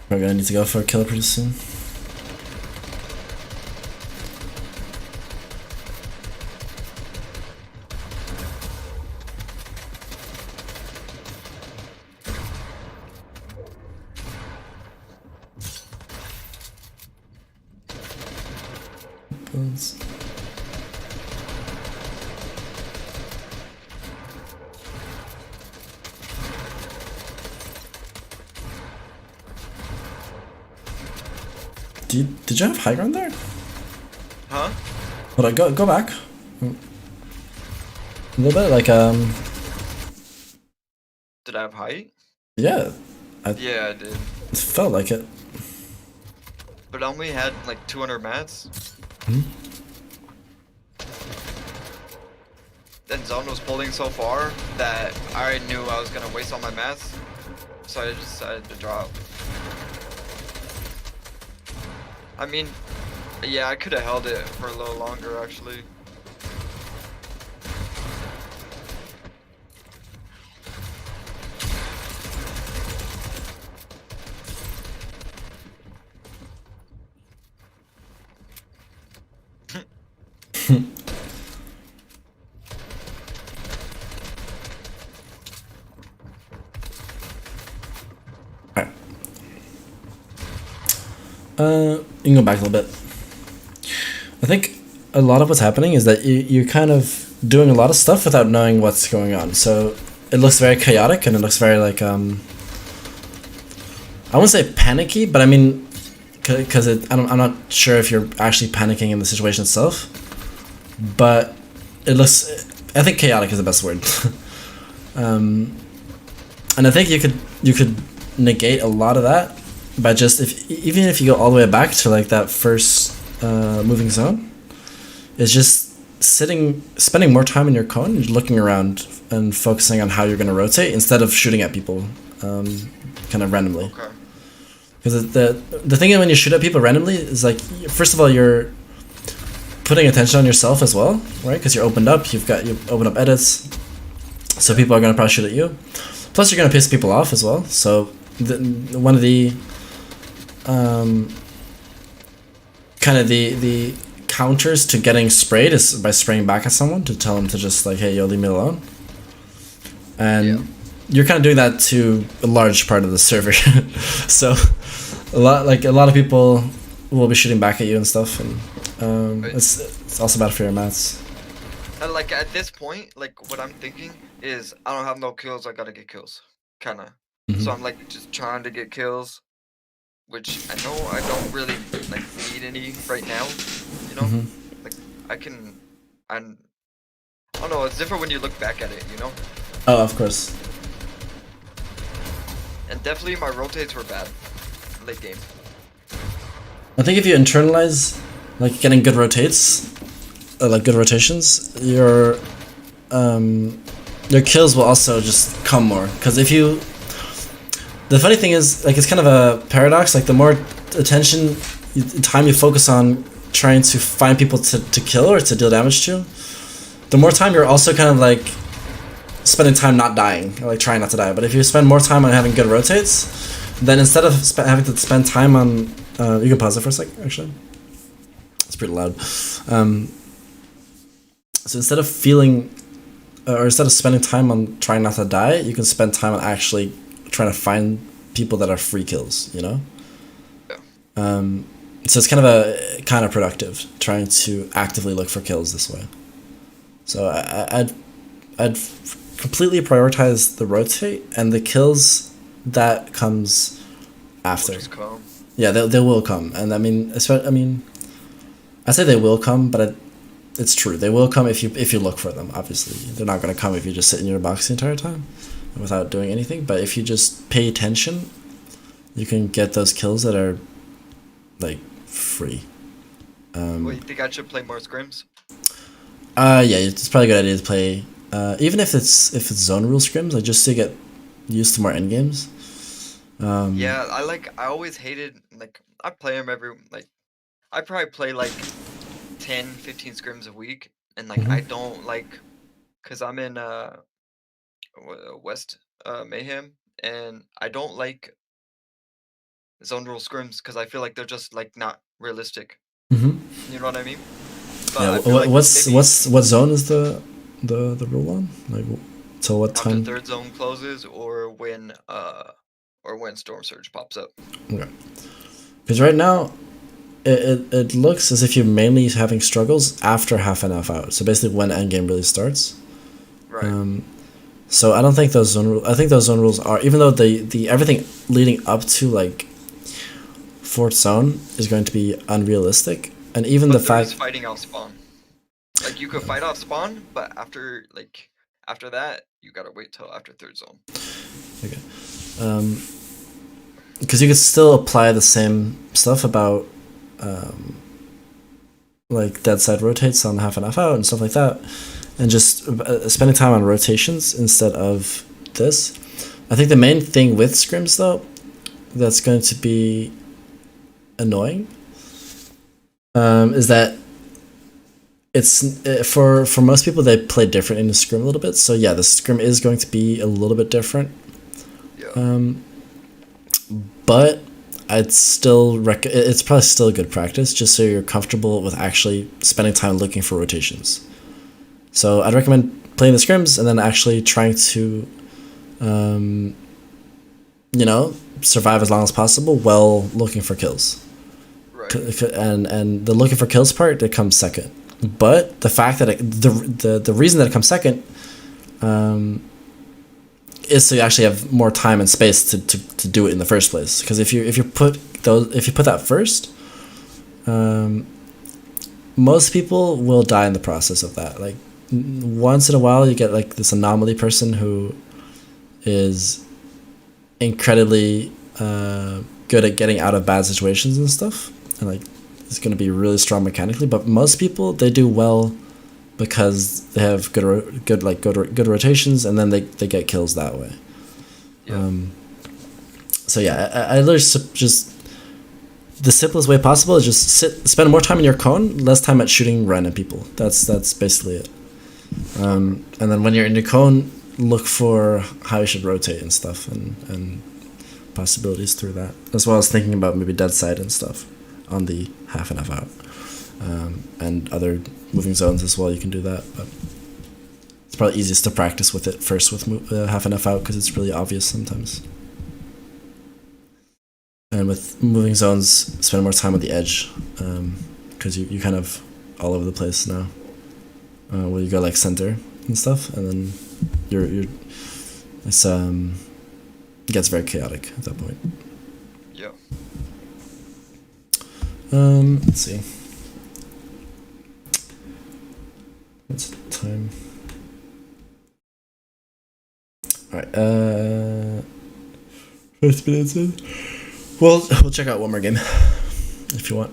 Speaker 1: We're gonna need to go for a kill pretty soon. builds. Did you have high ground there?
Speaker 2: Huh?
Speaker 1: Hold on, go back. A little bit, like
Speaker 2: Did I have height?
Speaker 1: yeah.
Speaker 2: Yeah, I did.
Speaker 1: It felt like it.
Speaker 2: But I only had like 200 mats. Then Zone was pulling so far that I already knew I was gonna waste all my mats. So I decided to drop. I mean, yeah, I could have held it for a little longer actually.
Speaker 1: Alright. You can go back a little bit. I think a lot of what's happening is that you're kind of doing a lot of stuff without knowing what's going on. So it looks very chaotic and it looks very like I wouldn't say panicky, but I mean, because I'm not sure if you're actually panicking in the situation itself, but it looks. I think chaotic is the best word. And I think you could negate a lot of that by just even if you go all the way back to like that first moving zone, it's just spending more time in your cone, looking around and focusing on how you're going to rotate instead of shooting at people kind of randomly.
Speaker 2: Okay.
Speaker 1: Because the thing when you shoot at people randomly is like, first of all, you're putting attention on yourself as well, right? Because you're opened up, you've opened up edits, so people are going to probably shoot at you. Plus, you're going to piss people off as well. So one of the kind of the counters to getting sprayed is by spraying back at someone to tell them to just like, hey, yo, leave me alone. And you're kind of doing that to a large part of the server. So a lot of people will be shooting back at you and stuff, and it's also bad for your mats.
Speaker 2: And like at this point, like what I'm thinking is I don't have no kills, I gotta get kills. Kinda. So I'm like just trying to get kills, which I know I don't really like need any right now. You know? Like I don't know, it's different when you look back at it, you know?
Speaker 1: Oh, of course.
Speaker 2: And definitely my rotates were bad late game.
Speaker 1: I think if you internalize like getting good rotates, like good rotations, your kills will also just come more. Because if you, the funny thing is, like, it's kind of a paradox. Like the more time you focus on trying to find people to kill or to deal damage to, the more time you're also kind of like spending time not dying, or like trying not to die. But if you spend more time on having good rotates, then instead of having to spend time on, you can pause it for a sec, actually. It's pretty loud. So instead of spending time on trying not to die, you can spend time on actually trying to find people that are free kills, you know?
Speaker 2: Yeah.
Speaker 1: So it's kind of counterproductive, trying to actively look for kills this way. So I'd completely prioritize the rotate, and the kills that comes after.
Speaker 2: Just come.
Speaker 1: Yeah, they will come, and I mean, I say they will come, but it's true. They will come if you look for them. Obviously, they're not gonna come if you just sit in your box the entire time without doing anything. But if you just pay attention, you can get those kills that are like free.
Speaker 2: Well, you think I should play more scrims?
Speaker 1: Yeah, it's probably a good idea to play. Even if it's zone rule scrims, like just to get used to more end games.
Speaker 2: Yeah, I always hated, like, I play them I probably play like 10, 15 scrims a week, and like I don't like, cause I'm in West Mayhem, and I don't like zone rule scrims because I feel like they're just like not realistic. You know what I mean? But
Speaker 1: Yeah.
Speaker 2: I feel like
Speaker 1: What
Speaker 2: maybe
Speaker 1: zone is the rule on? Like, so what
Speaker 2: after
Speaker 1: time?
Speaker 2: third zone closes, or when Storm Surge pops up.
Speaker 1: Okay. Because right now, it looks as if you're mainly having struggles after half and half out. So basically, when endgame really starts.
Speaker 2: Right.
Speaker 1: So I don't think those zone rules. I think those zone rules are, even though the everything leading up to like fourth zone is going to be unrealistic, and even
Speaker 2: But
Speaker 1: the
Speaker 2: there is
Speaker 1: fact.
Speaker 2: fighting off spawn. Like you could fight off spawn, but after that, you gotta wait till after third zone.
Speaker 1: Okay. Because you could still apply the same stuff about like dead side rotates on half and half out and stuff like that, and just spending time on rotations instead of this. I think the main thing with scrims though, that's going to be annoying, is that it's for most people they play different in the scrim a little bit. So yeah, the scrim is going to be a little bit different.
Speaker 2: Yeah.
Speaker 1: But I'd still it's probably still a good practice just so you're comfortable with actually spending time looking for rotations. So I'd recommend playing the scrims and then actually trying to, survive as long as possible while looking for kills.
Speaker 2: Right.
Speaker 1: And the looking for kills part that comes second. But the fact that the reason that it comes second, is to actually have more time and space to do it in the first place. Because if you put that first, most people will die in the process of that. Like once in a while, you get like this anomaly person who is incredibly good at getting out of bad situations and stuff, and like it's going to be really strong mechanically. But most people, they do well because they have good rotations, and then they get kills that way.
Speaker 2: Yeah.
Speaker 1: So yeah, I just the simplest way possible is just spend more time in your cone, less time at shooting random people. That's basically it. And then when you're in your cone, look for how you should rotate and stuff, and possibilities through that, as well as thinking about maybe dead side and stuff on the half and half out, and other moving zones as well. You can do that, but it's probably easiest to practice with it first with half and half out because it's really obvious sometimes. And with moving zones, spend more time on the edge, because you kind of all over the place now. Where you go like center and stuff, and then you're it's gets very chaotic at that point.
Speaker 2: Yeah.
Speaker 1: Let's see. What's the time? All right. 5 minutes in. Well, we'll check out one more game if you want.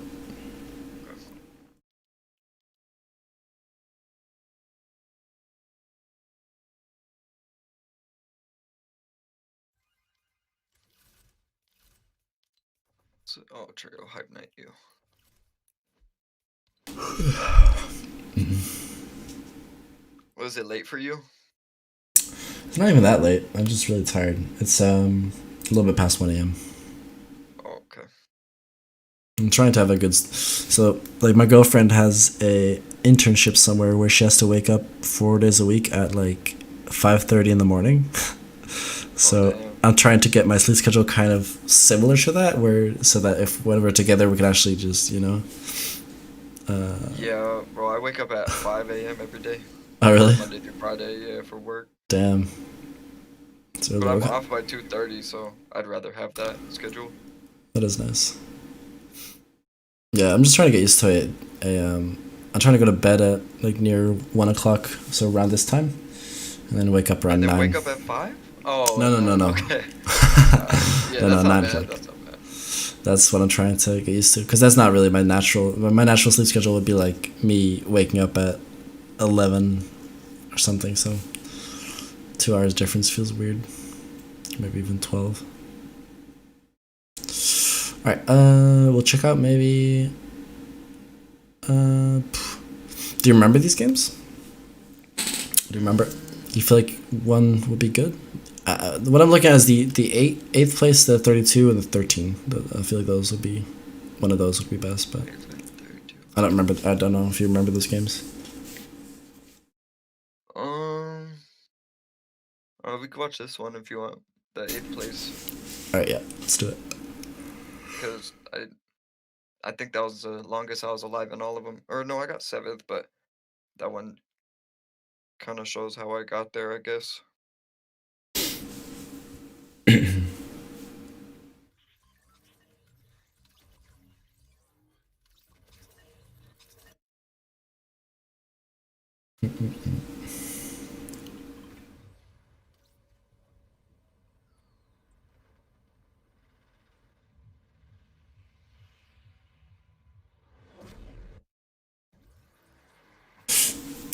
Speaker 2: So, Trio Hype Night you. Was it late for you?
Speaker 1: It's not even that late. I'm just really tired. It's a little bit past 1 a.m.
Speaker 2: Oh, okay.
Speaker 1: I'm trying to have a good. So, like, my girlfriend has a internship somewhere where she has to wake up 4 days a week at like 5:30 in the morning. So I'm trying to get my sleep schedule kind of similar to that, so that if when we're together, we can actually just
Speaker 2: Yeah, bro. I wake up at 5 a.m. every day.
Speaker 1: Oh really?
Speaker 2: Monday through Friday, yeah, for work.
Speaker 1: Damn.
Speaker 2: But I'm off by 2:30, so I'd rather have that schedule.
Speaker 1: That is nice. Yeah, I'm just trying to get used to it. I'm trying to go to bed at like near 1 o'clock, so around this time, and then wake up around
Speaker 2: and then
Speaker 1: 9.
Speaker 2: Wake up at 5? Oh.
Speaker 1: No.
Speaker 2: Okay. Yeah,
Speaker 1: no,
Speaker 2: that's not
Speaker 1: 9
Speaker 2: bad.
Speaker 1: o'clock.
Speaker 2: That's not bad.
Speaker 1: That's what I'm trying to get used to, because that's not really my natural. My natural sleep schedule would be like me waking up at 11 or something. So 2 hours difference feels weird. Maybe even 12. All right. We'll check out maybe. Do you remember these games? Do you remember? Do you feel like one would be good? What I'm looking at is the eighth place, the 32, and the 13. I feel like those would be, one of those would be best, but I don't remember. I don't know if you remember those games.
Speaker 2: We could watch this one if you want. The 8th place.
Speaker 1: All right, yeah, let's do it.
Speaker 2: Because I think that was the longest I was alive in all of them. Or no, I got 7th, but that one kind of shows how I got there, I guess.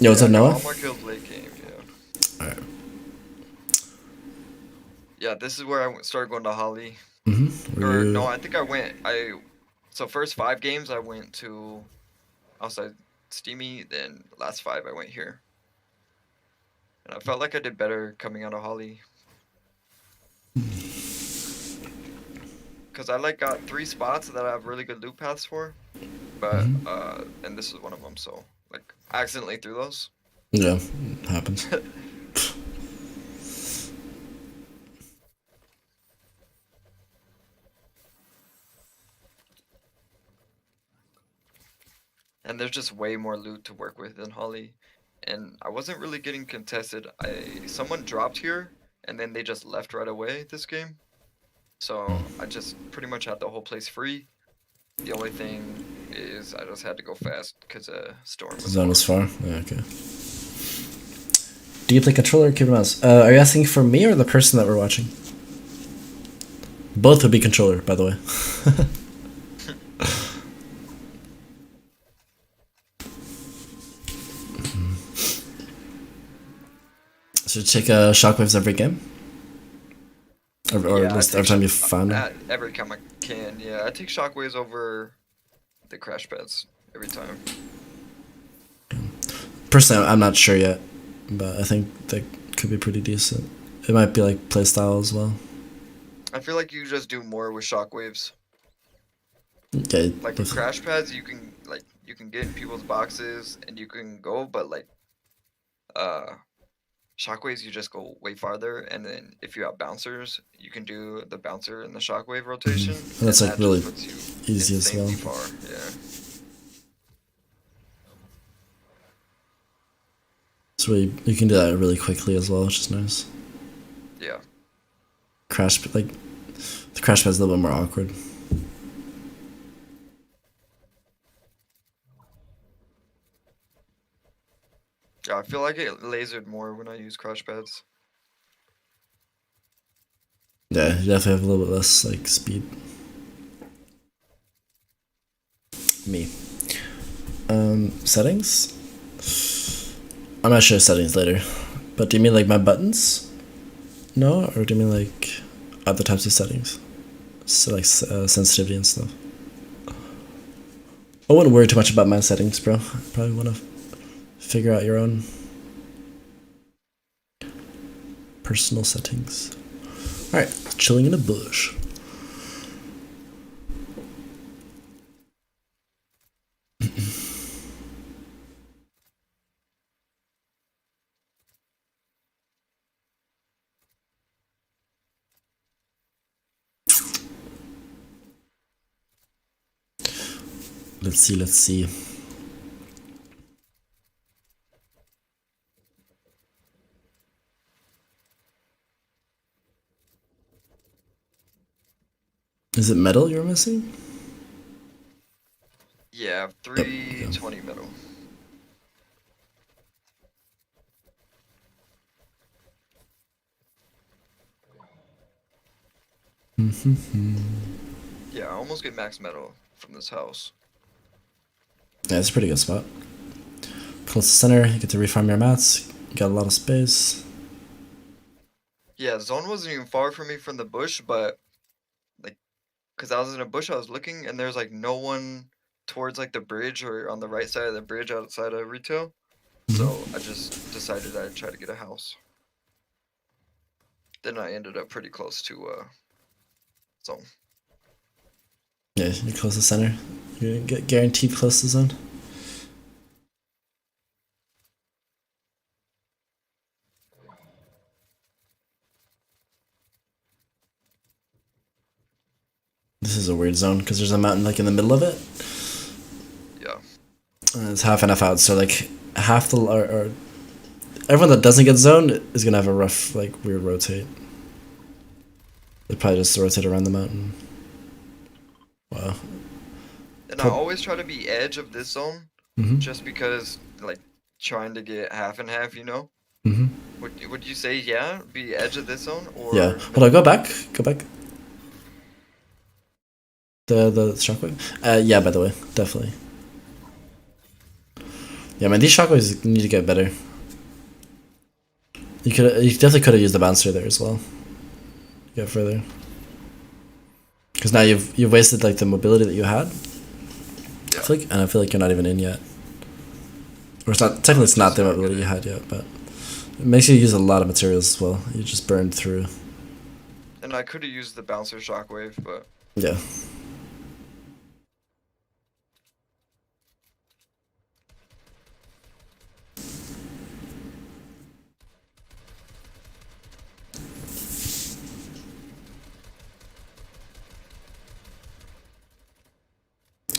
Speaker 1: Yo, what's
Speaker 2: Yeah,
Speaker 1: up,
Speaker 2: I got
Speaker 1: Noah?
Speaker 2: all my kills late game. Yeah.
Speaker 1: Alright.
Speaker 2: Yeah, this is where started going to Holly.
Speaker 1: Mm-hmm.
Speaker 2: Or no, I think so first 5 games I went to outside Steamy, then last 5 I went here. And I felt like I did better coming out of Holly. Cause I like got 3 spots that I have really good loot paths for. But and this is one of them, so like I accidentally threw those.
Speaker 1: Yeah, it happens.
Speaker 2: And there's just way more loot to work with in Holly. And I wasn't really getting contested. Someone dropped here and then they just left right away this game. So I just pretty much had the whole place free. The only thing is I just had to go fast because storm was
Speaker 1: Zone
Speaker 2: far.
Speaker 1: is far. Yeah, okay. Do you play controller or keyboard mouse? Are you asking for me or the person that we're watching? Both would be controller, by the way. So you take shockwaves every game? Or
Speaker 2: Yeah,
Speaker 1: at
Speaker 2: I
Speaker 1: least
Speaker 2: take
Speaker 1: every time you find them?
Speaker 2: every time I can. Yeah, I take shockwaves over the crash pads every time.
Speaker 1: Personally, I'm not sure yet, but I think they could be pretty decent. It might be like playstyle as well.
Speaker 2: I feel like you just do more with shockwaves.
Speaker 1: Okay,
Speaker 2: Like with crash pads, you can get in people's boxes and you can go, but like uh shockwaves you just go way farther, and then if you have bouncers, you can do the bouncer and the shockwave rotation,
Speaker 1: and that's
Speaker 2: and
Speaker 1: like
Speaker 2: that just
Speaker 1: really
Speaker 2: puts you
Speaker 1: easy as well.
Speaker 2: insanely far. Yeah.
Speaker 1: So you can do that really quickly as well, which is nice.
Speaker 2: Yeah.
Speaker 1: Like the crash pad's a little bit more awkward.
Speaker 2: Yeah, I feel like it lasered more when I use crash pads.
Speaker 1: Yeah, you definitely have a little bit less like speed. Me. Settings? I'm gonna show settings later. But do you mean like my buttons? No? Or do you mean like other types of settings? So like sensitivity and stuff. I wouldn't worry too much about my settings, bro. Probably wanna figure out your own personal settings. Alright, chilling in a bush. Let's see, let's see. Is it metal you're missing?
Speaker 2: Yeah,
Speaker 1: Yep.
Speaker 2: 320 metal. Yeah, I almost get max metal from this house.
Speaker 1: Yeah, it's a pretty good spot. Close to center, you get to refarm your mats. You got a lot of space.
Speaker 2: Yeah, zone wasn't even far from me from the bush, but like, cause I was in a bush, I was looking, and there's like no one towards like the bridge or on the right side of the bridge outside of retail. So I just decided I'd try to get a house. Then I ended up pretty close to zone.
Speaker 1: Yeah, you're close to center. You're guaranteed close to zone. This is is a weird zone because there's a mountain like in the middle of it.
Speaker 2: Yeah.
Speaker 1: And it's half and half out, so like half the or everyone that doesn't get zoned is gonna have a rough like weird rotate. They probably just rotate around the mountain. Wow.
Speaker 2: And I always try to be edge of this zone,
Speaker 1: Mm-hmm.
Speaker 2: just because like trying to get half and half, you know?
Speaker 1: Mm-hmm.
Speaker 2: Would you say yeah, be edge of this zone or
Speaker 1: Yeah.
Speaker 2: no?
Speaker 1: Hold on, go back. Go back. The shockwave. Yeah. By the way, definitely. Yeah, man. These shockwaves need to get better. You definitely could have used the bouncer there as well. Get further. Because now you've wasted like the mobility that you had.
Speaker 2: Yeah.
Speaker 1: I feel like you're not even in yet. Or it's not technically it's not the mobility you had yet, but it makes you use a lot of materials as well. You just burned through.
Speaker 2: And I could have used the bouncer shockwave, but
Speaker 1: Yeah.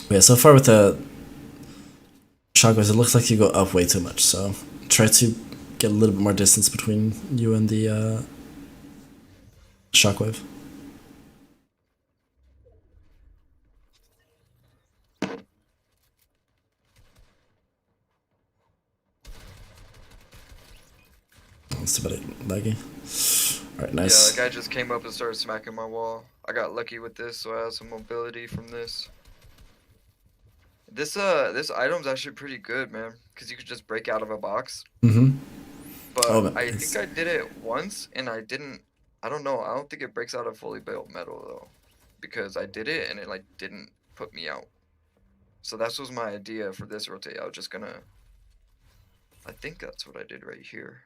Speaker 1: Yeah, so far with the shockwaves, it looks like you go up way too much. So try to get a little bit more distance between you and the shockwave. That's a bit laggy. Alright,
Speaker 2: yeah,
Speaker 1: nice.
Speaker 2: the guy just came up and started smacking my wall. I got lucky with this, so I have some mobility from this. This item's actually pretty good, man, because you could just break out of a box.
Speaker 1: Mm-hmm.
Speaker 2: But
Speaker 1: Oh, man,
Speaker 2: I think I did it once, and I don't know, I don't think it breaks out of fully built metal, though. Because I did it, and it, like, didn't put me out. So that was my idea for this rotate. I was just gonna... I think that's what I did right here.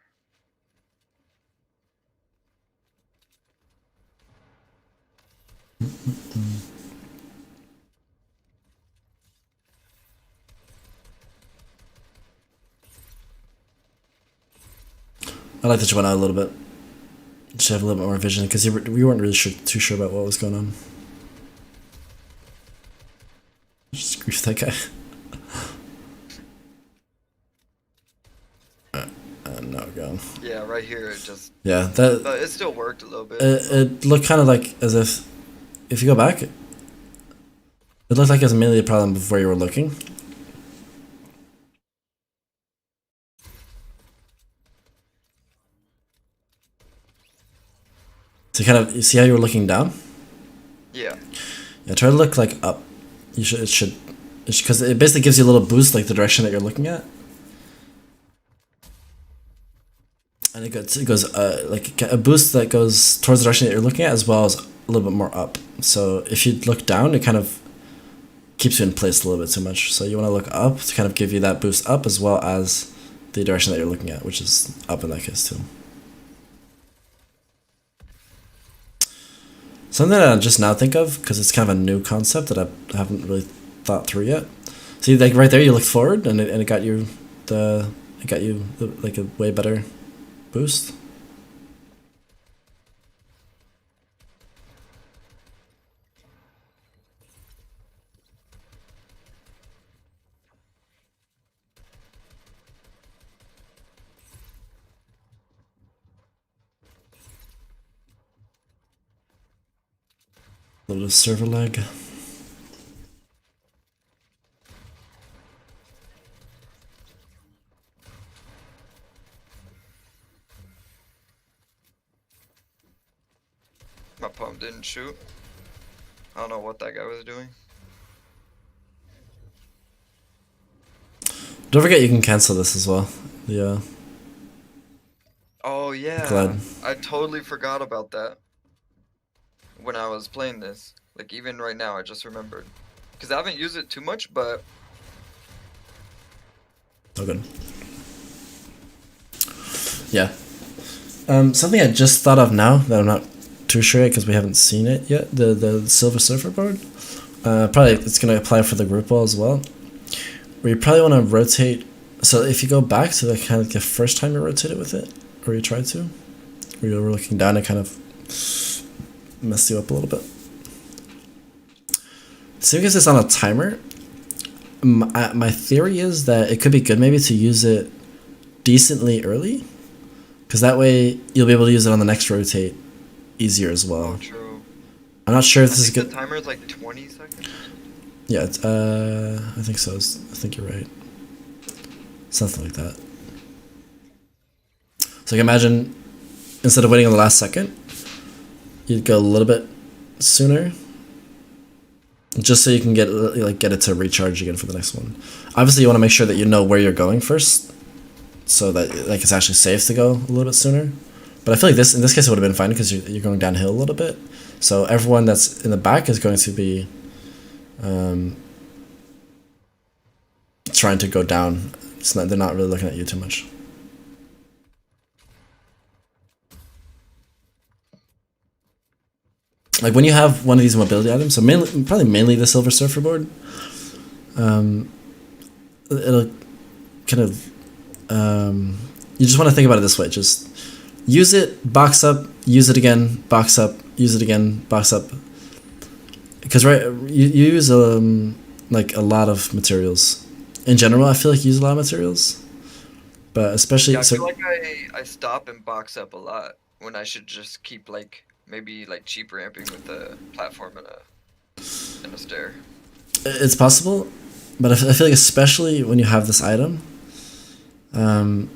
Speaker 1: I like that you went out a little bit. You should have a little bit more vision because we weren't really too sure about what was going on. Just grief that guy. No, go.
Speaker 2: Yeah, right here it just...
Speaker 1: Yeah,
Speaker 2: But it still worked a little bit.
Speaker 1: It looked kind of like as if you go back, it looked like it was mainly a problem before you were looking. So you see how you were looking down?
Speaker 2: Yeah.
Speaker 1: Yeah, try to look like up. It should because it basically gives you a little boost like the direction that you're looking at. And it goes like a boost that goes towards the direction that you're looking at as well as a little bit more up. So if you look down, it kind of keeps you in place a little bit too much. So you want to look up to kind of give you that boost up as well as the direction that you're looking at, which is up in that case too. Something that I just now think of, because it's kind of a new concept that I haven't really thought through yet. See, like right there, you looked forward, and it got you like a way better boost. A little bit of server lag.
Speaker 2: My pump didn't shoot. I don't know what that guy was doing.
Speaker 1: Don't forget you can cancel this as well. Yeah.
Speaker 2: Oh yeah.
Speaker 1: Glad.
Speaker 2: I totally forgot about that when I was playing this. Like even right now, I just remembered. Because I haven't used it too much, but...
Speaker 1: Oh, good. Yeah. Something I just thought of now that I'm not too sure yet because we haven't seen it yet. The Silver Surfer board. Probably it's going to apply for the group wall as well. Where you probably want to rotate. So if you go back to the kind of the first time you rotated with it, or you tried to, where you were looking down, it kind of messed you up a little bit. So because it's on a timer, my theory is that it could be good maybe to use it decently early, because that way you'll be able to use it on the next rotate easier as well.
Speaker 2: Oh, true.
Speaker 1: I'm not sure if
Speaker 2: I
Speaker 1: this is
Speaker 2: think the
Speaker 1: good.
Speaker 2: timer is like 20 seconds or something.
Speaker 1: Yeah, I think so. I think you're right. Something like that. So like imagine instead of waiting on the last second, you'd go a little bit sooner, just so you can get it to recharge again for the next one. Obviously, you want to make sure that you know where you're going first, so that like it's actually safe to go a little bit sooner. But I feel like in this case it would have been fine because you're going downhill a little bit. So everyone that's in the back is going to be trying to go down. They're not really looking at you too much. Like when you have one of these mobility items, so probably mainly the Silver Surfer board, it'll kind of you just want to think about it this way: just use it, box up, use it again, box up, use it again, box up. Because you use like a lot of materials. In general, I feel like you use a lot of materials, but especially
Speaker 2: Yeah, I feel like I stop and box up a lot when I should just keep like maybe like cheap ramping with a platform and a stair.
Speaker 1: it's possible, but I feel like especially when you have this item, you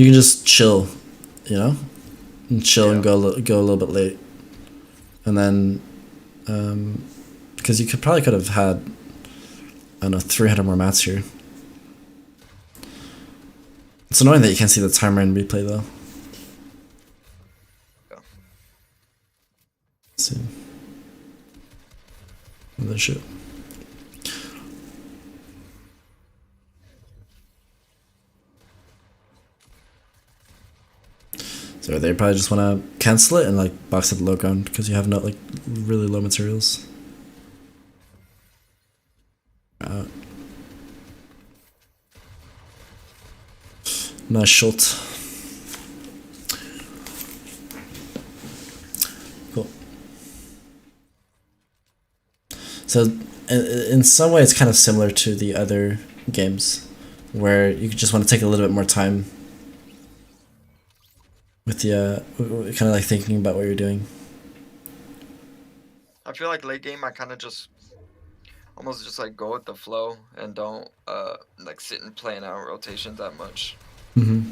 Speaker 1: can just chill, you know, and chill and go a little bit late, and then because you could have had, I don't know, 300 more mats here. It's annoying that you can't see the timer in replay though.
Speaker 2: Yeah.
Speaker 1: Let's see. Another shit. So they probably just want to cancel it and like box at the low ground because you have not like really low materials. Nice shot. Cool. So in some way it's kind of similar to the other games where you just want to take a little bit more time with the kind of like thinking about what you're doing.
Speaker 2: I feel like late game I kind of just almost just like go with the flow and don't like sit and plan out rotations that much.
Speaker 1: Mm-hmm.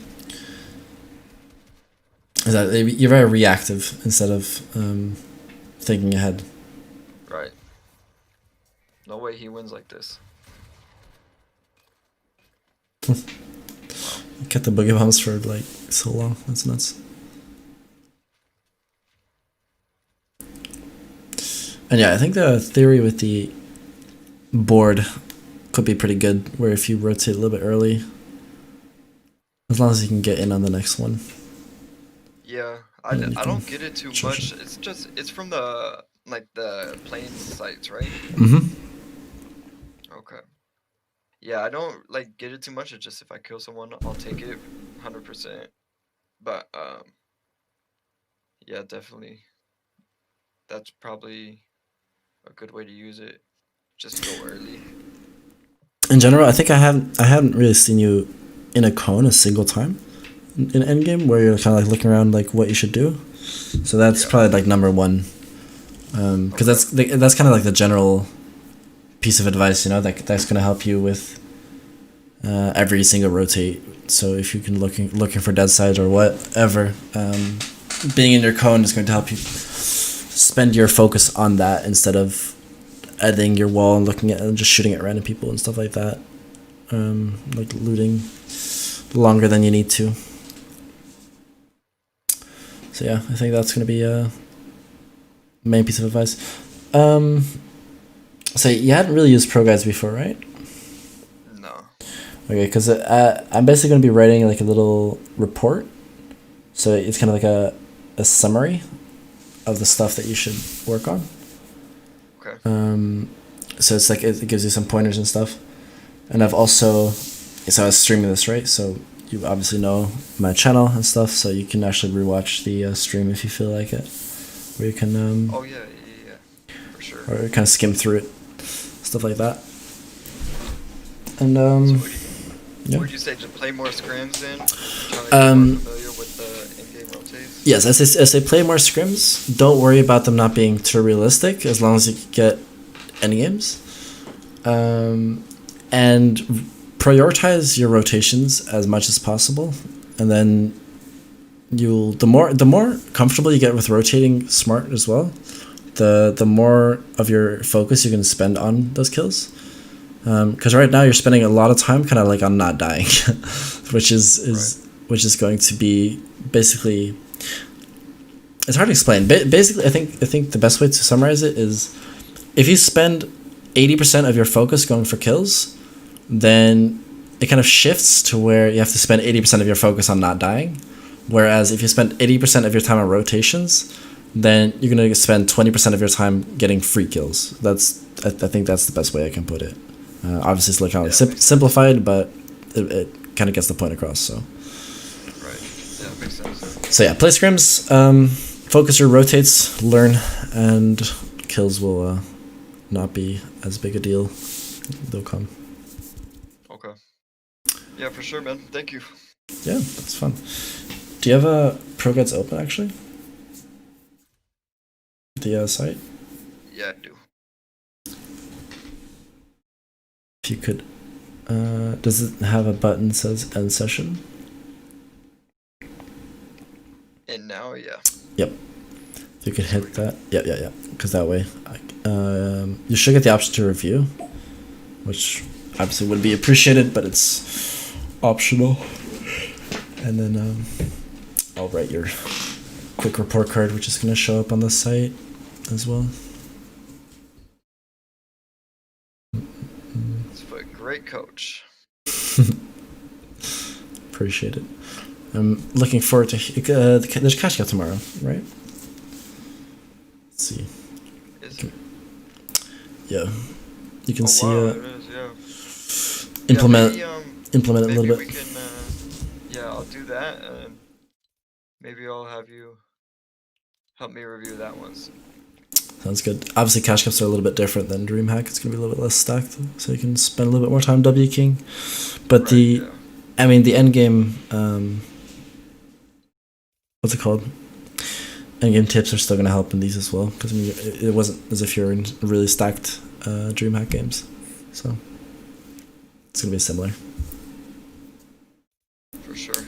Speaker 1: Is that you're very reactive instead of thinking ahead.
Speaker 2: Right. No way he wins like this.
Speaker 1: You kept the boogie bombs for like so long. That's nuts. And yeah, I think the theory with the board could be pretty good, where if you rotate a little bit early, as long as you can get in on the next one.
Speaker 2: Yeah, I don't get it too much. It's from the like the planes sites, right?
Speaker 1: Mm-hmm.
Speaker 2: Okay. Yeah, I don't like get it too much. It's just if I kill someone, I'll take it 100%. But yeah, definitely. That's probably a good way to use it. Just go early.
Speaker 1: In general, I think I haven't really seen you in a cone a single time in endgame where you're kind of like looking around like what you should do. So that's probably like number one, because that's kind of like the general piece of advice, you know, that's gonna help you with every single rotate. So if you can looking for dead sides or whatever, being in your cone is going to help you spend your focus on that instead of editing your wall and looking at and just shooting at random people and stuff like that. Like looting longer than you need to. So yeah, I think that's gonna be a main piece of advice. So you hadn't really used Pro Guides before, right?
Speaker 2: No.
Speaker 1: Okay, because I'm basically gonna be writing like a little report. So it's kind of like a summary of the stuff that you should work on.
Speaker 2: Okay.
Speaker 1: So it's like it gives you some pointers and stuff. And I've also, so I was streaming this, right? So you obviously know my channel and stuff, so you can actually rewatch the stream if you feel like it. Where you can
Speaker 2: Oh yeah, for sure.
Speaker 1: or kind of skim through it, stuff like that. And
Speaker 2: So
Speaker 1: yeah.
Speaker 2: would you say just play more scrims then? Try to get more familiar with the in-game rotates?
Speaker 1: Yes, as they play more scrims, don't worry about them not being too realistic as long as you get endgames. And prioritize your rotations as much as possible, and then the more comfortable you get with rotating smart as well, the more of your focus you can spend on those kills. Because right now you're spending a lot of time kind of like on not dying, which is going to be basically, it's hard to explain. Basically, I think the best way to summarize it is, if you spend 80% of your focus going for kills, then it kind of shifts to where you have to spend 80% of your focus on not dying. Whereas if you spend 80% of your time on rotations, then you're going to spend 20% of your time getting free kills. I think that's the best way I can put it. Obviously, it's like kind of simplified, but it kind of gets the point across. So.
Speaker 2: Right. Yeah, makes sense.
Speaker 1: So yeah, play scrims, focus your rotates, learn, and kills will not be as big a deal. They'll come.
Speaker 2: Okay. Yeah, for sure, man. Thank you.
Speaker 1: Yeah, that's fun. Do you have a Pro Guides open actually? The site?
Speaker 2: Yeah, I do.
Speaker 1: If you could, does it have a button that says end session?
Speaker 2: And now, yeah.
Speaker 1: Yep. If you could hit that, yeah. Because that way, you should get the option to review, which obviously would be appreciated, but it's optional. And then I'll write your quick report card, which is going to show up on the site as well.
Speaker 2: It's a great coach.
Speaker 1: Appreciate it. I'm looking forward to there's Cash Cup tomorrow, right? Let's see.
Speaker 2: Is it?
Speaker 1: Yeah, you can see.
Speaker 2: Wow, it is, yeah.
Speaker 1: Implement
Speaker 2: Maybe
Speaker 1: it a little
Speaker 2: we
Speaker 1: bit.
Speaker 2: can. Yeah, I'll do that, and maybe I'll have you help me review that once.
Speaker 1: Sounds good. Obviously, Cash Cups are a little bit different than DreamHack. It's gonna be a little bit less stacked, so you can spend a little bit more time W King. But
Speaker 2: Right,
Speaker 1: I mean, the end game. What's it called? Endgame tips are still going to help in these as well, because I mean, it wasn't as if you're in really stacked DreamHack games, so it's going to be similar.
Speaker 2: For sure.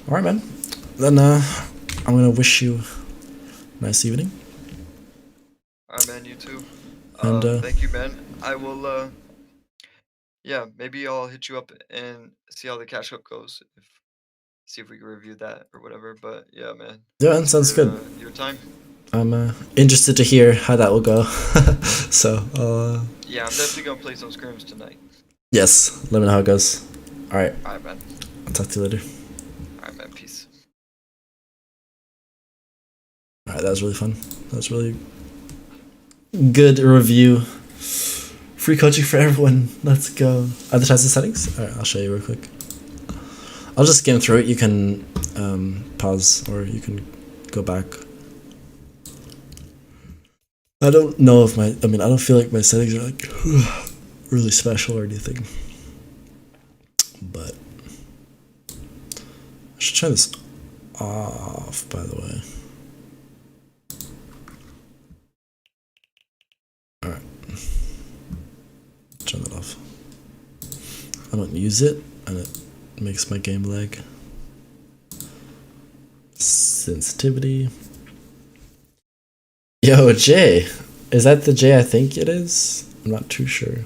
Speaker 1: All right, man. Then I'm going to wish you a nice evening.
Speaker 2: All right, man. You too.
Speaker 1: And
Speaker 2: Thank you, man. I will. Yeah, maybe I'll hit you up and see how the cash up goes. See if we can review that or whatever. But yeah, man.
Speaker 1: yeah,
Speaker 2: Thanks
Speaker 1: sounds
Speaker 2: for,
Speaker 1: good.
Speaker 2: your time.
Speaker 1: I'm interested to hear how that will go. So
Speaker 2: Yeah, I'm definitely gonna play some scrims tonight.
Speaker 1: yes, let me know how it goes. All right,
Speaker 2: All right, man.
Speaker 1: I'll talk to you later.
Speaker 2: All right, man. Peace.
Speaker 1: All right, that was really fun. That was really good review. Free coaching for everyone. Let's go. Advertise the settings. All right, I'll show you real quick. I'll just skim through it. You can pause or you can go back. I don't know if I don't feel like my settings are like really special or anything. But I should turn this off, by the way. Alright. Turn that off. I don't use it and it makes my game lag. Sensitivity. Yo, Jay. Is that the Jay I think it is? I'm not too sure.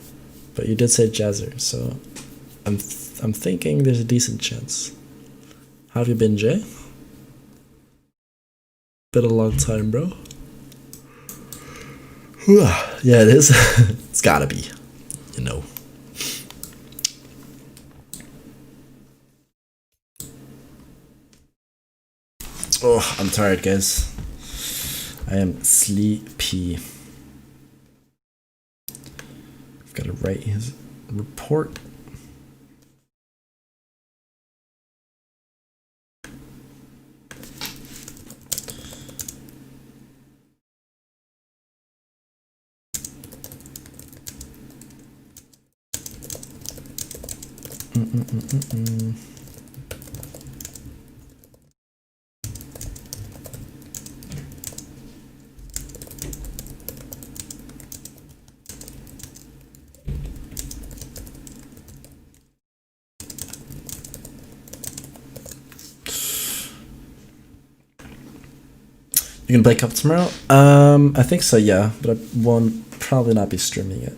Speaker 1: But you did say Jazzer, so I'm thinking there's a decent chance. How have you been, Jay? Been a long time, bro. Yeah, it is. It's gotta be. You know. Oh, I'm tired, guys. I am sleepy. I've got to write his report. You gonna play Cup tomorrow? I think so, yeah, but I won't probably not be streaming it.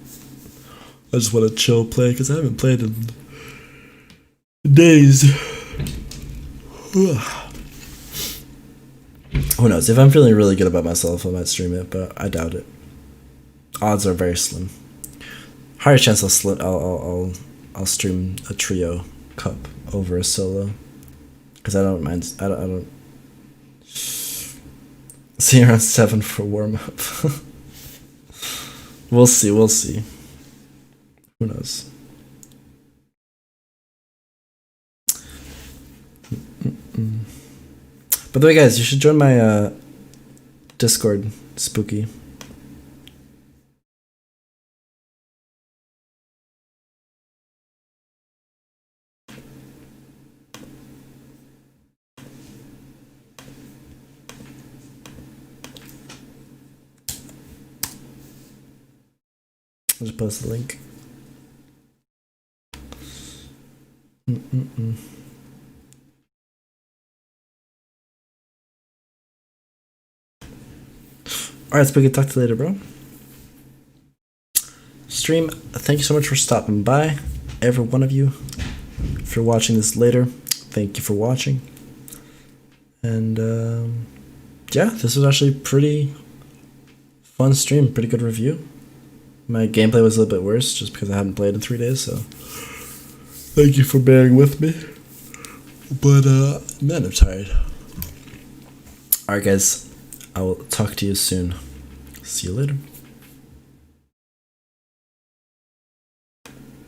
Speaker 1: I just want to chill play because I haven't played in days. Who knows? If I'm feeling really good about myself, I might stream it, but I doubt it. Odds are very slim. Higher chance I'll stream a trio cup over a solo because I don't mind. I don't. See around 7 for warm up. We'll see. We'll see. Who knows? By the way, guys, you should join my Discord, Spooky. I'll just post the link. Alright, Spooky, talk to you later, bro. Stream, thank you so much for stopping by. Every one of you. If you're watching this later, thank you for watching. And yeah, this was actually pretty fun stream, pretty good review. My gameplay was a little bit worse just because I hadn't played in 3 days, so thank you for bearing with me. But man, I'm tired. Alright guys, I will talk to you soon. See you later.